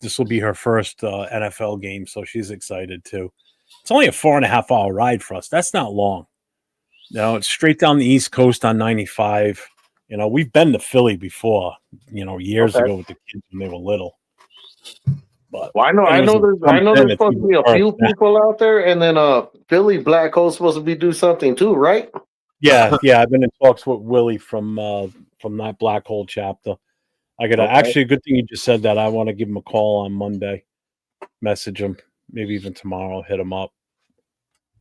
this will be her first NFL game, so she's excited too. It's only a 4.5 hour ride for us. That's not long. You know, it's straight down the East Coast on 95. You know, we've been to Philly before, you know, years ago with the kids when they were little. But I know there's supposed to be a few people out there, and then Philly Black Hole's supposed to be do something too, right? Yeah. I've been in talks with Willie from that Black Hole chapter. I got actually a good thing you just said that. I want to give him a call on Monday, message him, maybe even tomorrow, hit him up.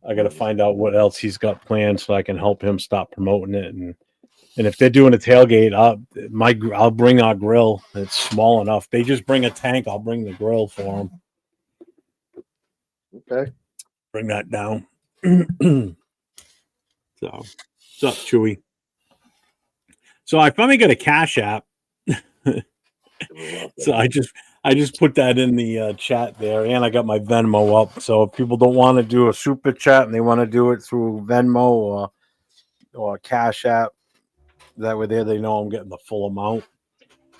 I got to find out what else he's got planned so I can help him stop promoting it. And if they're doing a tailgate, I'll bring our grill. It's small enough. They just bring a tank. I'll bring the grill for them. Okay. Bring that down. So, what's up, Chewy? So I finally got a Cash App. So I just put that in the chat there, and I got my Venmo up. So if people don't want to do a super chat and they want to do it through Venmo or Cash App, that way there they know I'm getting the full amount.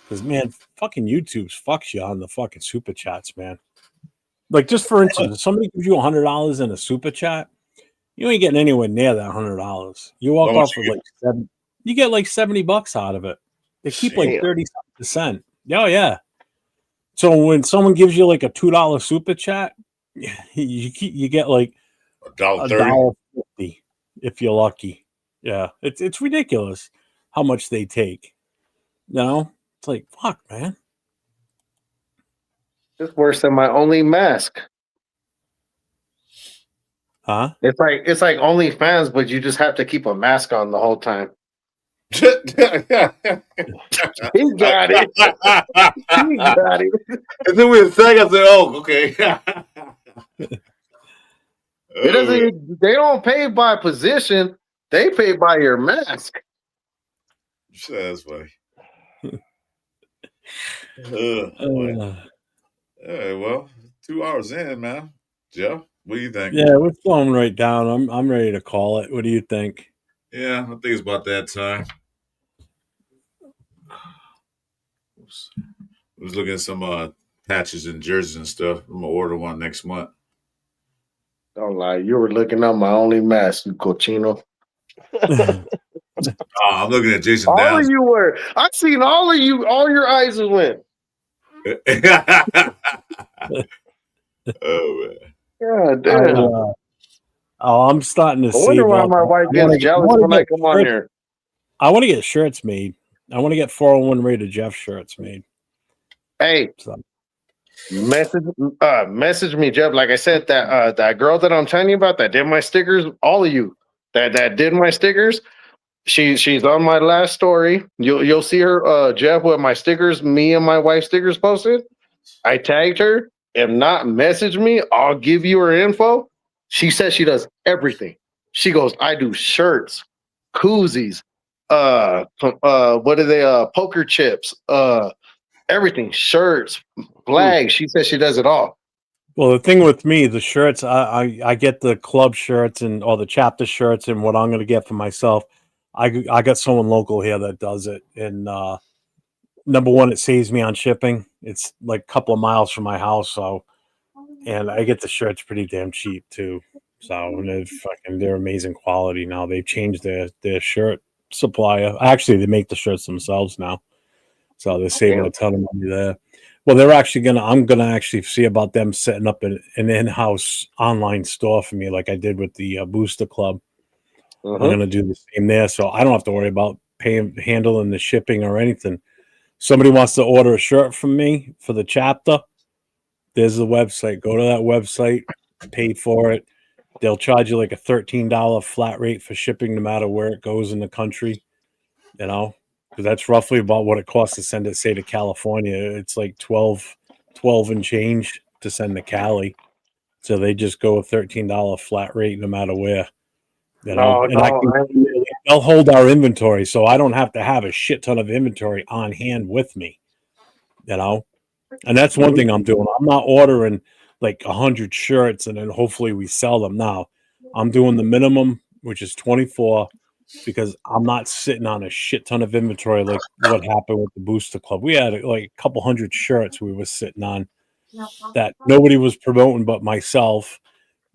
Because man, fucking YouTube fucks you on the fucking super chats, man. Like just for instance, if somebody gives you $100 in a super chat, you ain't getting anywhere near that $100. You walk off with like you get like $70 out of it. They keep like 30%. Oh yeah. So when someone gives you like a $2 super chat, you get like $1.50 if you're lucky. Yeah, it's ridiculous how much they take. You know, it's like fuck, man. It's worse than my only mask. Huh? It's like OnlyFans, but you just have to keep a mask on the whole time. He got it. He got it. And then with a second, I said, "Oh, okay." It doesn't. They don't pay by position. They pay by your mask. That's funny. All right, well, 2 hours in, man. Jeff, what do you think? Yeah, we're flowing right down. I'm ready to call it. What do you think? Yeah, I think it's about that time. I was looking at some patches and jerseys and stuff. I'm gonna order one next month. Don't lie. You were looking at my only mask, you cochino. I'm looking at Jason All Downs. of you were. I seen all of you. All your eyes went. Oh man. God damn. I'm starting to I see. wonder why my wife gets jealous when I come on here. I want to get shirts made. I want to get 401 Raider Jeff shirts made. Hey, message me, Jeff. Like I said, that girl that I'm telling you about that did my stickers. All of you that did my stickers. She's on my last story. You'll see her, Jeff, with my stickers. Me and my wife's stickers posted. I tagged her. If not, message me. I'll give you her info. She says she does everything. She goes, I do shirts, koozies, what are they? Poker chips, everything, shirts, flags. She says she does it all. Well, the thing with me, the shirts, I get the club shirts or the chapter shirts, and what I'm going to get for myself, I got someone local here that does it, and number one, it saves me on shipping. It's like a couple of miles from my house, so, and I get the shirts pretty damn cheap too. So, and they're amazing quality now. They've changed their shirt supplier. Actually, they make the shirts themselves now, so they're saving a ton of money there. Well, I'm gonna actually see about them setting up an in-house online store for me, like I did with the Booster Club. I'm gonna do the same there, so I don't have to worry about handling the shipping or anything. Somebody wants to order a shirt from me for the chapter, there's the website. Go to that website, pay for it. They'll charge you like a $13 flat rate for shipping no matter where it goes in the country, because that's roughly about what it costs to send it, say, to California. It's like 12 and change to send to Cali. So they just go a $13 flat rate no matter where. They'll hold our inventory, so I don't have to have a shit ton of inventory on hand with me. And that's one thing I'm doing. I'm not ordering like 100 shirts and then hopefully we sell them. Now I'm doing the minimum, which is 24, because I'm not sitting on a shit ton of inventory like what happened with the Booster Club. We had like a couple hundred shirts we were sitting on that nobody was promoting but myself,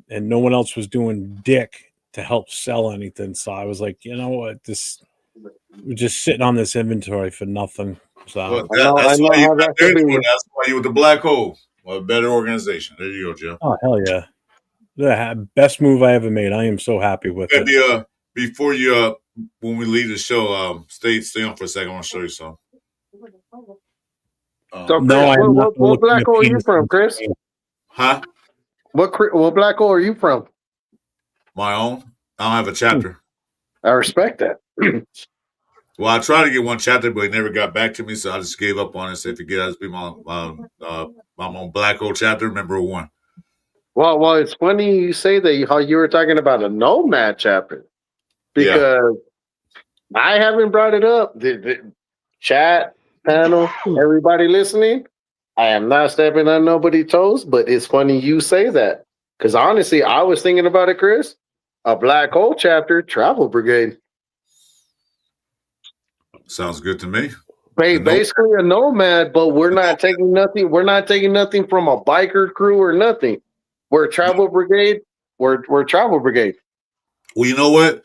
and no one else was doing dick to help sell anything. So I was like, you know what, we're just sitting on this inventory for nothing. So that's why you with the black hole. Well, a better organization. There you go, Joe. Oh hell yeah! The best move I ever made. I am so happy with it. Before you, when we leave the show, stay on for a second. I want to show you something. So, Chris, what black hole are you from, Chris? Huh? What black hole are you from? My own. I don't have a chapter. I respect that. Well, I tried to get one chapter, but he never got back to me, so I just gave up on it. Said, "Forget it. I'll just be my own black hole chapter, member one." Well, it's funny you say that. How you were talking about a nomad chapter, because I haven't brought it up. The chat panel, everybody listening, I am not stepping on nobody's toes, but it's funny you say that, because honestly, I was thinking about it, Chris. A black hole chapter, travel brigade. Sounds good to me. Basically a nomad, but we're not taking nothing. We're not taking nothing from a biker crew or nothing. We're travel brigade. We're travel brigade. Well, you know what?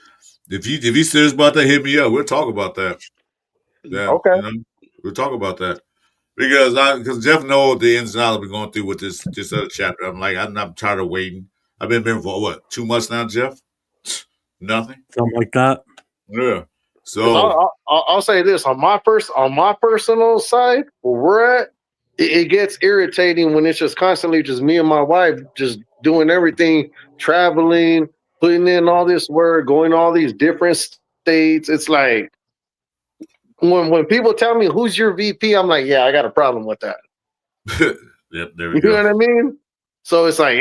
If you serious about that, hit me up. We'll talk about that. Yeah. Okay. We'll talk about that. Because Jeff knows the ins and outs we're going through with this other chapter. I'm like, I'm tired of waiting. I've been here for what, 2 months now, Jeff? Nothing. Something like that. Yeah. So I'll say this on my personal side, where we're at, it gets irritating when it's just constantly just me and my wife just doing everything, traveling, putting in all this work, going to all these different states. It's like when people tell me who's your VP, I'm like, yeah, I got a problem with that. Yep, there we You go. know what I mean? So it's like,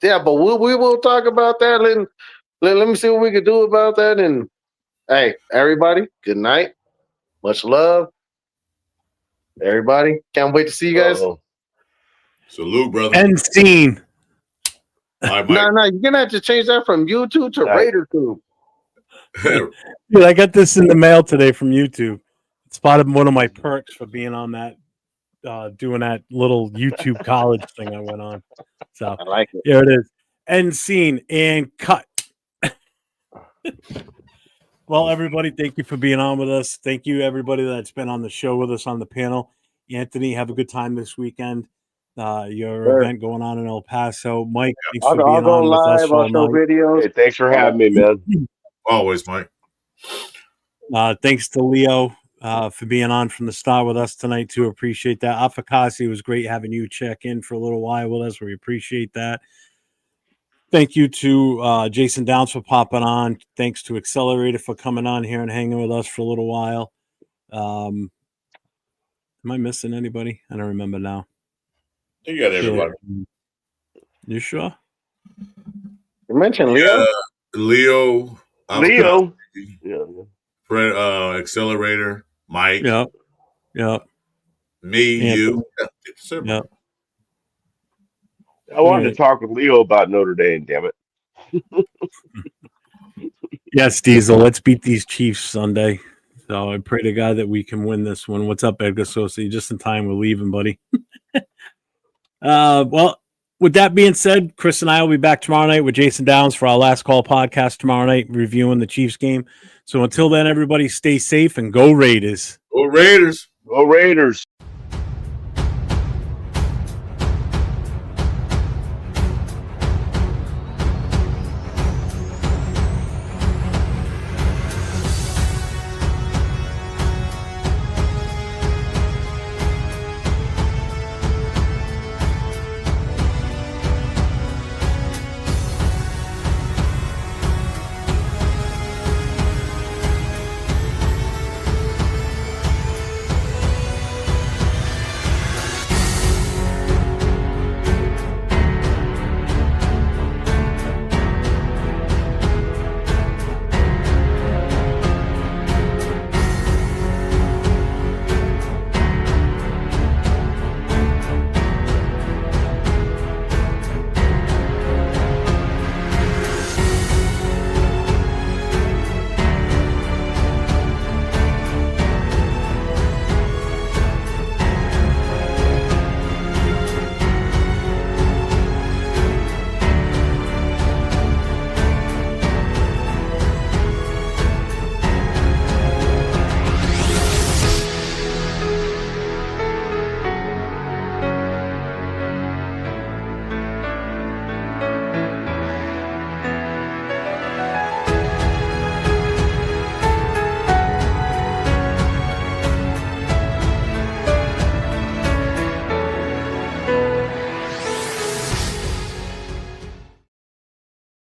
but we will talk about that. Let me see what we can do about that. And hey, everybody, good night. Much love. Everybody, can't wait to see you guys. Salute, brother. End scene. All right, Mike. No, you're gonna have to change that from YouTube to Raider Tube. Dude, I got this in the mail today from YouTube. It's part of one of my perks for being on that, doing that little YouTube college thing I went on. So I like it. Here it is. End scene and cut. Well, everybody, thank you for being on with us. Thank you, everybody that's been on the show with us on the panel. Anthony, have a good time this weekend. Your event going on in El Paso. Mike, thanks for being on with us all night. Videos. Hey, thanks for having me, man. Always, Mike. Thanks to Leo for being on from the start with us tonight, too. Appreciate that. Afakasi, it was great having you check in for a little while with us. We appreciate that. Thank you to Jason Downs for popping on. Thanks to Accelerator for coming on here and hanging with us for a little while. Am I missing anybody? I don't remember now. You got everybody. You sure? You mentioned Leo. Leo. Leo. Accelerator. Mike. Yep. Me. Anthony. You. Yep. I wanted to talk with Leo about Notre Dame, damn it. Yes, Diesel. Let's beat these Chiefs Sunday. So I pray to God that we can win this one. What's up, Edgar Sosa? Just in time. We're leaving, buddy. Well, with that being said, Chris and I will be back tomorrow night with Jason Downs for our Last Call podcast tomorrow night, reviewing the Chiefs game. So until then, everybody stay safe and go Raiders. Go Raiders. Go Raiders.